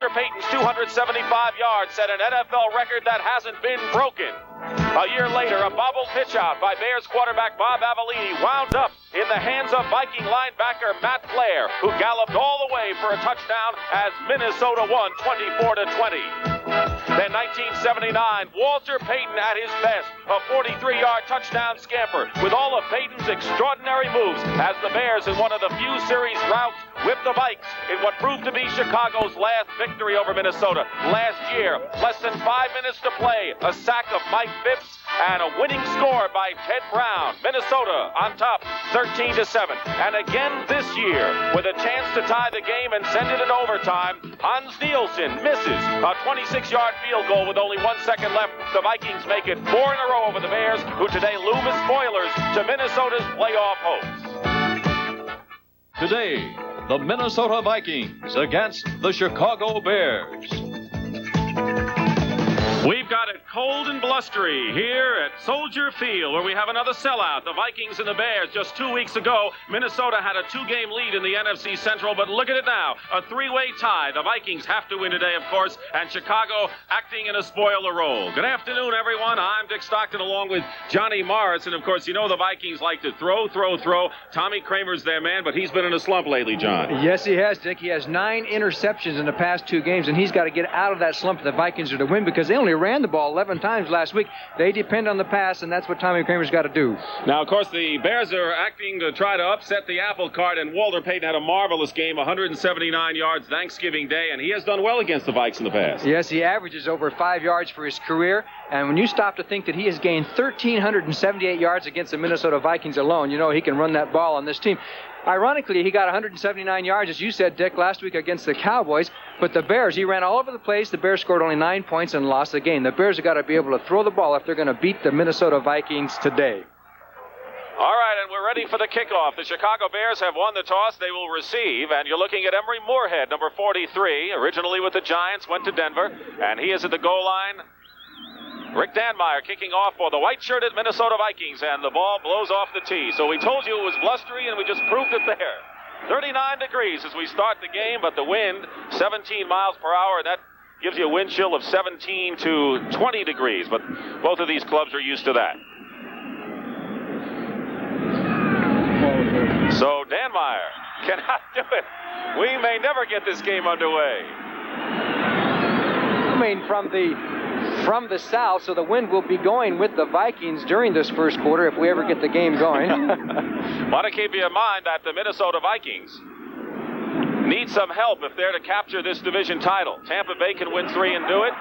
Payton's 275 yards set an NFL record that hasn't been broken. A year later, a bobbled pitch out by Bears quarterback Bob Avellini wound up in the hands of Viking linebacker Matt Blair, who galloped all the way for a touchdown as Minnesota won 24-20. Then 1979, Walter Payton at his best, a 43-yard touchdown scamper with all of Payton's extraordinary moves as the Bears, in one of the few series routes, whipped the Vikes in what proved to be Chicago's last victory over Minnesota. Last year, less than 5 minutes to play, a sack of Mike Phipps and a winning score by Ted Brown. Minnesota on top, 13-7. And again this year, with a chance to tie the game and send it in overtime, Hans Nielsen misses a 26-yard field goal with only 1 second left. The Vikings make it 4 in a row over the Bears, who today loom as spoilers to Minnesota's playoff hopes. Today, the Minnesota Vikings against the Chicago Bears. We've got it cold and blustery here at Soldier Field, where we have another sellout. The Vikings and the Bears. Just 2 weeks ago, Minnesota had a 2-game lead in the NFC Central, but look at it now. A 3-way tie. The Vikings have to win today, of course, and Chicago acting in a spoiler role. Good afternoon, everyone. I'm Dick Stockton along with Johnny Morris, and of course, you know the Vikings like to throw. Tommy Kramer's their man, but he's been in a slump lately, John. Yes, he has, Dick. He has 9 interceptions in the past 2 games, and he's got to get out of that slump if the Vikings are to win, because they only ran the ball 11 times last week. They depend on the pass, and that's what Tommy Kramer's got to do. Now, of course, the Bears are acting to try to upset the apple cart, and Walter Payton had a marvelous game, 179 yards Thanksgiving Day, and he has done well against the Vikes in the past. Yes, he averages over 5 yards for his career, and when you stop to think that he has gained 1,378 yards against the Minnesota Vikings alone, you know he can run that ball on this team. Ironically, he got 179 yards, as you said, Dick, last week against the Cowboys. But the Bears, he ran all over the place. The Bears scored only 9 points and lost the game. The Bears have got to be able to throw the ball if they're going to beat the Minnesota Vikings today. All right, and we're ready for the kickoff. The Chicago Bears have won the toss. They will receive, and you're looking at Emery Moorhead, number 43, originally with the Giants, went to Denver, and he is at the goal line. Rick Danmeyer kicking off for the white-shirted Minnesota Vikings, and the ball blows off the tee. So we told you it was blustery, and we just proved it there. 39 degrees as we start the game, but the wind, 17 miles per hour, and that gives you a wind chill of 17 to 20 degrees. But both of these clubs are used to that. So Danmeyer cannot do it. We may never get this game underway. I mean, from the south, so the wind will be going with the Vikings during this first quarter if we ever get the game going. Want to keep you in mind that the Minnesota Vikings need some help if they're to capture this division title. Tampa Bay can win 3 and do it.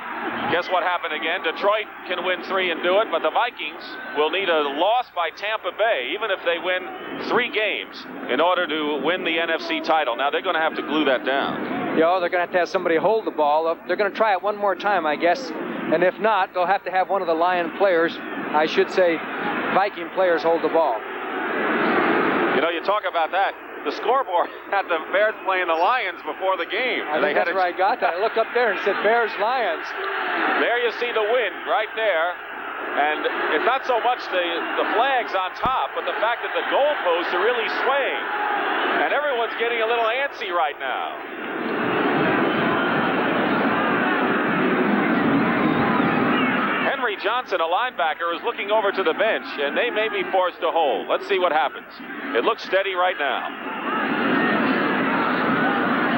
Guess what happened again? Detroit can win 3 and do it, but the Vikings will need a loss by Tampa Bay, even if they win 3 games, in order to win the NFC title. Now, they're going to have to glue that down. Yeah, they're going to have somebody hold the ball. They're going to try it one more time, I guess. And if not, they'll have to have one of the Lion players, I should say Viking players, hold the ball. You know, you talk about that. The scoreboard had the Bears playing the Lions before the game. I think that's where I got that. I looked up there and it said Bears-Lions. There you see the wind right there. And it's not so much the flags on top, but the fact that the goalposts are really swaying. And everyone's getting a little antsy right now. Johnson, a linebacker, is looking over to the bench, and they may be forced to hold. Let's see what happens. It looks steady right now.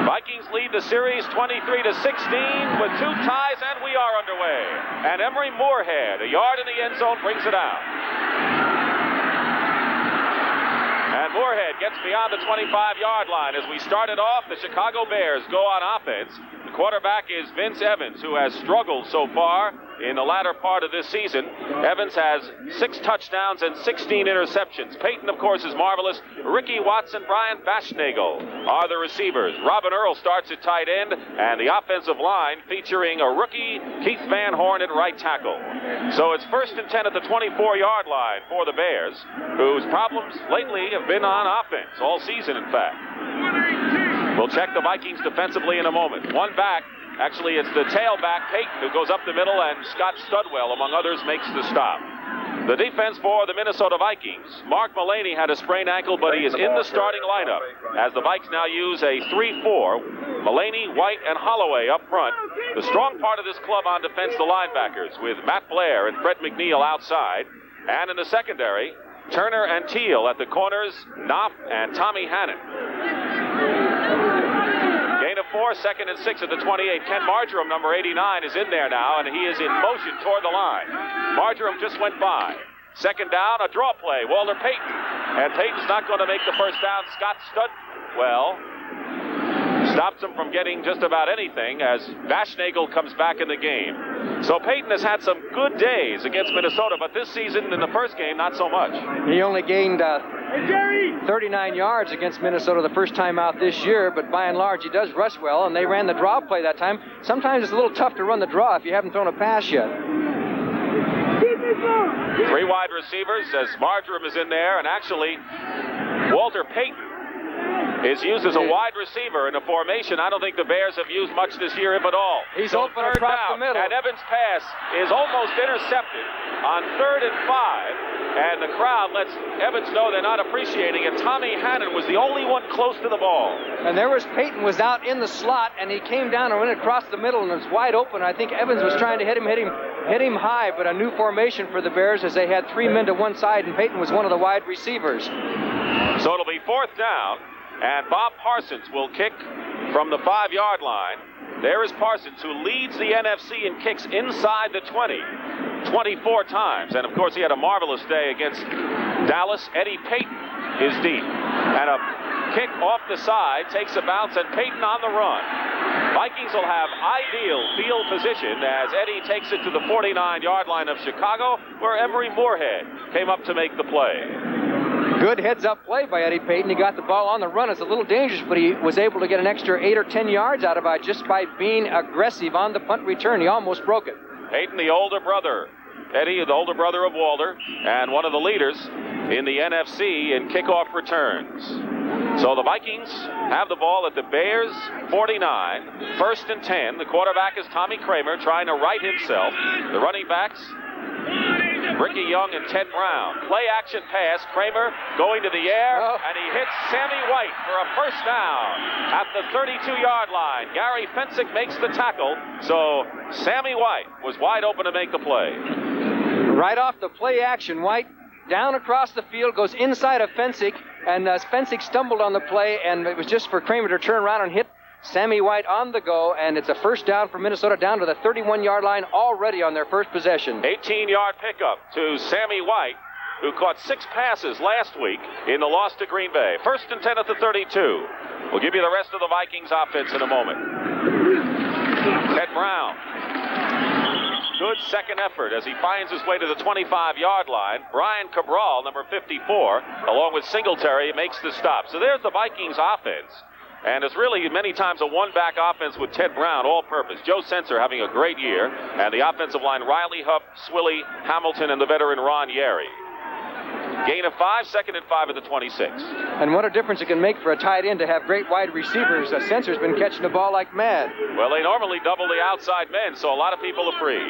Vikings lead the series 23-16 with 2 ties, and we are underway. And Emery Moorhead, a yard in the end zone, brings it out. And Moorhead gets beyond the 25-yard line. As we started off, the Chicago Bears go on offense. The quarterback is Vince Evans, who has struggled so far in the latter part of this season. Evans has 6 touchdowns and 16 interceptions. Payton, of course, is marvelous. Ricky Watson, Brian Bashnagel are the receivers. Robin Earl starts at tight end, and the offensive line featuring a rookie, Keith Van Horn, at right tackle. So it's 1st and 10 at the 24-yard line for the Bears, whose problems lately have been on offense, all season, in fact. We'll check the Vikings defensively in a moment. One back. Actually, it's the tailback, Payton, who goes up the middle, and Scott Studwell, among others, makes the stop. The defense for the Minnesota Vikings. Mark Mullaney had a sprained ankle, but he is in the starting lineup as the Vikes now use a 3-4. Mullaney, White, and Holloway up front. The strong part of this club on defense, the linebackers, with Matt Blair and Fred McNeil outside. And in the secondary, Turner and Teal at the corners, Knopf and Tommy Hannon. Gain of 4, 2nd and 6 at the 28. Ken Marjoram, number 89, is in there now, and he is in motion toward the line. Marjoram just went by. 2nd down, a draw play, Walter Payton. And Payton's not going to make the first down. Scott Studwell stops him from getting just about anything as Vashnagel comes back in the game. So Payton has had some good days against Minnesota, but this season in the first game, not so much. He only gained 39 yards against Minnesota the first time out this year, but by and large, he does rush well, and they ran the draw play that time. Sometimes it's a little tough to run the draw if you haven't thrown a pass yet. 3 wide receivers as Marjoram is in there, and actually, Walter Payton is used as a wide receiver in a formation I don't think the Bears have used much this year, if at all. He's open across the middle. And Evans' pass is almost intercepted on 3rd and 5. And the crowd lets Evans know they're not appreciating it. Tommy Hannon was the only one close to the ball. And there was Payton was out in the slot, and he came down and went across the middle, and it was wide open. I think Evans was trying to hit him high, but a new formation for the Bears as they had 3 men to one side, and Payton was one of the wide receivers. So it'll be 4th down. And Bob Parsons will kick from the 5-yard line. There is Parsons, who leads the NFC in kicks inside the 20, 24 times. And, of course, he had a marvelous day against Dallas. Eddie Payton is deep. And a kick off the side takes a bounce, and Payton on the run. Vikings will have ideal field position as Eddie takes it to the 49-yard line of Chicago, where Emery Moorhead came up to make the play. Good heads-up play by Eddie Payton. He got the ball on the run. It's a little dangerous, but he was able to get an extra 8 or 10 yards out of it just by being aggressive on the punt return. He almost broke it. Payton, the older brother. Eddie, the older brother of Walter, and one of the leaders in the NFC in kickoff returns. So the Vikings have the ball at the Bears' 49, 1st and 10. The quarterback is Tommy Kramer trying to right himself. The running backs, Ricky Young and Ted Brown. Play action pass. Kramer going to the air, and he hits Sammy White for a first down at the 32-yard line. Gary Fensick makes the tackle, so Sammy White was wide open to make the play. Right off the play action, White down across the field, goes inside of Fensick, and Fensick stumbled on the play, and it was just for Kramer to turn around and hit Sammy White on the go, and it's a first down for Minnesota down to the 31-yard line already on their first possession. 18-yard pickup to Sammy White, who caught 6 passes last week in the loss to Green Bay. 1st and 10 at the 32. We'll give you the rest of the Vikings offense in a moment. Ted Brown. Good second effort as he finds his way to the 25-yard line. Brian Cabral, number 54, along with Singletary, makes the stop. So there's the Vikings offense. And it's really many times a one-back offense with Ted Brown, all-purpose. Joe Sensor having a great year. And the offensive line, Riley Huff, Swilly, Hamilton, and the veteran Ron Yeri. Gain of 5, 2nd and 5 at the 26. And what a difference it can make for a tight end to have great wide receivers. Sensor's been catching the ball like mad. Well, they normally double the outside men, so a lot of people are free.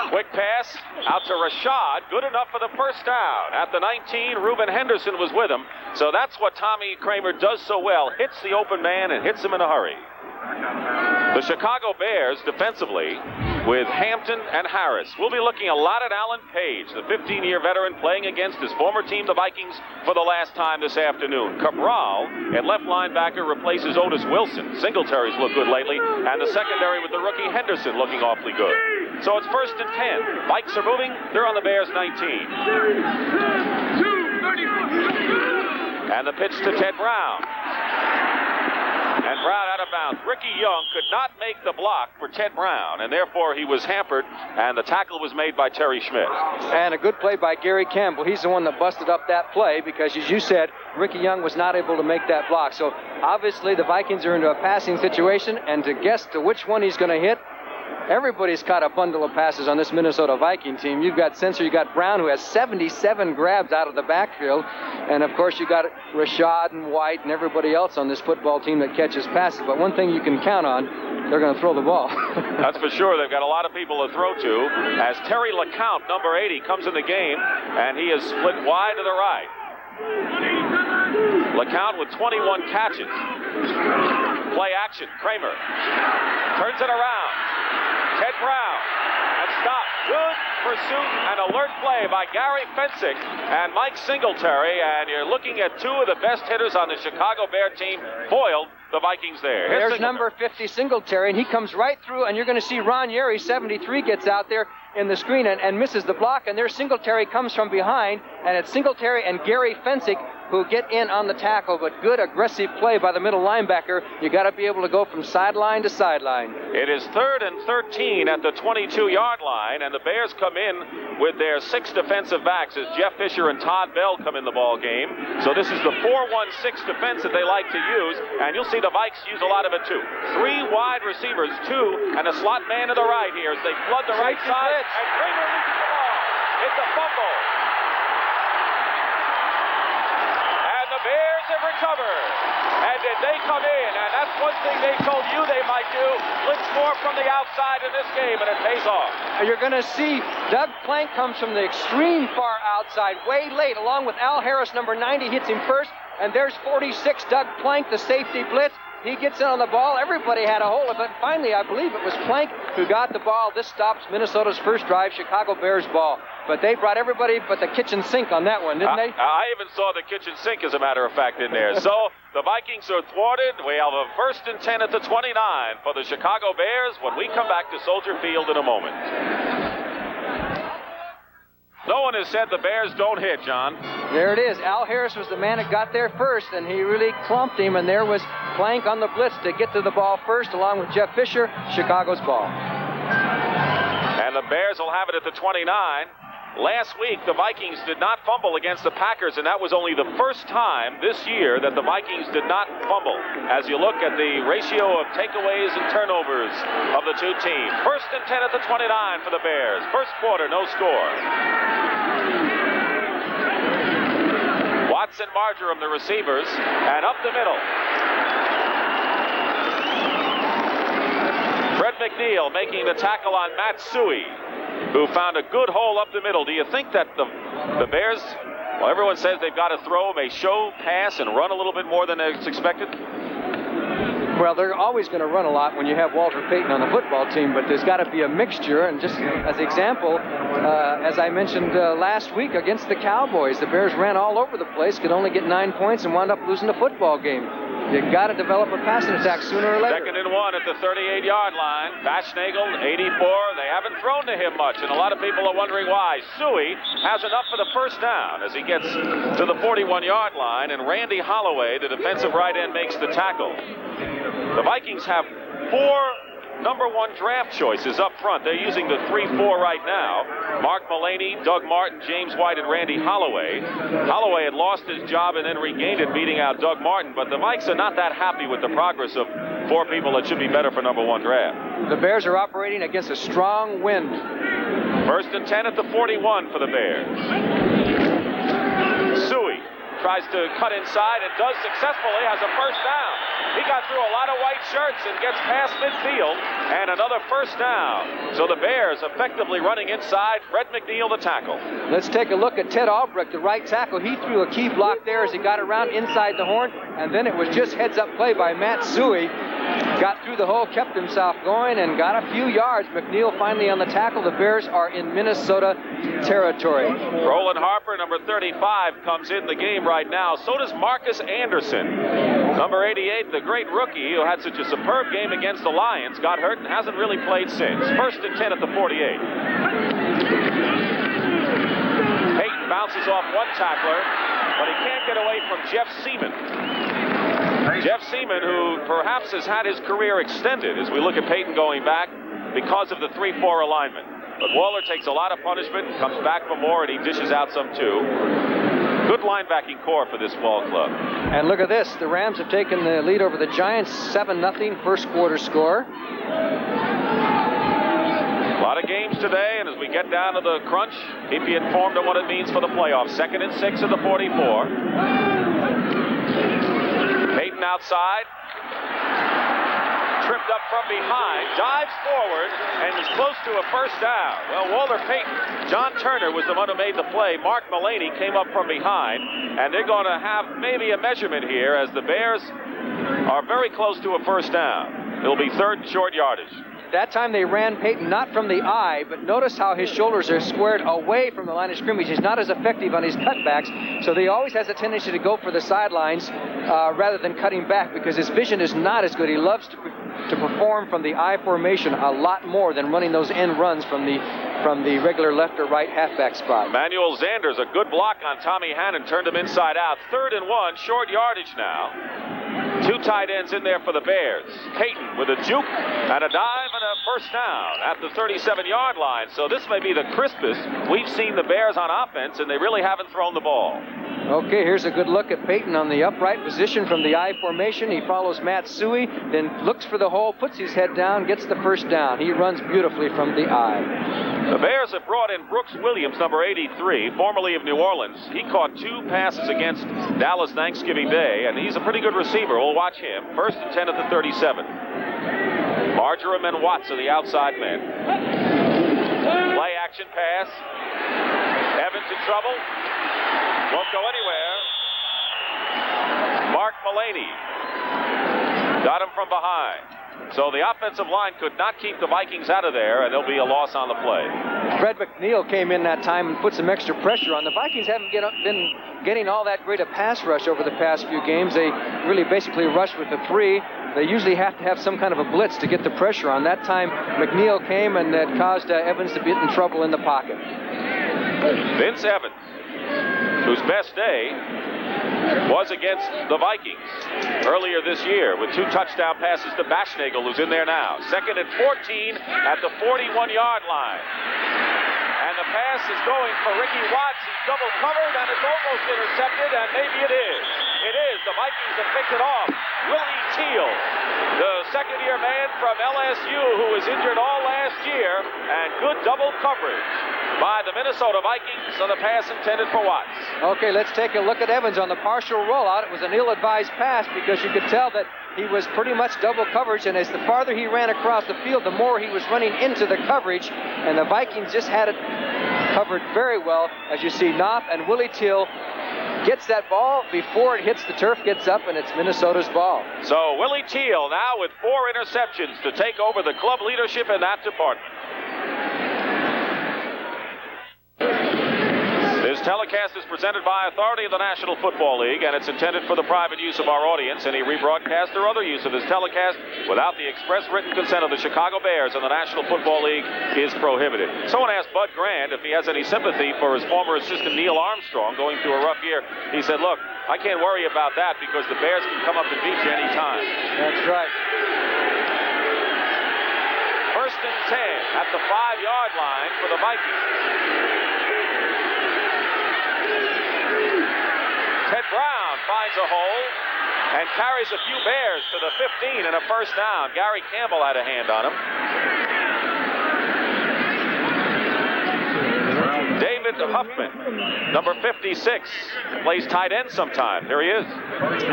Quick pass out to Rashad. Good enough for the first down. At the 19, Reuben Henderson was with him. So that's what Tommy Kramer does so well. Hits the open man and hits him in a hurry. The Chicago Bears defensively with Hampton and Harris. We'll be looking a lot at Alan Page, the 15-year veteran playing against his former team, the Vikings, for the last time this afternoon. Cabral at left linebacker replaces Otis Wilson. Singletary's looked good lately, and the secondary with the rookie Henderson looking awfully good. So it's 1st and 10. Vikes are moving. They're on the Bears' 19. And the pitch to Ted Brown. And Brown out of bounds. Ricky Young could not make the block for Ted Brown, and therefore he was hampered, and the tackle was made by Terry Schmidt. And a good play by Gary Campbell. He's the one that busted up that play because, as you said, Ricky Young was not able to make that block. So obviously the Vikings are into a passing situation, and to guess to which one he's going to hit, Everybody's caught a bundle of passes on this Minnesota Viking team. You've got Sensor, you've got Brown, who has 77 grabs out of the backfield. And, of course, you've got Rashad and White and everybody else on this football team that catches passes. But one thing you can count on, they're going to throw the ball. That's for sure. They've got a lot of people to throw to. As Terry LeCount, number 80, comes in the game, and he is split wide to the right. LeCount with 21 catches. Play action. Kramer turns it around. Ted Brown. And stopped. Good pursuit and alert play by Gary Fensick and Mike Singletary. And you're looking at two of the best hitters on the Chicago Bear team foiled the Vikings there. There's number 50, Singletary, and he comes right through, and you're going to see Ron Yeri, 73, gets out there in the screen and misses the block, and there's Singletary comes from behind, and it's Singletary and Gary Fensick who get in on the tackle, but good aggressive play by the middle linebacker. You got to be able to go from sideline to sideline. It is 3rd and 13 at the 22-yard line, and the Bears come in with their 6 defensive backs as Jeff Fisher and Todd Bell come in the ball game. So this is the 4-1-6 defense that they like to use, and you'll see the Vikes use a lot of it too. 3 wide receivers, 2, and a slot man to the right here as they flood the right side, and Kramer loses the ball. It's a fumble. The Bears have recovered. And did they come in? And that's one thing they told you they might do. Blitz more from the outside in this game, and it pays off. You're going to see Doug Plank comes from the extreme far outside, way late, along with Al Harris, number 90, hits him first. And there's 46, Doug Plank, the safety blitz. He gets in on the ball. Everybody had a hold of it. Finally, I believe it was Plank who got the ball. This stops Minnesota's first drive, Chicago Bears ball. But they brought everybody but the kitchen sink on that one, didn't they? I even saw the kitchen sink, as a matter of fact, in there. So the Vikings are thwarted. We have a 1st and 10 at the 29 for the Chicago Bears when we come back to Soldier Field in a moment. No one has said the Bears don't hit, John. There it is. Al Harris was the man that got there first, and he really clumped him, and there was Plank on the blitz to get to the ball first, along with Jeff Fisher, Chicago's ball. And the Bears will have it at the 29. Last week, the Vikings did not fumble against the Packers, and that was only the first time this year that the Vikings did not fumble. As you look at the ratio of takeaways and turnovers of the two teams. 1st and 10 at the 29 for the Bears. First quarter, no score. Watson, Marjoram, the receivers, and up the middle. Fred McNeil making the tackle on Matt Suey, who found a good hole up the middle. Do you think that the Bears, well, everyone says they've got to throw, may show, pass, and run a little bit more than is expected? Well, they're always going to run a lot when you have Walter Payton on the football team, but there's got to be a mixture. And just as an example, as I mentioned last week against the Cowboys, the Bears ran all over the place, could only get 9 points, and wound up losing the football game. You've got to develop a passing attack sooner or later. 2nd and 1 at the 38-yard line. Baschnagel, 84. They haven't thrown to him much, and a lot of people are wondering why. Suey has enough for the first down as he gets to the 41-yard line, and Randy Holloway, the defensive right end, makes the tackle. The Vikings have 4 number 1 draft choices up front. They're using the 3-4 right now. Mark Mullaney, Doug Martin, James White, and Randy Holloway. Holloway had lost his job and then regained it, beating out Doug Martin, but the Vikes are not that happy with the progress of 4 people that should be better for number 1 draft. The Bears are operating against a strong wind. 1st and 10 at the 41 for the Bears. Suey tries to cut inside and does successfully, has a first down. He got through a lot of white shirts and gets past midfield, and another first down. So the Bears effectively running inside. Fred McNeil, the tackle. Let's take a look at Ted Albrecht, the right tackle. He threw a key block there as he got around inside the horn, and then it was just heads-up play by Matt Suey. Got through the hole, kept himself going, and got a few yards. McNeil finally on the tackle. The Bears are in Minnesota territory. Roland Harper, number 35, comes in the game right now. So does Marcus Anderson. Number 88, the great rookie who had such a superb game against the Lions, got hurt and hasn't really played since. 1st and 10 at the 48. Payton bounces off one tackler, but he can't get away from Jeff Seaman. Jeff Seaman, who perhaps has had his career extended as we look at Payton going back because of the 3-4 alignment. But Waller takes a lot of punishment and comes back for more, and he dishes out some too. Good linebacking core for this ball club. And look at this. The Rams have taken the lead over the Giants, 7-0 first quarter score. lot of games today, and as we get down to the crunch, keep you informed on what it means for the playoffs. 2nd and 6 at the 44. Payton outside. Tripped up from behind, dives forward, and is close to a first down. Well, Walter Payton, John Turner was the one who made the play. Mark Mullaney came up from behind, and they're going to have maybe a measurement here as the Bears are very close to a first down. It'll be 3rd and short yardage. That time they ran Payton not from the eye, but notice how his shoulders are squared away from the line of scrimmage. He's not as effective on his cutbacks, so he always has a tendency to go for the sidelines rather than cutting back because his vision is not as good. He loves to perform from the I formation a lot more than running those end runs from the regular left or right halfback spot. Manuel Zanders, a good block on Tommy Hannon, turned him inside out. 3rd and 1, short yardage now. 2 tight ends in there for the Bears. Payton with a juke and a dive and a first down at the 37-yard line. So this may be the crispest we've seen the Bears on offense, and they really haven't thrown the ball. Okay, here's a good look at Payton on the upright position from the I formation. He follows Matt Suey, then looks for the hole, puts his head down, gets the first down. He runs beautifully from the I. The Bears have brought in Brooks Williams, number 83, formerly of New Orleans. He caught 2 passes against Dallas Thanksgiving Day, and he's a pretty good receiver. We'll watch him. 1st and 10 at the 37. Marjoram and Watts are the outside men. Play action pass. Evans in trouble. Won't go anywhere. Mark Mullaney got him from behind. So the offensive line could not keep the Vikings out of there, and there'll be a loss on the play. Fred McNeil came in that time and put some extra pressure on. The Vikings haven't been getting all that great a pass rush over the past few games. They really basically rush with the 3. They usually have to have some kind of a blitz to get the pressure on. That time, McNeil came and that caused Evans to get in trouble in the pocket. Vince Evans, whose best day was against the Vikings earlier this year with 2 touchdown passes to Baschnagel, who's in there now. 2nd and 14 at the 41-yard line. And the pass is going for Ricky Watts. He's double covered, and it's almost intercepted, and maybe it is. It is. The Vikings have picked it off. Willie Teal, the second-year man from LSU who was injured all last year, and good double coverage by the Minnesota Vikings on the pass intended for Watts. Okay, let's take a look at Evans on the partial rollout. It was an ill-advised pass because you could tell that he was pretty much double coverage, and as the farther he ran across the field, the more he was running into the coverage, and the Vikings just had it covered very well. As you see, Knopf and Willie Teal gets that ball before it hits the turf, gets up, and it's Minnesota's ball. So Willie Teal now with 4 interceptions to take over the club leadership in that department. This telecast is presented by authority of the National Football League, and it's intended for the private use of our audience. Any rebroadcast or other use of this telecast without the express written consent of the Chicago Bears and the National Football League is prohibited. Someone asked Bud Grant if he has any sympathy for his former assistant Neil Armstrong going through a rough year. He said, look, I can't worry about that because the Bears can come up and beat you anytime. That's right. 1st and 10 at the 5-yard line for the Vikings. Ted Brown finds a hole and carries a few Bears to the 15 and a first down. Gary Campbell had a hand on him. David Huffman, number 56, plays tight end sometime. Here he is.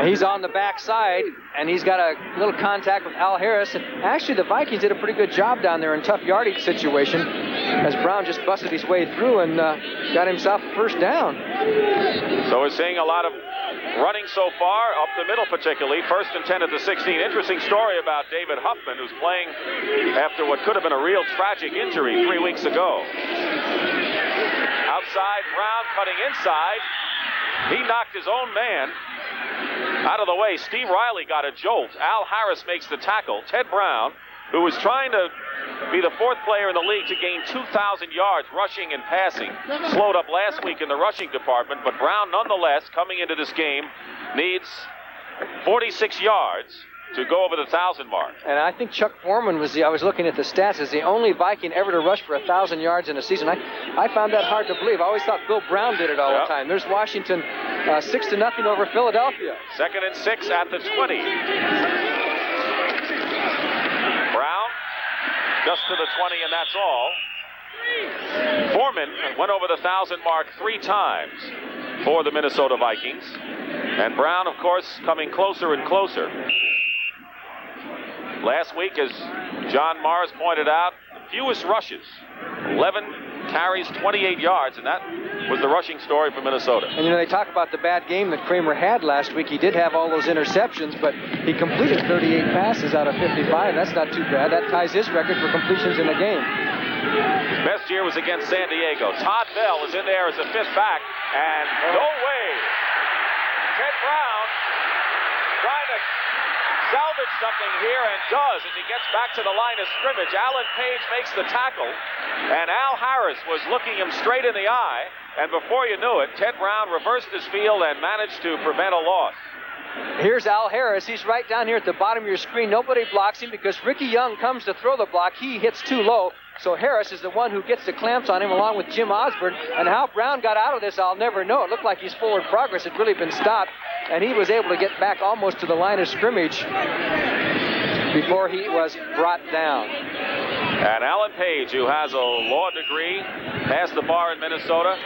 He's on the backside, and he's got a little contact with Al Harris. And actually, the Vikings did a pretty good job down there in tough yardage situation as Brown just busted his way through and got himself a first down. So we're seeing a lot of running so far, up the middle particularly. 1st and 10 at the 16. Interesting story about David Huffman, who's playing after what could have been a real tragic injury 3 weeks ago. Outside, Brown cutting inside. He knocked his own man out of the way. Steve Riley got a jolt. Al Harris makes the tackle. Ted Brown, who was trying to be the 4th player in the league to gain 2,000 yards rushing and passing, slowed up last week in the rushing department, but Brown nonetheless coming into this game needs 46 yards to go over the 1,000 mark. And I think Chuck Foreman I was looking at the stats, is the only Viking ever to rush for 1,000 yards in a season. I found that hard to believe. I always thought Bill Brown did it all the time. There's Washington 6-0 over Philadelphia. 2nd and 6 at the 20. Brown Just to the 20, and that's all. Foreman went over the 1,000 mark 3 times for the Minnesota Vikings. And Brown, of course, coming closer and closer. Last week, as John Mars pointed out, fewest rushes. 11 carries, 28 yards, and that was the rushing story for Minnesota. And, they talk about the bad game that Kramer had last week. He did have all those interceptions, but he completed 38 passes out of 55. That's not too bad. That ties his record for completions in a game. Best year was against San Diego. Todd Bell is in there as a 5th back, and no way. Ted Brown trying to salvage something here, and does as he gets back to the line of scrimmage. Alan Page makes the tackle, and Al Harris was looking him straight in the eye, and before you knew it, Ted Brown reversed his field and managed to prevent a loss. Here's Al Harris. He's right down here at the bottom of your screen. Nobody blocks him because Ricky Young comes to throw the block. He hits too low. So Harris is the one who gets the clamps on him along with Jim Osborne. And how Brown got out of this, I'll never know. It looked like his forward progress had really been stopped. And he was able to get back almost to the line of scrimmage before he was brought down. And Alan Page, who has a law degree, passed the bar in Minnesota.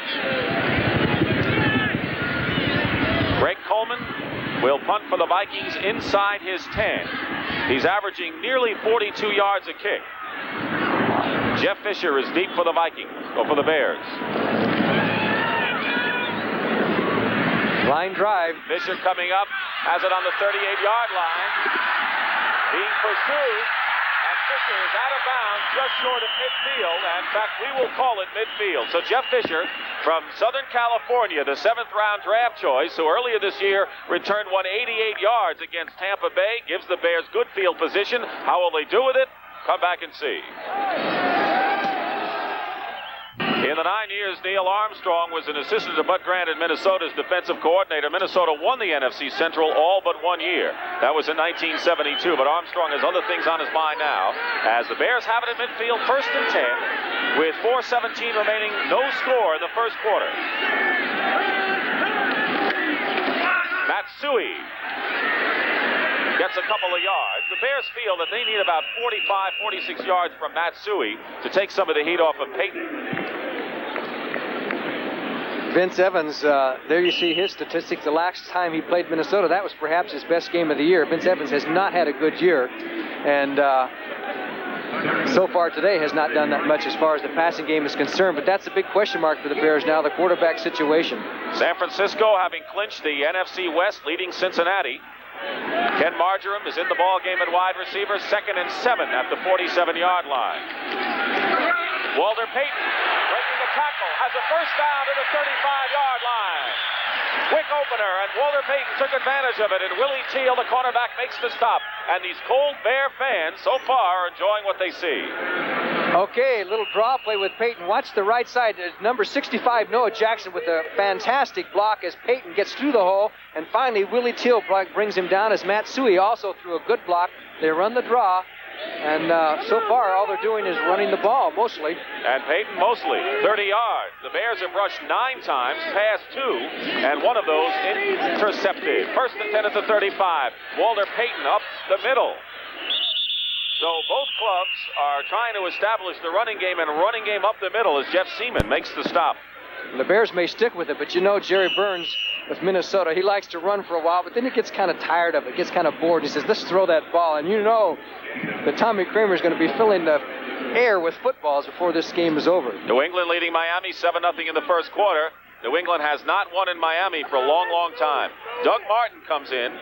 Greg Coleman will punt for the Vikings inside his 10. He's averaging nearly 42 yards a kick. Jeff Fisher is deep for the Vikings, or for the Bears. Line drive. Fisher coming up, has it on the 38-yard line. Being pursued, and Fisher is out of bounds just short of midfield. In fact, we will call it midfield. So Jeff Fisher from Southern California, the 7th-round draft choice, who earlier this year returned 188 yards against Tampa Bay, gives the Bears good field position. How will they do with it? Come back and see. In the 9 years Neil Armstrong was an assistant to Bud Grant in Minnesota's defensive coordinator, Minnesota won the NFC Central all but 1 year. That was in 1972, but Armstrong has other things on his mind now, as the Bears have it at midfield, 1st and 10, with 4:17 remaining, no score in the first quarter. Matsui gets a couple of yards. The Bears feel that they need about 45, 46 yards from Matsui to take some of the heat off of Peyton. Vince Evans, there you see his statistics. The last time he played Minnesota, that was perhaps his best game of the year. Vince Evans has not had a good year, and so far today has not done that much as far as the passing game is concerned, but that's a big question mark for the Bears now, the quarterback situation. San Francisco having clinched the NFC West, leading Cincinnati. Ken Marjoram is in the ball game at wide receiver, 2nd and 7 at the 47-yard line. Walter Payton breaking the tackle, has a first down to the 35-yard line. Quick opener, and Walter Payton took advantage of it, and Willie Teal, the cornerback, makes the stop. And these cold Bear fans, so far, are enjoying what they see. Okay, little draw play with Payton. Watch the right side. Number 65, Noah Jackson, with a fantastic block as Payton gets through the hole. And finally, Willie Teal brings him down as Matsui also threw a good block. They run the draw. And so far, all they're doing is running the ball, mostly. And Payton mostly, 30 yards. The Bears have rushed 9 times, passed 2, and one of those intercepted. 1st and 10 at the 35. Walter Payton up the middle. So both clubs are trying to establish the running game and running game up the middle as Jeff Seaman makes the stop. The Bears may stick with it, but you know Jerry Burns with Minnesota, he likes to run for a while, but then he gets kind of tired of it, gets kind of bored. He says, let's throw that ball. And you know that Tommy Kramer is going to be filling the air with footballs before this game is over. New England leading Miami 7-0 in the first quarter. New England has not won in Miami for a long, long time. Doug Martin comes in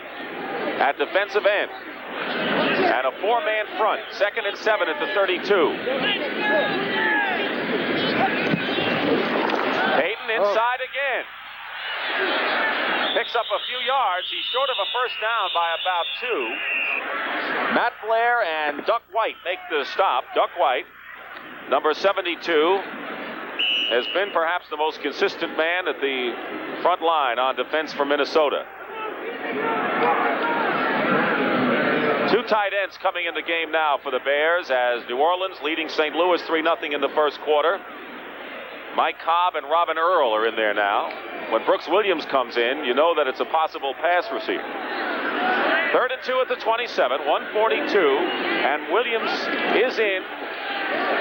at defensive end. And a 4-man front, 2nd and 7 at the 32. Payton inside again. Picks up a few yards. He's short of a first down by about 2. Matt Blair and Duck White make the stop. Duck White, number 72, has been perhaps the most consistent man at the front line on defense for Minnesota. 2 tight ends coming in the game now for the Bears as New Orleans leading St. Louis 3-0 in the first quarter. Mike Cobb and Robin Earl are in there now. When Brooks Williams comes in, you know that it's a possible pass receiver. 3rd and 2 at the 27, 1:42, and Williams is in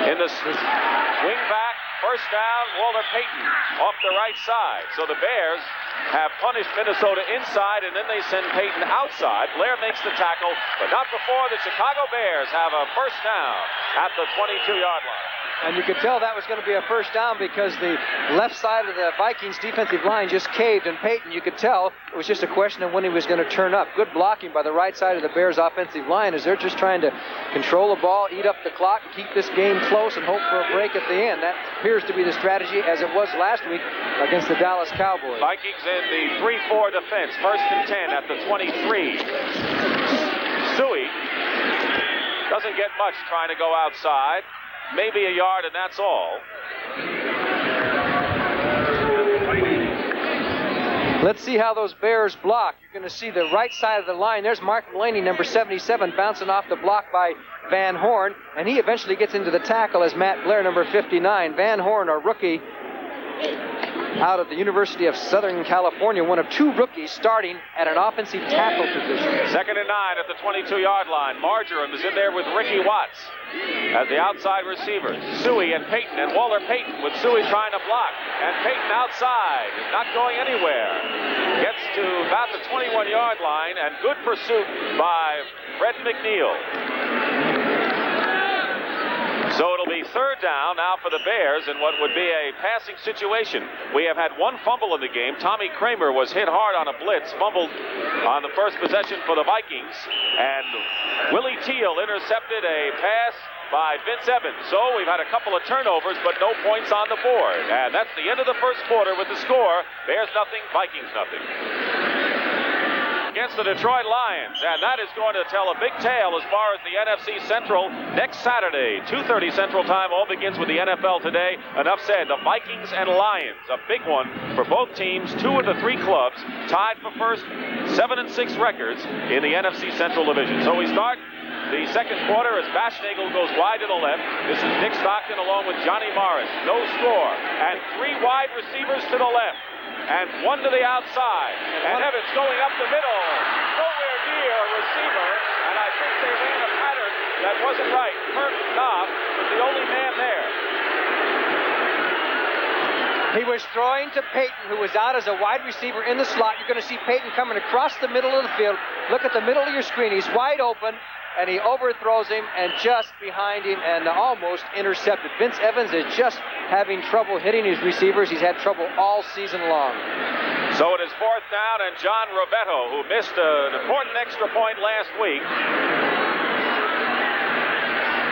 In the wing back, first down, Walter Payton off the right side. So the Bears have punished Minnesota inside, and then they send Payton outside. Blair makes the tackle, but not before the Chicago Bears have a first down at the 22-yard line. And you could tell that was going to be a first down because the left side of the Vikings defensive line just caved, and Payton, you could tell it was just a question of when he was going to turn up. Good blocking by the right side of the Bears offensive line as they're just trying to control the ball, eat up the clock, keep this game close, and hope for a break at the end. That appears to be the strategy as it was last week against the Dallas Cowboys. Vikings in the 3-4 defense, first and 10 at the 23. Suey doesn't get much trying to go outside. Maybe a yard, and that's all. Let's see how those Bears block. You're going to see the right side of the line. There's Mark Mulaney, number 77, bouncing off the block by Van Horn, and he eventually gets into the tackle as Matt Blair, number 59. Van Horn, a rookie out of the University of Southern California, one of two rookies starting at an offensive tackle position. Second and 9 at the 22-yard line. Marjoram is in there with Ricky Watts as the outside receivers. Suey and Payton, and Walter Payton with Suey trying to block. And Payton outside is not going anywhere. Gets to about the 21-yard line, and good pursuit by Fred McNeil. So it'll be third down now for the Bears in what would be a passing situation. We have had one fumble in the game. Tommy Kramer was hit hard on a blitz, fumbled on the first possession for the Vikings. And Willie Teal intercepted a pass by Vince Evans. So we've had a couple of turnovers, but no points on the board. And that's the end of the first quarter with the score. Bears nothing, Vikings nothing. Against the Detroit Lions, and that is going to tell a big tale as far as the NFC Central next Saturday, 2:30 Central Time. All begins with the NFL today. Enough said. The Vikings and Lions, a big one for both teams. Two of the three clubs tied for first, 7-6 records in the NFC Central Division. So we start the second quarter as Bashnagel goes wide to the left. This is Dick Stockton along with Johnny Morris. No score, and three wide receivers to the left. And one to the outside. And Evans going up the middle. Nowhere near a receiver. And I think they ran a pattern that wasn't right. Kurt Knopf was the only man there. He was throwing to Payton, who was out as a wide receiver in the slot. You're going to see Payton coming across the middle of the field. Look at the middle of your screen. He's wide open. And he overthrows him, and just behind him, and almost intercepted. Vince Evans is just having trouble hitting his receivers. He's had trouble all season long. So it is fourth down, and John Rovetto, who missed an important extra point last week.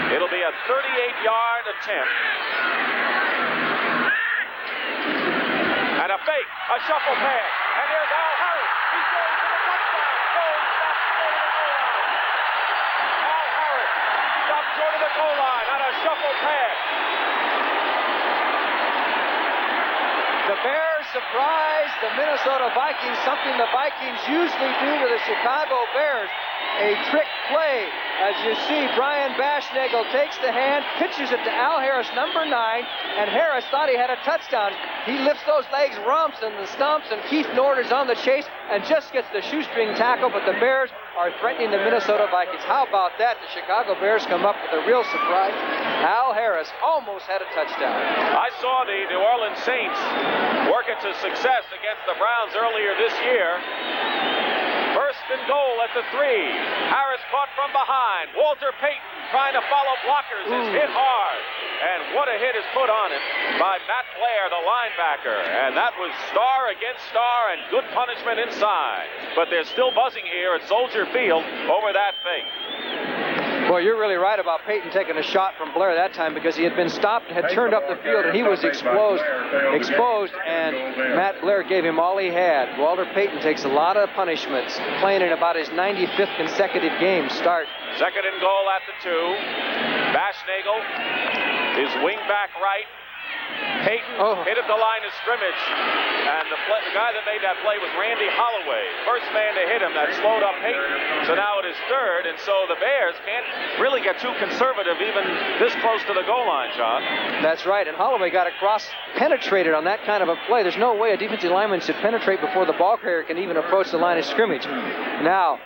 It'll be a 38-yard attempt. And a fake, a shuffle pass, and there's Al Harris. He's going for the touchdown. Short of the goal line on a shuffle pass. The Bears surprised the Minnesota Vikings, something the Vikings usually do to the Chicago Bears. A trick play. As you see, Brian Bashnagel takes the hand, pitches it to Al Harris, number 9, and Harris thought he had a touchdown. He lifts those legs, romps and the stumps, and Keith Nord is on the chase and just gets the shoestring tackle, but the Bears are threatening the Minnesota Vikings. How about that? The Chicago Bears come up with a real surprise. Al Harris almost had a touchdown. I saw the New Orleans Saints work it to success against the Browns earlier this year. First and goal at the 3. Harris caught from behind. Walter Payton trying to follow blockers is hit hard. And what a hit is put on him by Matt Blair, the linebacker. And that was star against star and good punishment inside. But they're still buzzing here at Soldier Field over that fake. Well, you're really right about Payton taking a shot from Blair that time because he had been stopped, had turned up the field, and he was exposed, and Matt Blair gave him all he had. Walter Payton takes a lot of punishments, playing in about his 95th consecutive game start. Second and goal at the 2. Bashnagel is wing back right. Payton hit at the line of scrimmage, and the guy that made that play was Randy Holloway. First man to hit him, that slowed up Payton. So now it is third, and so the Bears can't really get too conservative even this close to the goal line, John. That's right, and Holloway got across, penetrated on that kind of a play. There's no way a defensive lineman should penetrate before the ball carrier can even approach the line of scrimmage. Now,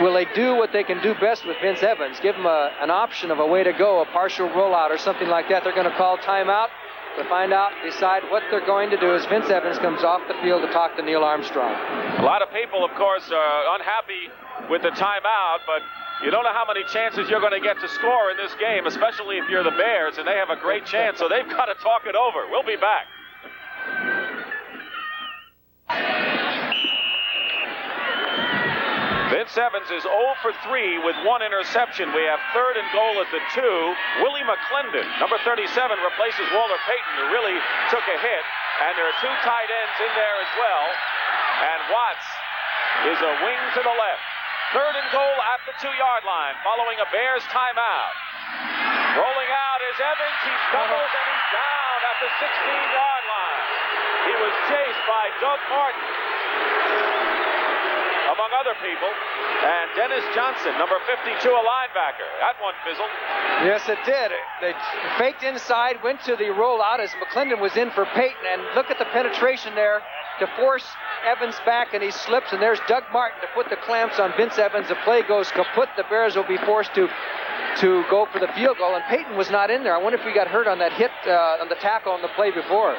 will they do what they can do best with Vince Evans? Give him an option of a way to go, a partial rollout or something like that. They're going to call timeout to find out, decide what they're going to do as Vince Evans comes off the field to talk to Neil Armstrong. A lot of people, of course, are unhappy with the timeout, but you don't know how many chances you're going to get to score in this game, especially if you're the Bears, and they have a great chance, so they've got to talk it over. We'll be back. Vince Evans is 0 for 3 with 1 interception. We have 3rd and goal at the 2. Willie McClendon, number 37, replaces Walter Payton, who really took a hit. And there are 2 tight ends in there as well. And Watts is a wing to the left. 3rd and goal at the 2-yard line, following a Bears timeout. Rolling out is Evans. He stumbles and he's down at the 16-yard line. He was chased by Doug Martin, among other people, and Dennis Johnson, number 52, a linebacker. That one fizzled. Yes, it did. They faked inside, went to the rollout as McClendon was in for Payton, and look at the penetration there to force Evans back, and he slips, and there's Doug Martin to put the clamps on Vince Evans. The play goes kaput. The Bears will be forced to go for the field goal, and Payton was not in there. I wonder if he got hurt on that hit on the tackle on the play before.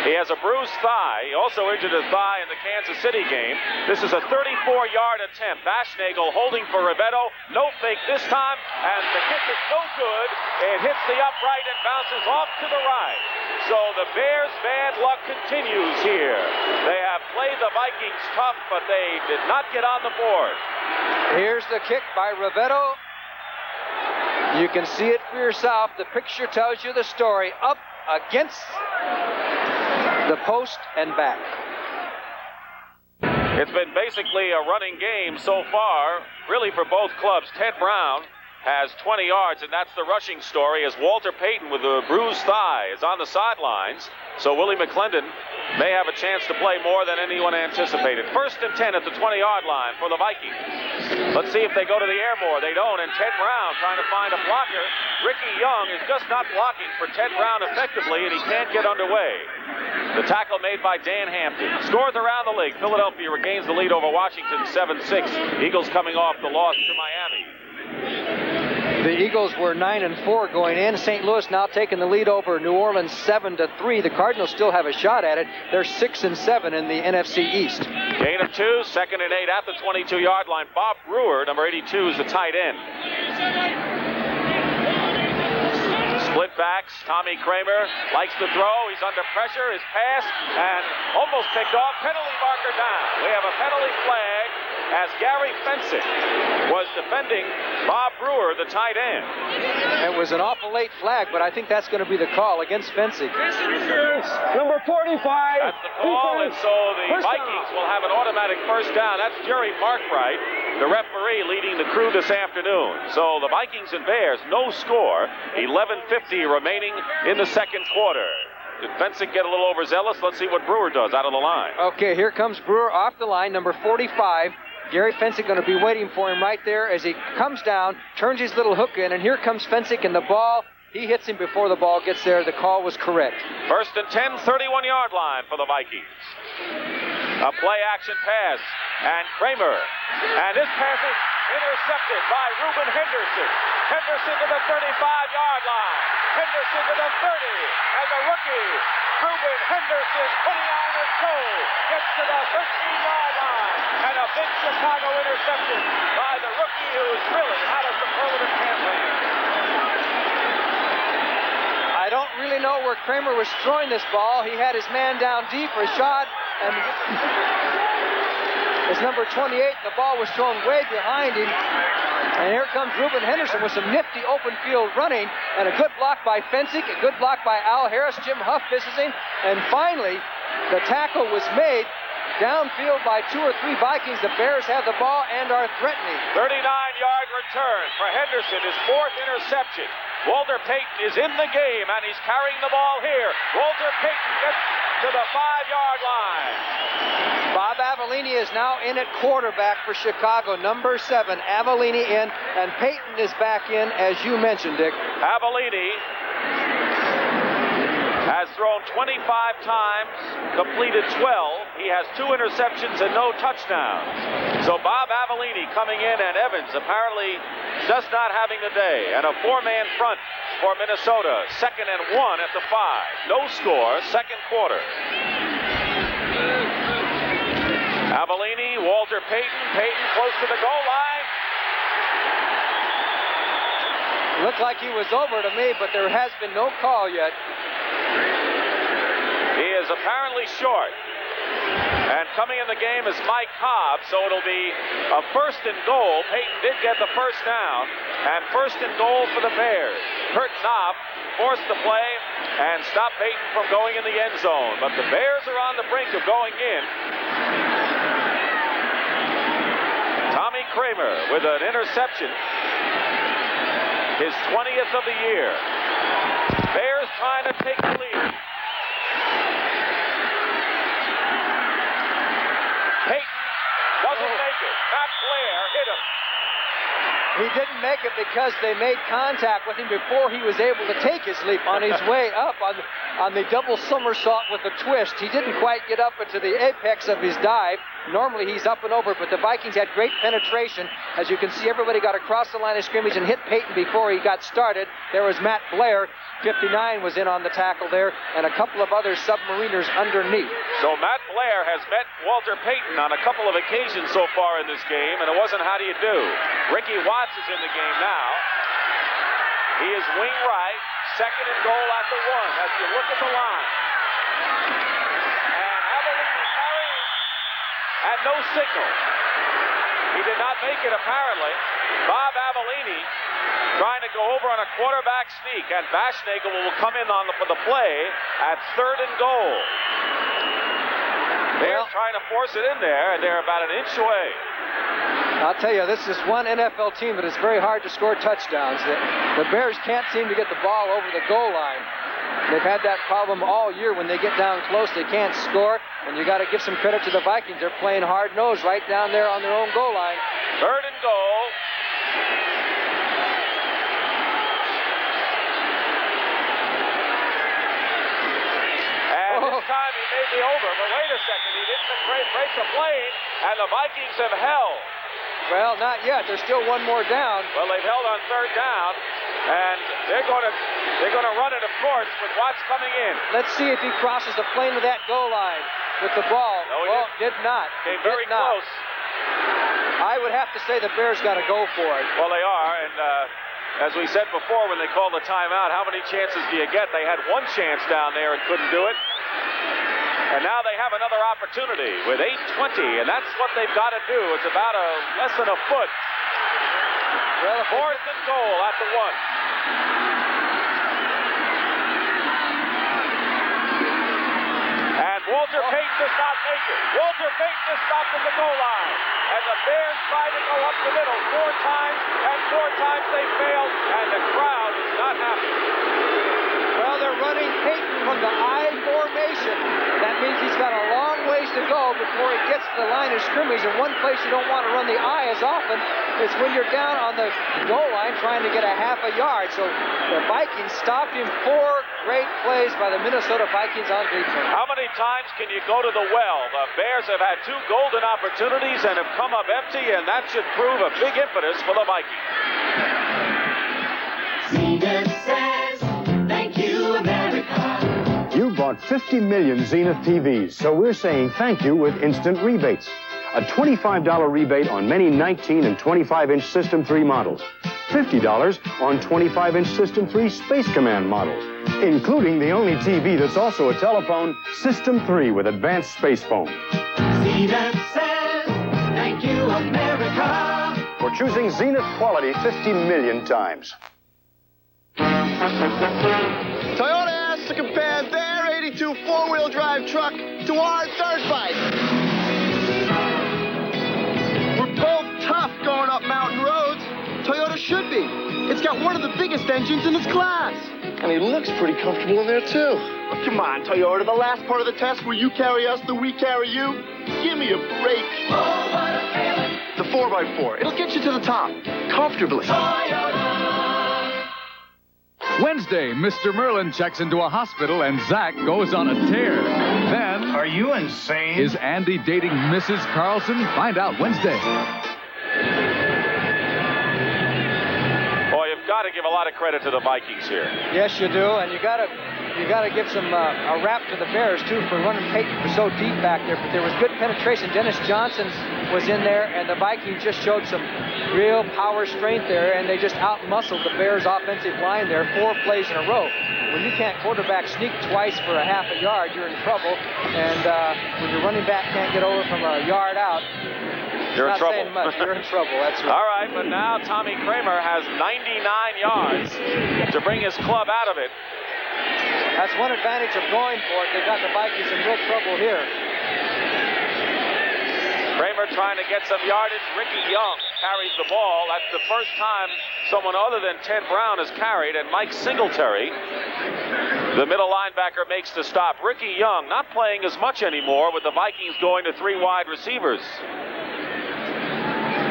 He has a bruised thigh. He also injured his thigh in the Kansas City game. This is a 34-yard attempt. Bashnagel holding for Rivetto. No fake this time, and the kick is no good. It hits the upright and bounces off to the right. So the Bears' bad luck continues here. They have played the Vikings tough, but they did not get on the board. Here's the kick by Rivetto. You can see it for yourself. The picture tells you the story. Up against the post and back. It's been basically a running game so far, really, for both clubs. Ted Brown has 20 yards, and that's the rushing story, as Walter Payton with a bruised thigh is on the sidelines. So Willie McClendon may have a chance to play more than anyone anticipated. 1st and 10 at the 20-yard line for the Vikings. Let's see if they go to the air more. They don't, and Ted Brown trying to find a blocker. Ricky Young is just not blocking for Ted Brown effectively, and he can't get underway. The tackle made by Dan Hampton. Scores around the league. Philadelphia regains the lead over Washington 7-6. Eagles coming off the loss to Miami. The Eagles were 9-4 going in. St. Louis now taking the lead over New Orleans 7-3. The Cardinals still have a shot at it. They're 6-7 in the NFC East. Gain of 2, 2nd and 8 at the 22-yard line. Bob Brewer, number 82, is the tight end. Split backs. Tommy Kramer likes to throw. He's under pressure. His pass and almost picked off. Penalty marker down. We have a penalty flag as Gary Fensick was defending Bob Brewer, the tight end. It was an awful late flag, but I think that's going to be the call against Fensick. Number 45. That's the call, and so the Vikings will have an automatic first down. That's Jerry Markbright, the referee, leading the crew this afternoon. So the Vikings and Bears, no score, 11:50 remaining in the second quarter. Did Fensick get a little overzealous? Let's see what Brewer does out of the line. Okay, here comes Brewer off the line, number 45. Gary Fensick going to be waiting for him right there as he comes down, turns his little hook in, and here comes Fensick, and the ball, he hits him before the ball gets there. The call was correct. 1st and 10, 31-yard line for the Vikings. A play-action pass, and Kramer. And this pass is intercepted by Reuben Henderson. Henderson to the 35-yard line. Henderson to the 30, and the rookie, Reuben Henderson, putting on his toe, gets to the 13-yard line. And a big Chicago interception by the rookie who's really had a superlative campaign. I don't really know where Kramer was throwing this ball. He had his man down deep for a shot, and it's number 28. The ball was thrown way behind him. And here comes Reuben Henderson with some nifty open field running, and a good block by Fensick, a good block by Al Harris. Jim Huff misses him, and finally, the tackle was made downfield by 2 or 3 Vikings. The Bears have the ball and are threatening. 39-yard return for Henderson, his 4th interception. Walter Payton is in the game, and he's carrying the ball here. Walter Payton gets to the 5-yard line. Bob Avellini is now in at quarterback for Chicago, number 7. Avellini in, and Payton is back in, as you mentioned, Dick. Avellini has thrown 25 times, completed 12. He has 2 interceptions and no touchdowns. So Bob Avellini coming in, and Evans apparently just not having the day. And a 4-man front for Minnesota. 2nd and 1 at the 5. No score, second quarter. Avellini, Walter Payton. Payton close to the goal line. Looked like he was over to me, but there has been no call yet. He is apparently short. And coming in the game is Mike Cobb, so it'll be a 1st and goal. Payton did get the first down, and 1st and goal for the Bears. Kurt Knopp forced the play and stopped Payton from going in the end zone. But the Bears are on the brink of going in. Tommy Kramer with an interception. His 20th of the year. Bears trying to take the lead. Payton doesn't make it. Matt Blair hit him. He didn't make it because they made contact with him before he was able to take his leap on his way up on the double somersault with the twist. He didn't quite get up into the apex of his dive. Normally he's up and over, but the Vikings had great penetration. As you can see, everybody got across the line of scrimmage and hit Payton before he got started. There was Matt Blair. 59 was in on the tackle there, and a couple of other submariners underneath. So Matt Blair has met Walter Payton on a couple of occasions so far in this game, and it wasn't how do you do. Ricky Watts is in the game now. He is wing right, 2nd and goal at the 1 as you look at the line. And Avellini carrying and no signal. He did not make it apparently. Bob Avellini trying to go over on a quarterback sneak, and Bashnagel will come in for the play at 3rd and goal. They're trying to force it in there, and they're about an inch away. I'll tell you, this is one NFL team that is very hard to score touchdowns. The Bears can't seem to get the ball over the goal line. They've had that problem all year. When they get down close, they can't score, and you got to give some credit to the Vikings. They're playing hard-nosed right down there on their own goal line. 3rd and goal. This time he made the over, but wait a second, he didn't break the plane, and the Vikings have held. Well, not yet. There's still one more down. Well, they've held on 3rd down, and they're going to run it, of course, with Watts coming in. Let's see if he crosses the plane to that goal line with the ball. No, he did not. Came very close. I would have to say the Bears got to go for it. Well, they are, and as we said before when they called the timeout, how many chances do you get? They had one chance down there and couldn't do it. And now they have another opportunity with 8:20, and that's what they've got to do. It's about less than a foot. Well, 4th and goal at the 1. And Walter Payton does not make it. Walter Payton is stopped at the goal line. And the Bears try to go up the middle 4 times, and 4 times they failed, and the crowd is not happy. Well, they're running Payton from the I formation. That means he's got a long ways to go before he gets to the line of scrimmage. And one place you don't want to run the I as often is when you're down on the goal line trying to get a half a yard. So the Vikings stopped him. 4 great plays by the Minnesota Vikings on defense. How many times can you go to the well? The Bears have had 2 golden opportunities and have come up empty, and that should prove a big impetus for the Vikings. Zenith says, thank you, America. You bought 50 million Zenith TVs, so we're saying thank you with instant rebates. A $25 rebate on many 19 and 25-inch System 3 models. $50 on 25-inch System 3 Space Command models, including the only TV that's also a telephone, System 3 with advanced space phone. Zenith says, thank you, America. For choosing Zenith quality 50 million times. Toyota asks to compare their 82 four-wheel drive truck to our dirt bike. We're both tough going up mountain roads. Toyota should be. It's got one of the biggest engines in its class. And he looks pretty comfortable in there, too. Oh, come on, Toyota. The last part of the test where you carry us, then we carry you. Give me a break. Oh, what a feeling. The 4x4. It'll get you to the top. Comfortably. Toyota. Wednesday, Mr. Merlin checks into a hospital and Zach goes on a tear. Then... Are you insane? Is Andy dating Mrs. Carlson? Find out Wednesday. Boy, you've got to give a lot of credit to the Vikings here. Yes, you do, and you got to give some a rap to the Bears too for running Peyton for so deep back there. But there was good penetration. Dennis Johnson was in there, and the Vikings just showed some real power strength there, and they just out-muscled the Bears' offensive line there 4 plays in a row. When you can't quarterback sneak twice for a half a yard, you're in trouble. And when your running back can't get over from a yard out, you're in trouble. Saying much. You're in trouble. That's right. All right, but now Tommy Kramer has 99 yards to bring his club out of it. That's one advantage of going for it. They got the Vikings in real trouble here. Kramer trying to get some yardage. Ricky Young carries the ball. That's the first time someone other than Ted Brown has carried, and Mike Singletary, the middle linebacker, makes the stop. Ricky Young not playing as much anymore with the Vikings going to 3 wide receivers.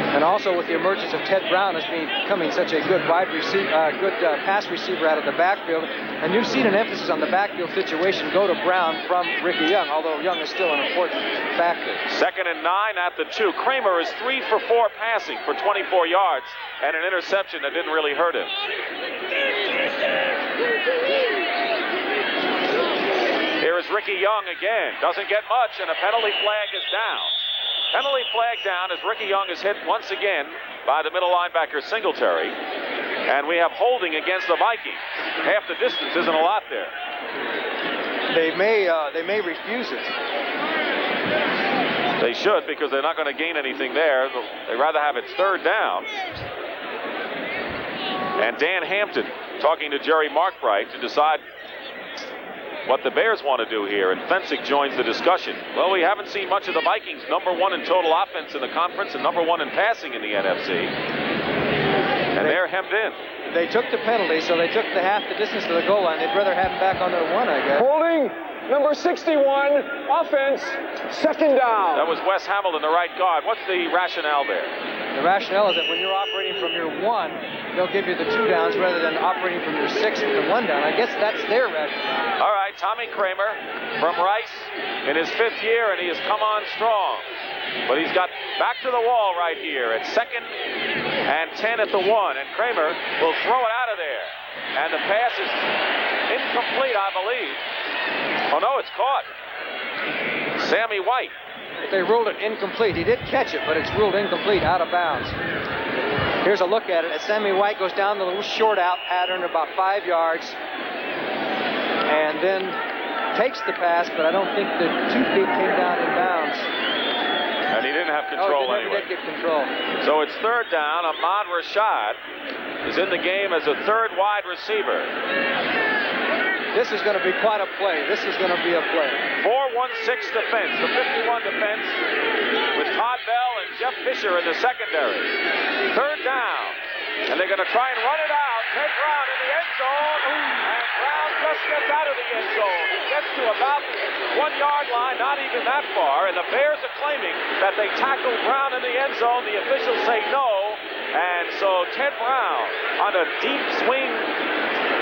And also with the emergence of Ted Brown as becoming such a good pass receiver out of the backfield. And you've seen an emphasis on the backfield situation go to Brown from Ricky Young, although Young is still an important factor. 2nd and 9 at the 2. Kramer is 3 for 4 passing for 24 yards and an interception that didn't really hurt him. Here is Ricky Young again. Doesn't get much, and a penalty flag is down. Penalty flag down as Ricky Young is hit once again by the middle linebacker Singletary. And we have holding against the Vikings. Half the distance isn't a lot there. They may refuse it. They should, because they're not going to gain anything there. They'd rather have it 3rd down. And Dan Hampton talking to Jerry Markbright to decide what the Bears want to do here, and Fensick joins the discussion. Well, we haven't seen much of the Vikings, #1 in total offense in the conference and #1 in passing in the NFC. And they're hemmed in. They took the penalty, so they took the half the distance to the goal line. They'd rather have him back on their 1, I guess. Holding number 61, offense, 2nd down. That was Wes Hamilton, the right guard. What's the rationale there? The rationale is that when you're operating from your 1, they'll give you the 2 downs rather than operating from your 6 with the 1 down. I guess that's their rationale. All right, Tommy Kramer from Rice in his 5th year, and he has come on strong. But he's got back to the wall right here at 2nd and 10 at the 1, and Kramer will throw it out of there. And the pass is incomplete, I believe. Oh, no, it's caught. Sammy White. They ruled it incomplete. He did catch it, but it's ruled incomplete, out of bounds. Here's a look at it as Sammy White goes down the little short out pattern about 5 yards and then takes the pass, but I don't think the 2 feet came down in bounds. And he didn't have control anyway. Did get control. So it's 3rd down. Ahmad Rashad is in the game as a 3rd wide receiver. This is going to be quite a play. This is going to be a play. 4-1-6 defense. The 51 defense with Todd Bell and Jeff Fisher in the secondary. 3rd down. And they're going to try and run it out. Ted Brown in the end zone. And Brown just gets out of the end zone. He gets to about the 1-yard line, not even that far. And the Bears are claiming that they tackled Brown in the end zone. The officials say no. And so Ted Brown on a deep swing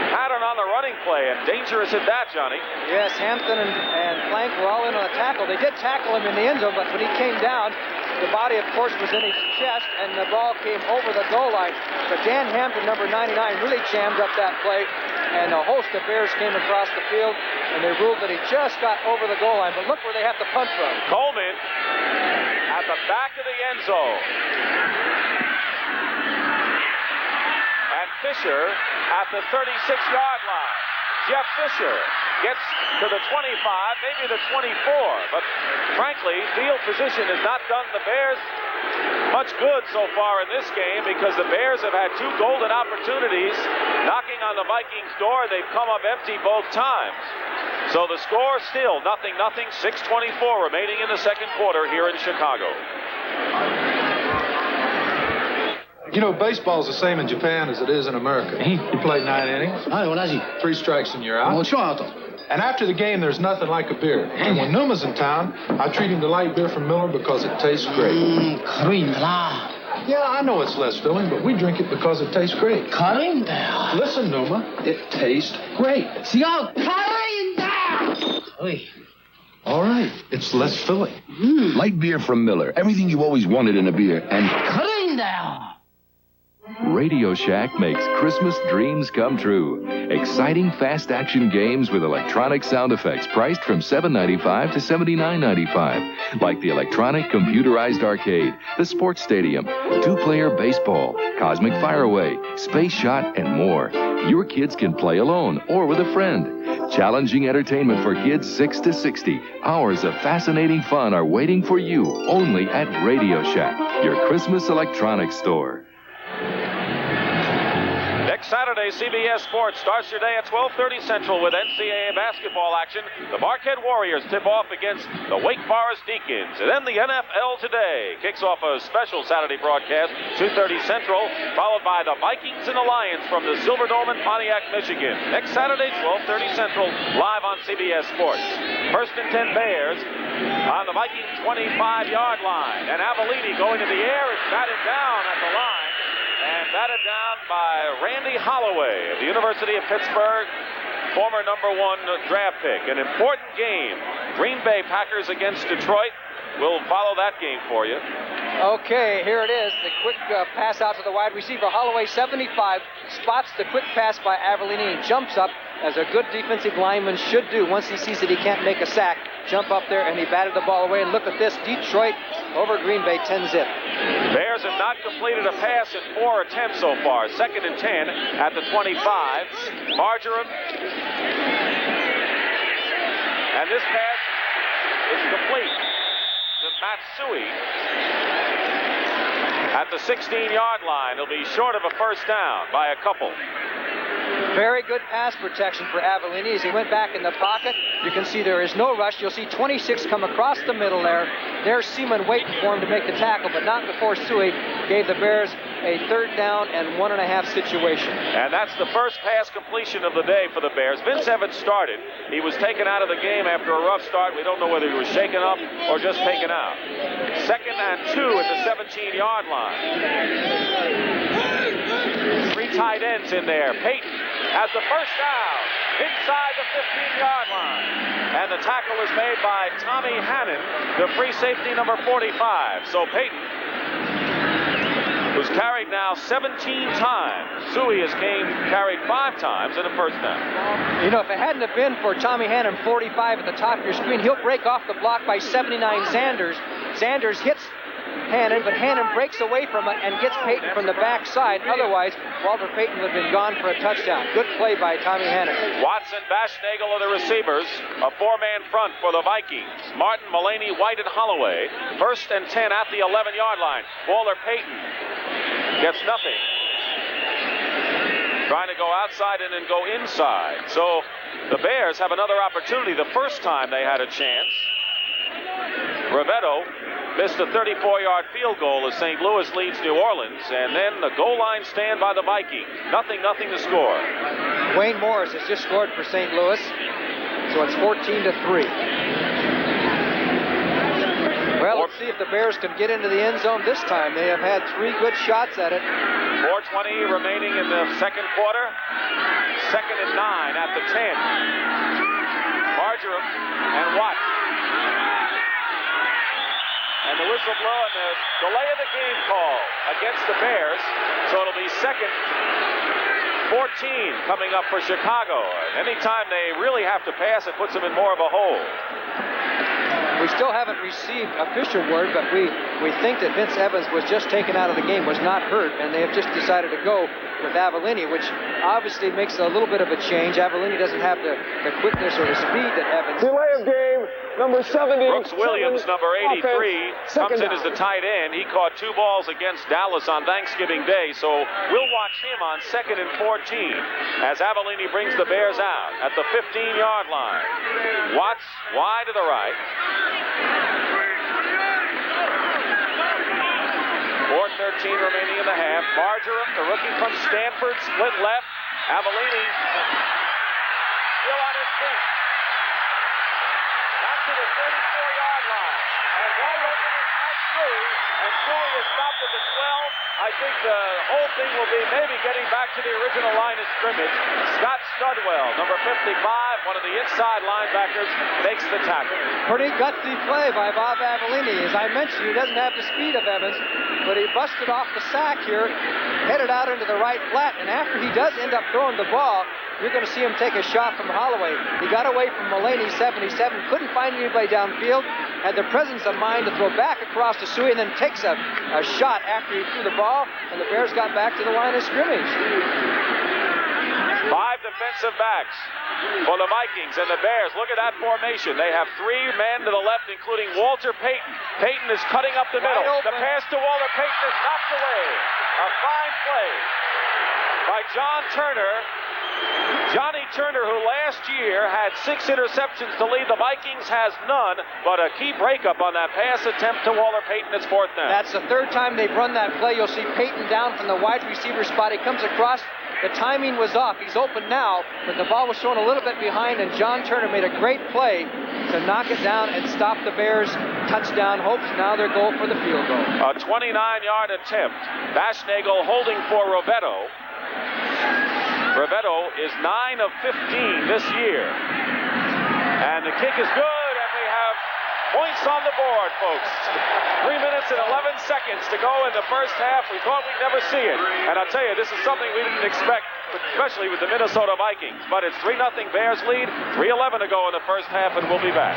pattern on the running play, and dangerous at that, Johnny. Yes, Hampton and Plank were all in on a tackle. They did tackle him in the end zone, but when he came down, the body, of course, was in his chest, and the ball came over the goal line. But Dan Hampton, number 99, really jammed up that play, and a host of Bears came across the field, and they ruled that he just got over the goal line. But look where they have to punt from. Coleman at the back of the end zone. And Fisher at the 36-yard line. Jeff Fisher gets to the 25, maybe the 24. But frankly, field position has not done the Bears much good so far in this game, because the Bears have had 2 golden opportunities knocking on the Vikings' door. They've come up empty both times. So the score still 0-0, 6:24 remaining in the 2nd quarter here in Chicago. You know, baseball's the same in Japan as it is in America. You play 9 innings, 3 strikes and you're out. And after the game, there's nothing like a beer. And when Numa's in town, I treat him to light beer from Miller because it tastes great. Yeah, I know it's less filling, but we drink it because it tastes great. Cutting down. Listen, Numa, it tastes great. See, I'm cutting down. Oy. All right, it's less filling. Light beer from Miller. Everything you always wanted in a beer. And Cutting down. Radio Shack makes Christmas dreams come true. Exciting fast-action games with electronic sound effects priced from $7.95 to $79.95. Like the electronic computerized arcade, the sports stadium, two-player baseball, cosmic fireaway, space shot, and more. Your kids can play alone or with a friend. Challenging entertainment for kids 6 to 60. Hours of fascinating fun are waiting for you only at Radio Shack, your Christmas electronics store. Next Saturday, CBS Sports starts your day at 12:30 Central with NCAA basketball action. The Marquette Warriors tip off against the Wake Forest Deacons. And then the NFL Today kicks off a special Saturday broadcast, 2:30 Central, followed by the Vikings and the Lions from the Silverdome in Pontiac, Michigan. Next Saturday, 12:30 Central, live on CBS Sports. First and 10 Bears on the Vikings 25-yard line. And Avellini going in the air is batted down at the line. And batted down by Randy Holloway of the University of Pittsburgh, former #1 draft pick. An important game. Green Bay Packers against Detroit. We'll follow that game for you. Okay, here it is. The quick pass out to the wide receiver. Holloway, 75, spots the quick pass by Avellini and jumps up, as a good defensive lineman should do once he sees that he can't make a sack. Jump up there, and he batted the ball away. And look at this, Detroit over Green Bay, 10-zip. Bears have not completed a pass in 4 attempts so far. 2nd and 10 at the 25. Marjoram. And this pass is complete to Matsui at the 16-yard line. He'll be short of a first down by a couple. Very good pass protection for Avellini as he went back in the pocket. You can see there is no rush. You'll see 26 come across the middle there. There's Seaman waiting for him to make the tackle, but not before Sui gave the Bears a 3rd down and 1.5 situation. And that's the first pass completion of the day for the Bears. Vince Evans started. He was taken out of the game after a rough start. We don't know whether he was shaken up or just taken out. 2nd and 2 at the 17-yard line. 3 tight ends in there. Peyton has the first down inside the 15-yard line. And the tackle is made by Tommy Hannon, the free safety number 45. So Peyton, who's carried now 17 times. Sui has carried 5 times and a first down. You know, if it hadn't have been for Tommy Hannon, 45 at the top of your screen, he'll break off the block by 79 Zanders. Zanders hits Hannon, but Hannon breaks away from it and gets Peyton from the backside. Otherwise, Walter Payton would have been gone for a touchdown. Good play by Tommy Hannon. Watson, Bashnagel are the receivers. A 4-man front for the Vikings. Martin, Mullaney, White, and Holloway. 1st and 10 at the 11-yard line. Walter Payton gets nothing. Trying to go outside and then go inside. So the Bears have another opportunity. The first time they had a chance, Rivetto missed a 34-yard field goal as St. Louis leads New Orleans, and then the goal line stand by the Vikings. Nothing to score. Wayne Morris has just scored for St. Louis, so it's 14-3. Well, let's see if the Bears can get into the end zone this time. They have had 3 good shots at it. 4:20 remaining in the second quarter. 2nd and 9 at the 10. Marjoram and Watt. And the whistle blow and the delay of the game call against the Bears. So it'll be 2nd 14 coming up for Chicago. And anytime they really have to pass, it puts them in more of a hole. We still haven't received official word, but we think that Vince Evans was just taken out of the game, was not hurt, and they have just decided to go with Avellini, which obviously makes a little bit of a change. Avellini doesn't have the quickness or the speed that Evans. Delay of game, number 70. Brooks Williams, number 83, comes in as the tight end. He caught 2 balls against Dallas on Thanksgiving Day, so we'll watch him on 2nd and 14 as Avellini brings the Bears out at the 15-yard line. Watts wide to the right. 4:13 remaining in the half. Marjoram, the rookie from Stanford, split left. Avellini still on his feet. Back to the 34-yard line. And right open is 3, and Dewey is stopped at the 12. I think the whole thing will be maybe getting back to the original line of scrimmage. Scott Studwell, number 55, one of the inside linebackers, makes the tackle. Pretty gutsy play by Bob Avellini. As I mentioned, he doesn't have the speed of Evans, but he busted off the sack here, headed out into the right flat, and after he does end up throwing the ball, you're going to see him take a shot from Holloway. He got away from Mulaney, 77, couldn't find anybody downfield, had the presence of mind to throw back across to Suey, and then takes a shot after he threw the ball, and the Bears got back to the line of scrimmage. 5 defensive backs for the Vikings and the Bears. Look at that formation. They have 3 men to the left, including Walter Payton. Payton is cutting up the middle. The pass to Walter Payton is knocked away. A fine play by John Turner. Johnny Turner, who last year had 6 interceptions to lead, the Vikings has none, but a key breakup on that pass attempt to Walter Payton. It's 4th down. That's the 3rd time they've run that play. You'll see Payton down from the wide receiver spot. He comes across. The timing was off. He's open now, but the ball was thrown a little bit behind, and John Turner made a great play to knock it down and stop the Bears' touchdown hopes. Now their goal for the field goal. A 29-yard attempt. Bashnagel holding for Rovetto. Rovetto is 9 of 15 this year. And the kick is good, and we have points on the board, folks. 3 minutes and 11 seconds to go in the first half. We thought we'd never see it. And I'll tell you, this is something we didn't expect, especially with the Minnesota Vikings. But it's 3-0 Bears lead, 3:11 to go in the first half, and we'll be back.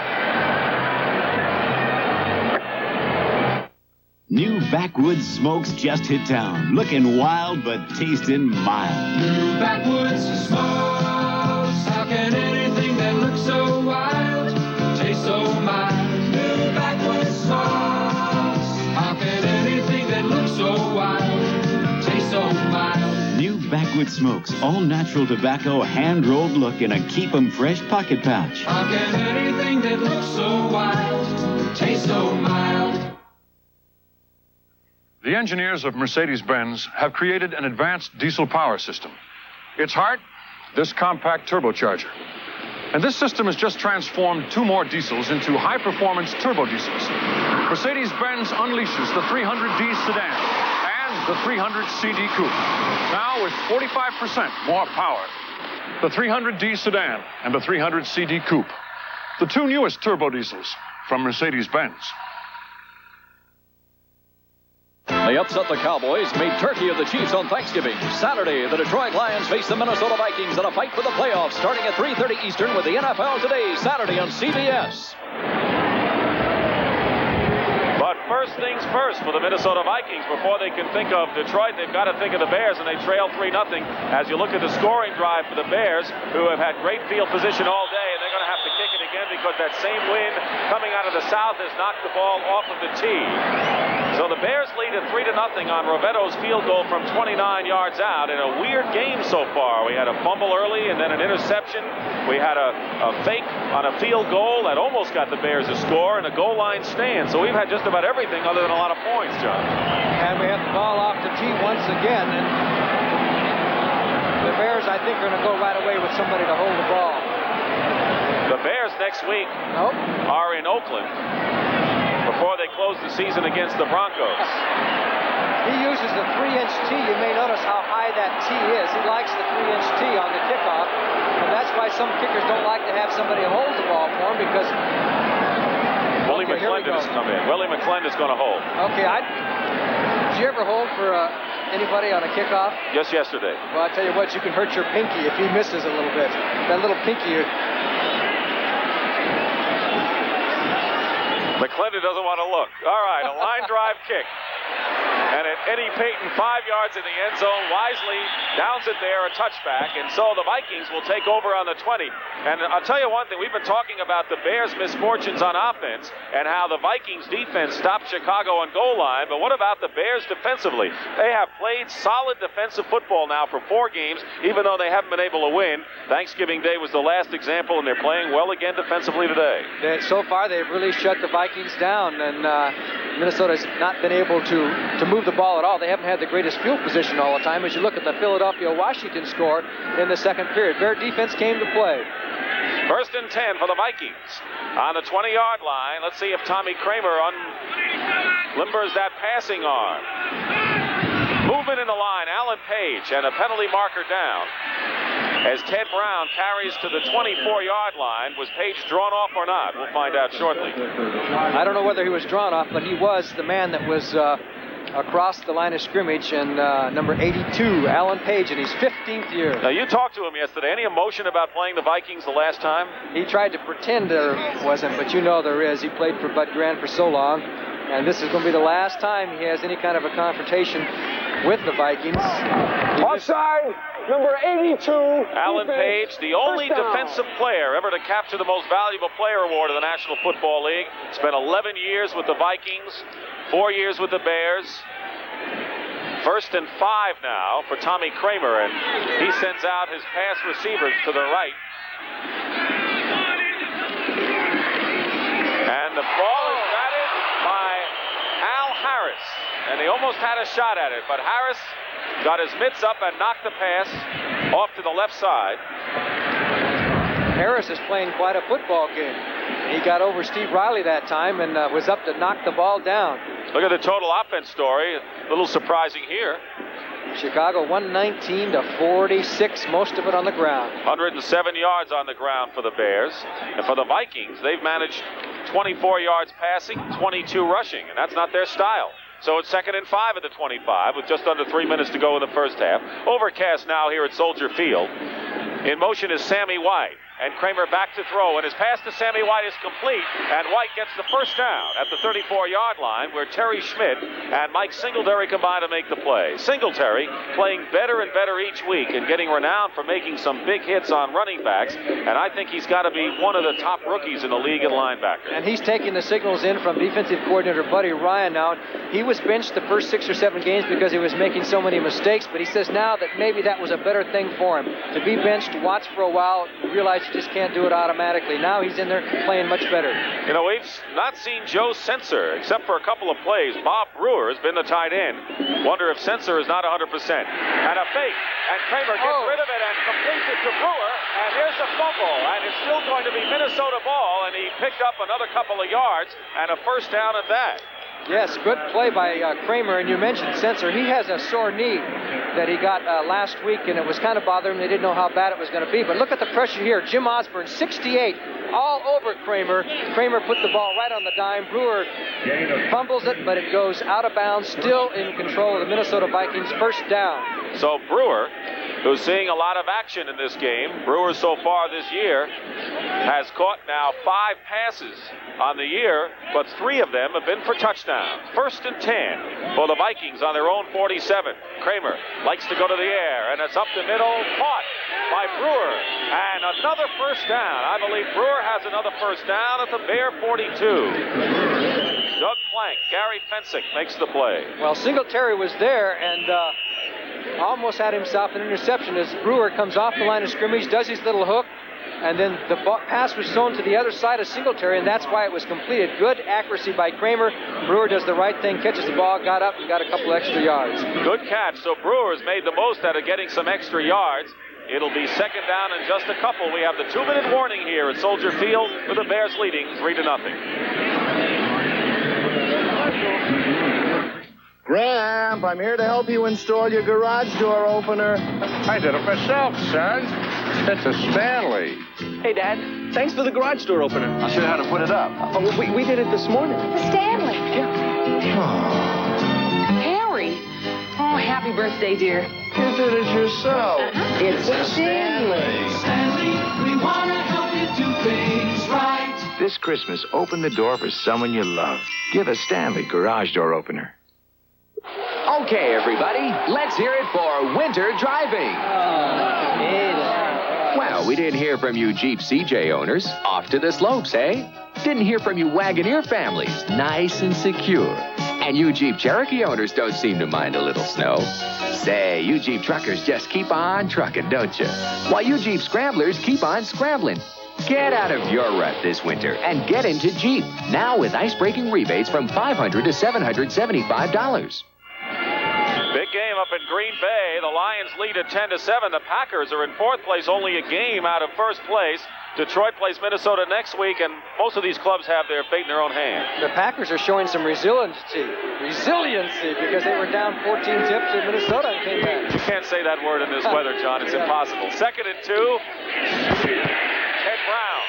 New Backwoods Smokes just hit town. Looking wild, but tasting mild. New Backwoods Smokes. How can anything that looks so wild taste so mild? New Backwoods Smokes. How can anything that looks so wild taste so mild? New Backwoods Smokes. All natural tobacco, hand-rolled look in a Keep 'em Fresh pocket pouch. How can anything that looks so wild taste so mild? The engineers of Mercedes-Benz have created an advanced diesel power system. Its heart, this compact turbocharger. And this system has just transformed 2 more diesels into high-performance turbo diesels. Mercedes-Benz unleashes the 300D sedan and the 300CD coupe. Now with 45% more power. The 300D sedan and the 300CD coupe. The 2 newest turbo diesels from Mercedes-Benz. They upset the Cowboys, made turkey of the Chiefs on Thanksgiving. Saturday, the Detroit Lions face the Minnesota Vikings in a fight for the playoffs starting at 3:30 Eastern with the NFL Today, Saturday on CBS. But first things first for the Minnesota Vikings. Before they can think of Detroit, they've got to think of the Bears, and they trail 3-0. As you look at the scoring drive for the Bears, who have had great field position all day, and they're going to have to kick it again because that same wind coming out of the south has knocked the ball off of the tee. So the Bears lead at 3-0 on Rovetto's field goal from 29 yards out in a weird game so far. We had a fumble early and then an interception. We had a fake on a field goal that almost got the Bears a score and a goal line stand. So we've had just about everything other than a lot of points, John. And we have the ball off the tee once again. And the Bears, I think, are going to go right away with somebody to hold the ball. The Bears next week are in Oakland before they close the season against the Broncos. He uses the 3-inch tee. You may notice how high that tee is. He likes the 3-inch tee on the kickoff, and that's why some kickers don't like to have somebody hold the ball for them because... Willie McClendon has come in. Willie McClendon is going to hold. Okay, did you ever hold for anybody on a kickoff? Just yesterday. Well, I tell you what, you can hurt your pinky if he misses a little bit. That little pinky... McClendon doesn't want to look. All right, a line drive kick. And Eddie Payton, 5 yards in the end zone, wisely downs it there, a touchback. And so the Vikings will take over on the 20. And I'll tell you one thing, we've been talking about the Bears' misfortunes on offense and how the Vikings defense stopped Chicago on goal line. But what about the Bears defensively? They have played solid defensive football now for 4 games, even though they haven't been able to win. Thanksgiving Day was the last example, and they're playing well again defensively today. So far, they've really shut the Vikings down, and Minnesota's not been able to move the ball at all. They haven't had the greatest field position all the time. As you look at the Philadelphia-Washington score in the second period, Bear defense came to play. First and 10 for the Vikings on the 20-yard line. Let's see if Tommy Kramer Limbers that passing arm. Movement in the line, Alan Page, and a penalty marker down. As Ted Brown carries to the 24-yard line. Was Page drawn off or not? We'll find out shortly. I don't know whether he was drawn off, but he was the man that was across the line of scrimmage, and number 82, Alan Page, in his 15th year. Now, you talked to him yesterday. Any emotion about playing the Vikings the last time? He tried to pretend there wasn't, but you know there is. He played for Bud Grant for so long, and this is going to be the last time he has any kind of a confrontation with the Vikings. Offside, number 82. Alan Page, the only defensive player ever to capture the Most Valuable Player Award of the National Football League. Spent 11 years with the Vikings, 4 years with the Bears. 1st and 5 now for Tommy Kramer, and he sends out his pass receivers to the right. And the ball is batted by Al Harris, and they almost had a shot at it, but Harris got his mitts up and knocked the pass off to the left side. Harris is playing quite a football game. He got over Steve Riley that time and was up to knock the ball down. Look at the total offense story. A little surprising here. Chicago 119 to 46, most of it on the ground. 107 yards on the ground for the Bears. And for the Vikings, they've managed 24 yards passing, 22 rushing, and that's not their style. So it's 2nd and 5 at the 25 with just under 3 minutes to go in the first half. Overcast now here at Soldier Field. In motion is Sammy White. And Kramer back to throw, and his pass to Sammy White is complete, and White gets the first down at the 34-yard line, where Terry Schmidt and Mike Singletary combine to make the play. Singletary playing better and better each week and getting renowned for making some big hits on running backs, and I think he's got to be one of the top rookies in the league at linebacker. And he's taking the signals in from defensive coordinator Buddy Ryan now. He was benched the first 6 or 7 games because he was making so many mistakes, but he says now that maybe that was a better thing for him. To be benched, watch for a while, realize you just can't do it automatically. Now he's in there playing much better. You know, we've not seen Joe Sensor except for a couple of plays. Bob Brewer has been the tight end. Wonder if Sensor is not 100%. And a fake, and Kramer gets rid of it and completes it to Brewer, and here's a fumble, and it's still going to be Minnesota ball, and he picked up another couple of yards and a first down at that. Yes, good play by Kramer, and you mentioned Sensor. He has a sore knee that he got last week, and it was kind of bothering him. They didn't know how bad it was going to be, but look at the pressure here. Jim Osborne, 68, all over Kramer. Kramer put the ball right on the dime. Brewer fumbles it, but it goes out of bounds, still in control of the Minnesota Vikings. First down. So Brewer, who's seeing a lot of action in this game, Brewer so far this year has caught now 5 passes on the year, but 3 of them have been for touchdowns. 1st and 10 for the Vikings on their own 47. Kramer likes to go to the air, and it's up the middle, caught by Brewer, and another first down. I believe Brewer has another first down at the Bear 42. Doug Plank, Gary Fensick makes the play. Well, Singletary was there and almost had himself an interception as Brewer comes off the line of scrimmage, does his little hook, and then the pass was thrown to the other side of Singletary, and that's why it was completed. Good accuracy by Kramer. Brewer does the right thing, catches the ball, got up, and got a couple extra yards. Good catch. So Brewer's made the most out of getting some extra yards. It'll be 2nd down and just a couple. We have the 2-minute warning here at Soldier Field with the Bears leading 3-0. Gramp, I'm here to help you install your garage door opener. I did it myself, son. It's a Stanley. Hey, Dad, thanks for the garage door opener. I'll show you how to put it up. We did it this morning. The Stanley. Harry. Oh, happy birthday, dear. You did it yourself. It's a Stanley. Stanley, we want to help you do things right. This Christmas, open the door for someone you love. Give a Stanley garage door opener. Okay, everybody, let's hear it for winter driving. Well, we didn't hear from you Jeep CJ owners. Off to the slopes, eh? Didn't hear from you Wagoneer families. Nice and secure. And you Jeep Cherokee owners don't seem to mind a little snow. Say, you Jeep truckers just keep on trucking, don't you? While you Jeep scramblers keep on scrambling. Get out of your rut this winter and get into Jeep. Now with ice-breaking rebates from $500 to $775. Big game up in Green Bay. The Lions lead at 10-7. The Packers are in 4th place, only a game out of 1st place. Detroit plays Minnesota next week, and most of these clubs have their fate in their own hands. The Packers are showing some resiliency because they were down 14 zip to Minnesota and came back. You can't say that word in this weather, John. It's impossible. 2nd and 2. Ted Brown,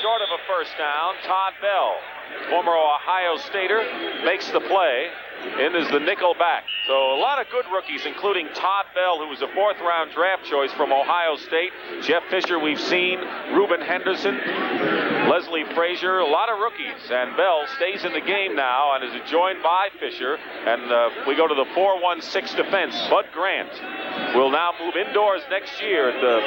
short of a first down. Todd Bell, former Ohio Stater, makes the play. In is the nickel back. So a lot of good rookies, including Todd Bell, who was a 4th-round draft choice from Ohio State. Jeff Fisher, we've seen. Reuben Henderson, Leslie Frazier, a lot of rookies. And Bell stays in the game now and is joined by Fisher. And we go to the 4-1-6 defense. Bud Grant will now move indoors next year at the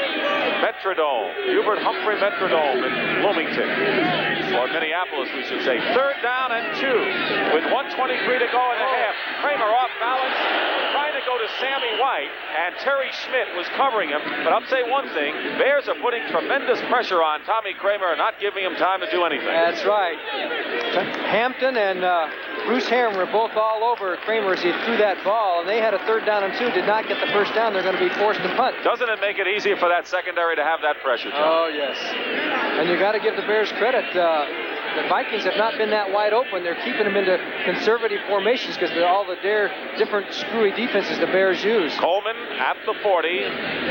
Metrodome, Hubert Humphrey Metrodome in Bloomington. Or Minneapolis, we should say. 3rd down and 2 with 1:23 to go in the half. Kramer off balance, trying to go to Sammy White, and Terry Schmidt was covering him. But I'll say one thing, Bears are putting tremendous pressure on Tommy Kramer and not giving him time to do anything. That's right. Hampton and Bruce Herron were both all over Kramer as he threw that ball, and they had a 3rd down and 2, did not get the first down. They're going to be forced to punt. Doesn't it make it easier for that secondary to have that pressure, John? Oh, yes. And you got to give the Bears credit. The Vikings have not been that wide open. They're keeping them into conservative formations because of all the different screwy defenses the Bears use. Coleman at the 40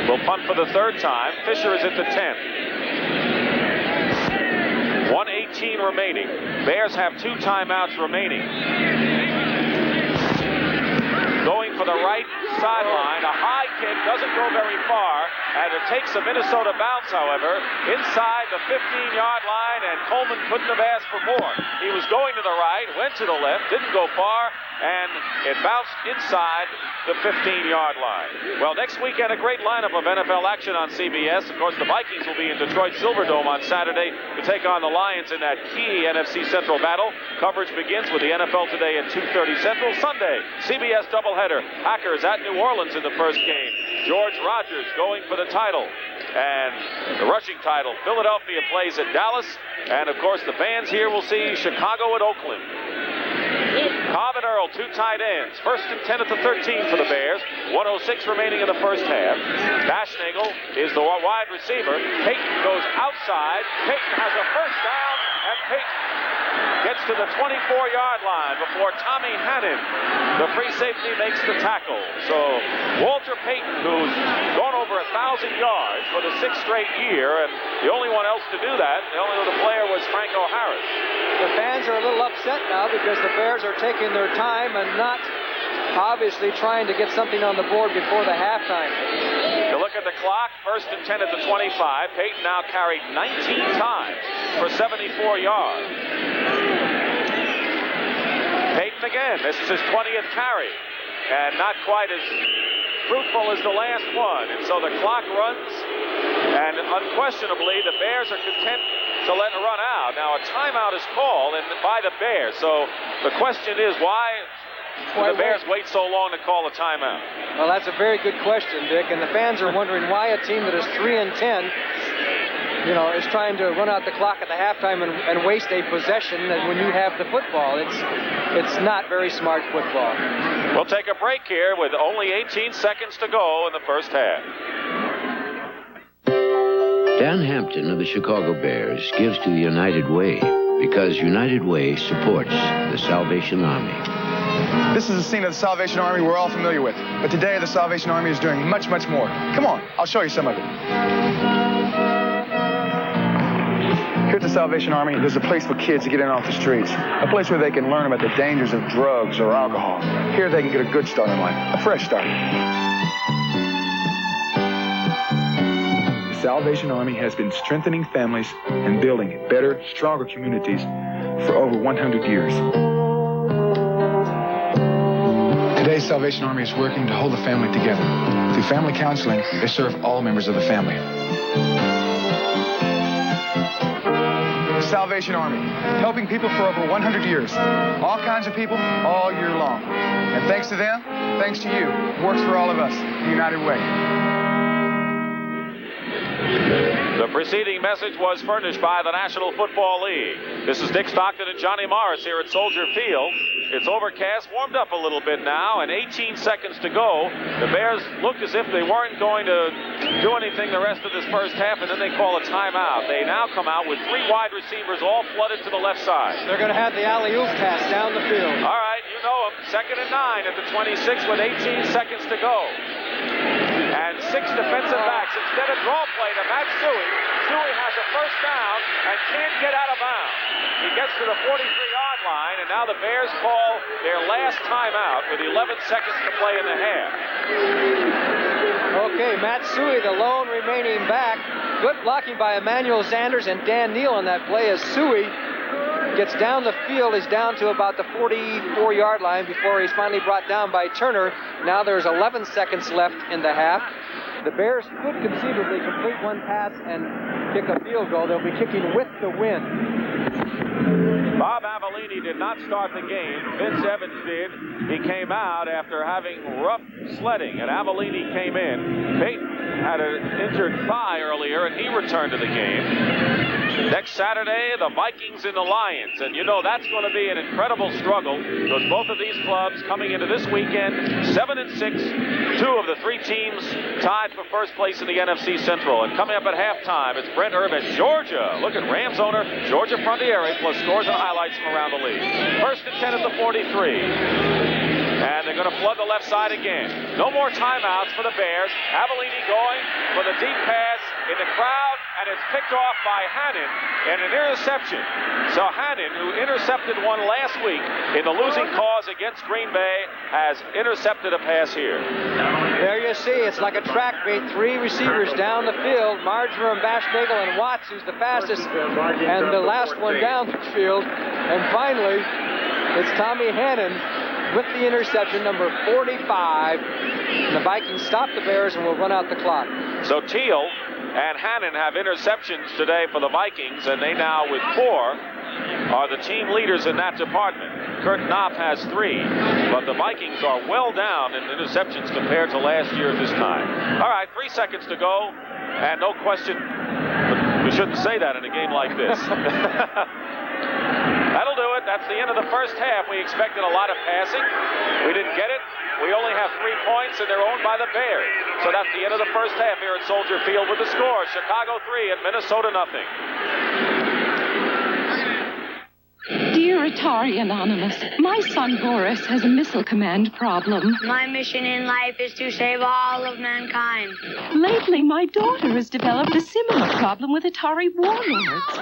will punt for the 3rd time. Fisher is at the 10. 1:18 remaining. Bears have 2 timeouts remaining. Going for the right sideline. A high kick doesn't go very far, and it takes a Minnesota bounce, however, inside the 15-yard line, and Coleman couldn't have asked for more. He was going to the right, went to the left, didn't go far, and it bounced inside the 15-yard line. Well, next weekend, a great lineup of NFL action on CBS. Of course, the Vikings will be in Detroit Silverdome on Saturday to take on the Lions in that key NFC Central battle. Coverage begins with the NFL Today at 2:30 Central. Sunday, CBS doubleheader. Packers at New Orleans in the first game. George Rogers going for the title. And the rushing title, Philadelphia plays at Dallas. And, of course, the fans here will see Chicago at Oakland. Cobb and Earl, 2 tight ends. 1st and 10 at the 13 for the Bears. 1:06 remaining in the first half. Dashnagel is the wide receiver. Payton goes outside. Payton has a first down, and Payton gets to the 24-yard line before Tommy Hannon, the free safety, makes the tackle. So Walter Payton, who's gone over 1,000 yards for the 6th straight year, and the only one else to do that, the only other player was Franco Harris. The fans are a little upset now because the Bears are taking their time and not obviously trying to get something on the board before the halftime. You look at the clock, 1st and 10 at the 25. Payton now carried 19 times for 74 yards. Payton again, this is his 20th carry, and not quite as fruitful as the last one. And so the clock runs, and unquestionably the Bears are content to let it run out. Now a timeout is called by the Bears, so the question is why the Bears wait so long to call a timeout? Well, that's a very good question, Dick, and the fans are wondering why a team that is 3-10 is trying to run out the clock at the halftime and waste a possession and when you have the football. It's not very smart football. We'll take a break here with only 18 seconds to go in the first half. Dan Hampton of the Chicago Bears gives to the United Way because United Way supports the Salvation Army. This is the scene of the Salvation Army we're all familiar with. But today, the Salvation Army is doing much, much more. Come on, I'll show you some of it. Here at the Salvation Army, there's a place for kids to get in off the streets. A place where they can learn about the dangers of drugs or alcohol. Here they can get a good start in life, a fresh start. The Salvation Army has been strengthening families and building better, stronger communities for over 100 years. Today, Salvation Army is working to hold the family together. Through family counseling, they serve all members of the family. Salvation Army, helping people for over 100 years. All kinds of people, all year long. And thanks to them, thanks to you, it works for all of us, the United Way. The preceding message was furnished by the National Football League. This is Dick Stockton and Johnny Morris here at Soldier Field. It's overcast, warmed up a little bit now, and 18 seconds to go. The Bears looked as if they weren't going to do anything the rest of this first half, and then they call a timeout. They now come out with 3 wide receivers all flooded to the left side. They're going to have the alley-oop pass down the field. All right, you know them. 2nd and 9 at the 26 with 18 seconds to go. And 6 defensive backs. Instead of draw play to Matt Suey. Suey has a first down and can't get out of bounds. He gets to the 43-yard line, and now the Bears call their last timeout with 11 seconds to play in the half. Okay, Matt Suey, the lone remaining back. Good blocking by Emmanuel Sanders and Dan Neal on that play as Suey gets down the field. He's down to about the 44-yard line before he's finally brought down by Turner. Now there's 11 seconds left in the half. The Bears could conceivably complete one pass and kick a field goal. They'll be kicking with the wind. Bob Avellini did not start the game. Vince Evans did. He came out after having rough sledding, and Avellini came in. Peyton had an injured thigh earlier, and he returned to the game. Next Saturday, the Vikings and the Lions, and you know that's going to be an incredible struggle because both of these clubs coming into this weekend 7-6, 2 of the 3 teams tied for first place in the NFC Central. And coming up at halftime, it's Brent Erb at Georgia. Look at Rams owner Georgia Frontiere plus scores and highlights from around the league. 1st and 10 at the 43. And they're going to flood the left side again. No more timeouts for the Bears. Avellini going for the deep pass in the crowd, and it's picked off by Hannon and an interception. So Hannon, who intercepted one last week in the losing cause against Green Bay, has intercepted a pass here. There you see, it's like a track meet. 3 receivers down the field. Marjoram, Bashnagel, and Watts, who's the fastest, and the last one down the field. And finally, it's Tommy Hannon with the interception, number 45. And the Vikings stop the Bears and will run out the clock. So Teal and Hannon have interceptions today for the Vikings, and they now, with 4, are the team leaders in that department. Kurt Knopf has 3, but the Vikings are well down in interceptions compared to last year at this time. All right, 3 seconds to go, and no question, we shouldn't say that in a game like this. That'll do it. That's the end of the first half. We expected a lot of passing. We didn't get it. We only have 3 points, and they're owned by the Bears. So that's the end of the first half here at Soldier Field with the score. Chicago 3 and Minnesota 0. Dear Atari Anonymous, my son Boris has a missile command problem. My mission in life is to save all of mankind. Lately, my daughter has developed a similar problem with Atari warlords.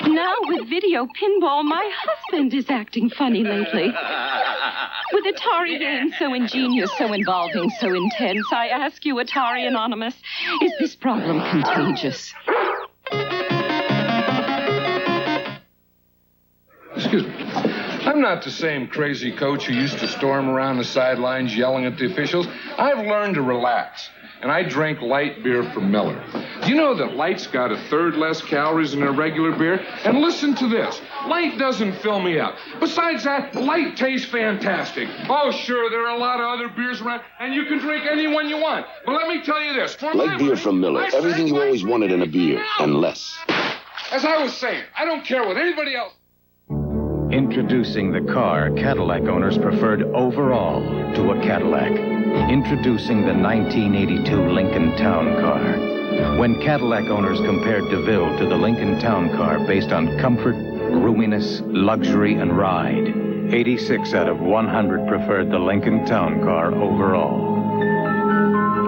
Now, with video pinball, my husband is acting funny lately. With Atari games so ingenious, so involving, so intense, I ask you, Atari Anonymous, is this problem contagious? Excuse me. I'm not the same crazy coach who used to storm around the sidelines yelling at the officials. I've learned to relax, and I drink light beer from Miller. Do you know that light's got 1/3 less calories than a regular beer? And listen to this. Light doesn't fill me up. Besides that, light tastes fantastic. Oh, sure, there are a lot of other beers around, and you can drink any one you want. But let me tell you this. Light beer from Miller. Everything you always wanted in a beer, and less. As I was saying, I don't care what anybody else... Introducing the car Cadillac owners preferred overall to a Cadillac. Introducing the 1982 Lincoln Town Car. When Cadillac owners compared DeVille to the Lincoln Town Car based on comfort, roominess, luxury, and ride, 86 out of 100 preferred the Lincoln Town Car overall.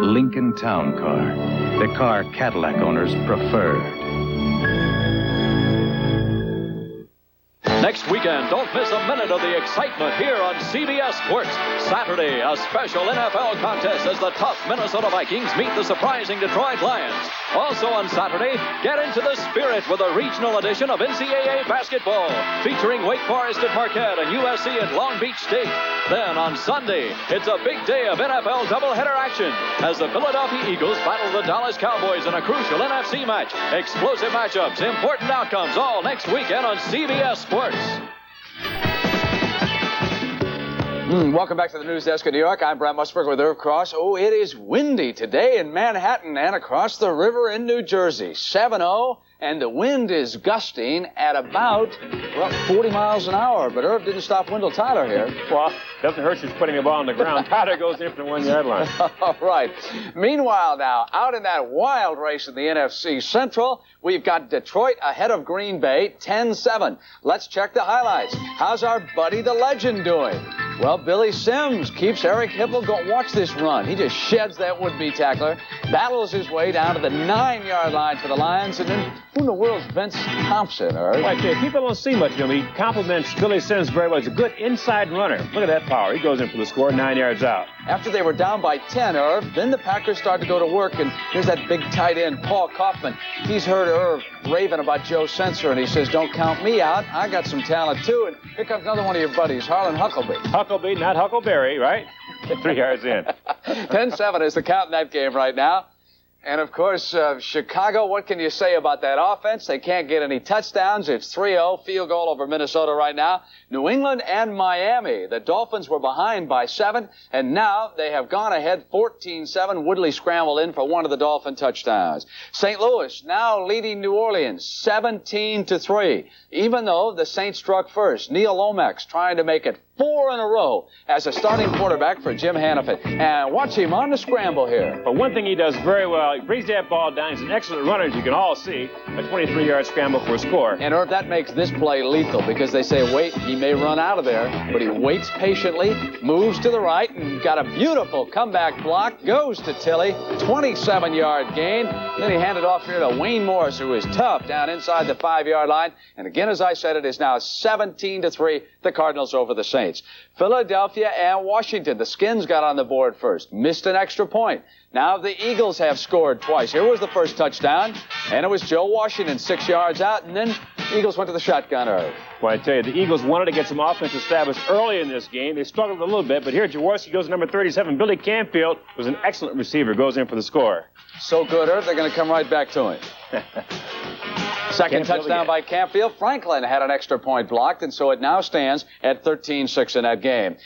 Lincoln Town Car, the car Cadillac owners preferred. Next weekend, don't miss a minute of the excitement here on CBS Sports. Saturday, a special NFL contest as the tough Minnesota Vikings meet the surprising Detroit Lions. Also on Saturday, get into the spirit with a regional edition of NCAA basketball, featuring Wake Forest at Marquette and USC at Long Beach State. Then on Sunday, it's a big day of NFL doubleheader action as the Philadelphia Eagles battle the Dallas Cowboys in a crucial NFC match. Explosive matchups, important outcomes, all next weekend on CBS Sports. Welcome back to the news desk in New York. I'm Brad Musburger with Irv Cross. Oh, it is windy today in Manhattan and across the river in New Jersey. 7-0, and the wind is gusting at about, 40 miles an hour. But Irv didn't stop Wendell Tyler here. Well, doesn't hurt you putting the ball on the ground. Tyler goes in from the 1-yard line. All right. Meanwhile now, out in that wild race in the NFC Central, we've got Detroit ahead of Green Bay, 10-7. Let's check the highlights. How's our buddy the legend doing? Well, Billy Sims keeps Eric Hipple going. Watch this run. He just sheds that would-be tackler, battles his way down to the 9-yard line for the Lions, and then who in the world's Vince Thompson? Right there. People don't see much of him. He compliments Billy Sims very well. He's a good inside runner. Look at that power. He goes in for the score, 9 yards out. After they were down by 10, Irv, then the Packers started to go to work, and here's that big tight end, Paul Kaufman. He's heard Irv raving about Joe Sensor, and he says, don't count me out. I got some talent, too. And here comes another one of your buddies, Harlan Huckleby. Huckleby, not Huckleberry, right? 3 yards in. 10-7 is the count in that game right now. And, of course, Chicago, what can you say about that offense? They can't get any touchdowns. It's 3-0, field goal over Minnesota right now. New England and Miami. The Dolphins were behind by 7, and now they have gone ahead 14-7. Woodley scrambled in for one of the Dolphin touchdowns. St. Louis now leading New Orleans 17-3. Even though the Saints struck first, Neil Lomax trying to make it 4 in a row as a starting quarterback for Jim Hannafin. And watch him on the scramble here. But one thing he does very well, he brings that ball down. He's an excellent runner, as you can all see. A 23-yard scramble for a score. And Irv, that makes this play lethal because they say, wait, he may run out of there, but he waits patiently, moves to the right, and got a beautiful comeback block, goes to Tilly, 27-yard gain. Then he handed off here to Wayne Morris, who is tough down inside the 5-yard line. And again, as I said, it is now 17-3, the Cardinals over the Saints. Philadelphia and Washington. The Skins got on the board first, missed an extra point. Now the Eagles have scored twice. Here was the first touchdown, and it was Joe Washington 6 yards out, and then the Eagles went to the shotgun. Well, I tell you, the Eagles wanted to get some offense established early in this game. They struggled a little bit, but here Jaworski goes to number 37. Billy Canfield was an excellent receiver, goes in for the score. So good, Irv, they're going to come right back to him. Second touchdown by Canfield. Franklin had an extra point blocked, and so it now stands at 13-6 in that game.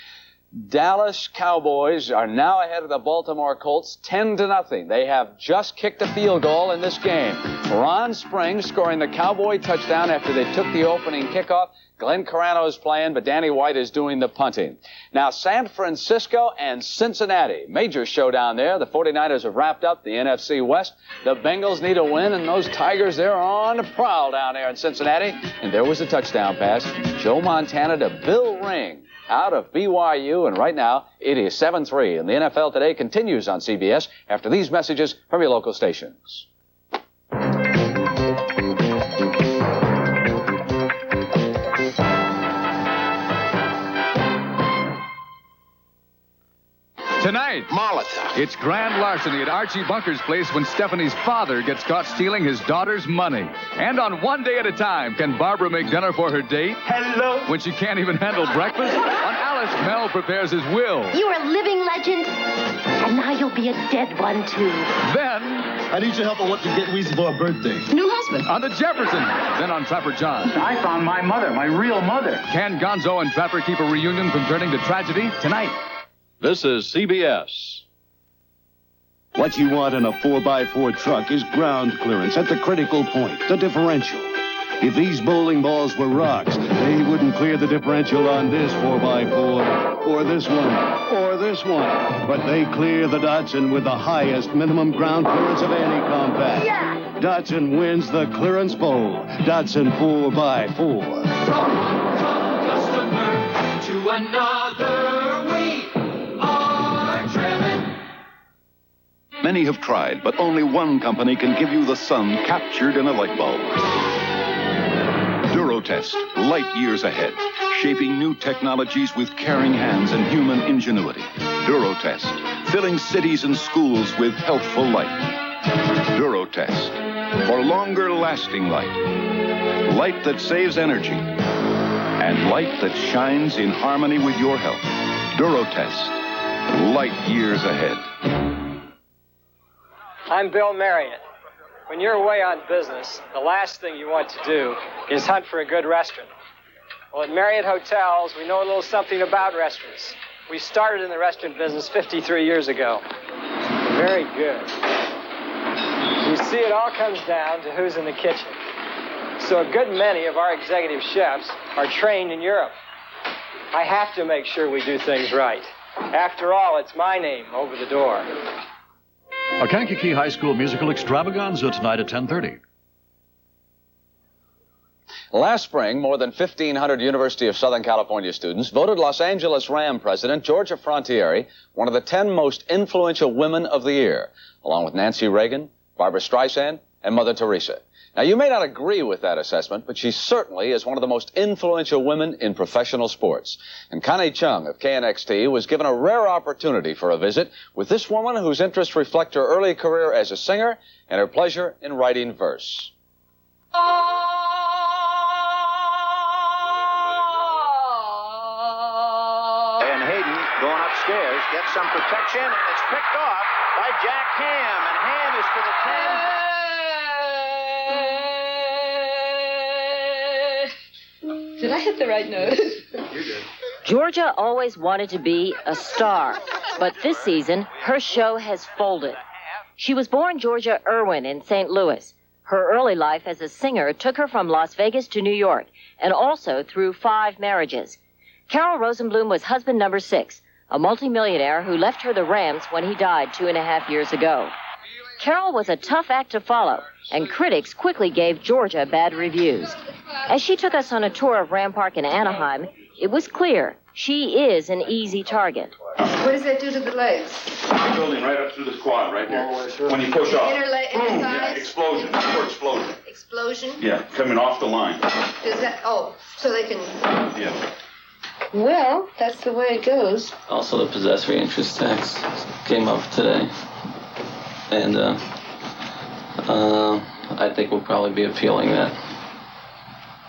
Dallas Cowboys are now ahead of the Baltimore Colts 10-0. They have just kicked a field goal in this game. Ron Springs scoring the Cowboy touchdown after they took the opening kickoff. Glenn Carano is playing, but Danny White is doing the punting. Now, San Francisco and Cincinnati. Major showdown there. The 49ers have wrapped up the NFC West. The Bengals need a win, and those Tigers, they're on the prowl down there in Cincinnati. And there was a touchdown pass. Joe Montana to Bill Ring out of BYU, and right now it is 7-3. And the NFL Today continues on CBS after these messages from your local stations. Tonight, Molotov. It's grand larceny at Archie Bunker's place when Stephanie's father gets caught stealing his daughter's money. And on one day at a time, can Barbara make dinner for her date? Hello. When she can't even handle breakfast? On Alice, Mel prepares his will. You're a living legend, and now you'll be a dead one, too. Then, I need your help on what to get Weezy for her birthday. New husband. On the Jefferson. Then on Trapper John. I found my mother, my real mother. Can Gonzo and Trapper keep a reunion from turning to tragedy? Tonight. This is CBS. What you want in a 4x4 truck is ground clearance at the critical point, the differential. If these bowling balls were rocks, they wouldn't clear the differential on this 4x4, or this one, or this one. But they clear the Datsun with the highest minimum ground clearance of any compact. Yeah. Datsun wins the clearance bowl. Datsun 4x4. From one customer to another, we are driven. Many have tried, but only one company can give you the sun captured in a light bulb. Durotest, light years ahead, shaping new technologies with caring hands and human ingenuity. Durotest, filling cities and schools with healthful light. Durotest, for longer lasting light. Light that saves energy. And light that shines in harmony with your health. Durotest, light years ahead. I'm Bill Marriott. When you're away on business, the last thing you want to do is hunt for a good restaurant. Well, at Marriott Hotels, we know a little something about restaurants. We started in the restaurant business 53 years ago. Very good. You see, it all comes down to who's in the kitchen. So a good many of our executive chefs are trained in Europe. I have to make sure we do things right. After all, it's my name over the door. A Kankakee High School musical extravaganza tonight at 10:30. Last spring, more than 1,500 University of Southern California students voted Los Angeles Ram president Georgia Frontiere one of the 10 most influential women of the year, along with Nancy Reagan, Barbra Streisand, and Mother Teresa. Now, you may not agree with that assessment, but she certainly is one of the most influential women in professional sports. And Connie Chung of KNXT was given a rare opportunity for a visit with this woman whose interests reflect her early career as a singer and her pleasure in writing verse. And Hayden going upstairs, gets some protection, and it's picked off by Jack Ham. And Ham is for the 10. Did I hit the right note? You did. Georgia always wanted to be a star, but this season, her show has folded. She was born Georgia Irwin in St. Louis. Her early life as a singer took her from Las Vegas to New York, and also through 5 marriages. Carol Rosenblum was husband number 6, a multimillionaire who left her the Rams when he died 2.5 years ago. Carol was a tough act to follow, and critics quickly gave Georgia bad reviews. As she took us on a tour of Ram Park in Anaheim, it was clear she is an easy target. What does that do to the legs? Building right up through the quad, right there. When you push off. Inner Boom, thighs? yeah, explosion. For explosion. Explosion? Yeah, coming off the line. Does that, so they can... Yeah. Well, that's the way it goes. Also, the possessory interest tax came up today. And I think we'll probably be appealing that.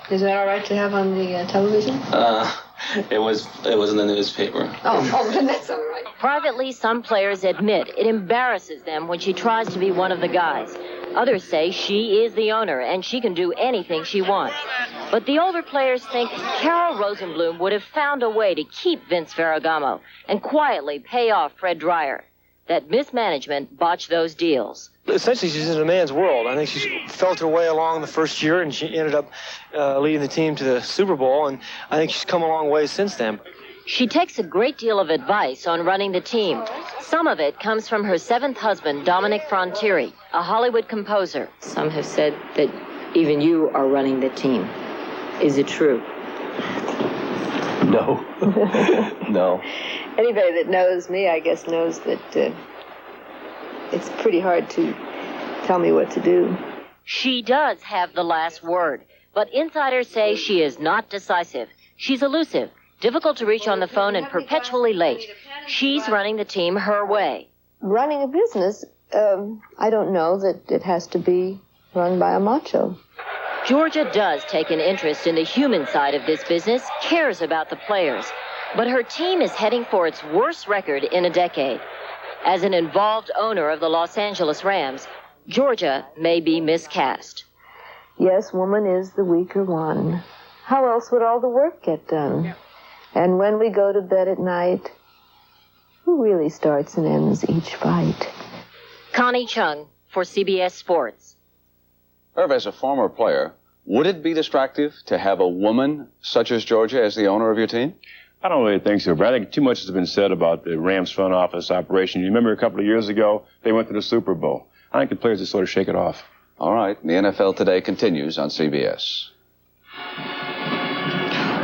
Is that all right to have on the television? It was in the newspaper. Oh, then that's all right. Privately, some players admit it embarrasses them when she tries to be one of the guys. Others say she is the owner and she can do anything she wants. But the older players think Carol Rosenblum would have found a way to keep Vince Ferragamo and quietly pay off Fred Dreyer. That mismanagement botched those deals. Essentially, she's in a man's world. I think she felt her way along the first year, and she ended up leading the team to the Super Bowl, and I think she's come a long way since then. She takes a great deal of advice on running the team. Some of it comes from her 7th husband, Dominic Frontiere, a Hollywood composer. Some have said that even you are running the team. Is it true? No. No. Anybody that knows me, I guess, knows that it's pretty hard to tell me what to do. She does have the last word, but insiders say she is not decisive. She's elusive, difficult to reach on the phone, and perpetually late. She's running the team her way. Running a business, I don't know that it has to be run by a macho. Georgia does take an interest in the human side of this business, cares about the players. But her team is heading for its worst record in a decade. As an involved owner of the Los Angeles Rams, Georgia may be miscast. Yes, woman is the weaker one. How else would all the work get done? And when we go to bed at night, who really starts and ends each fight? Connie Chung for CBS Sports. Irv, as a former player, would it be distractive to have a woman such as Georgia as the owner of your team? I don't really think so, but I think too much has been said about the Rams front office operation. You remember a couple of years ago, they went to the Super Bowl. I think the players just sort of shake it off. All right. The NFL Today continues on CBS.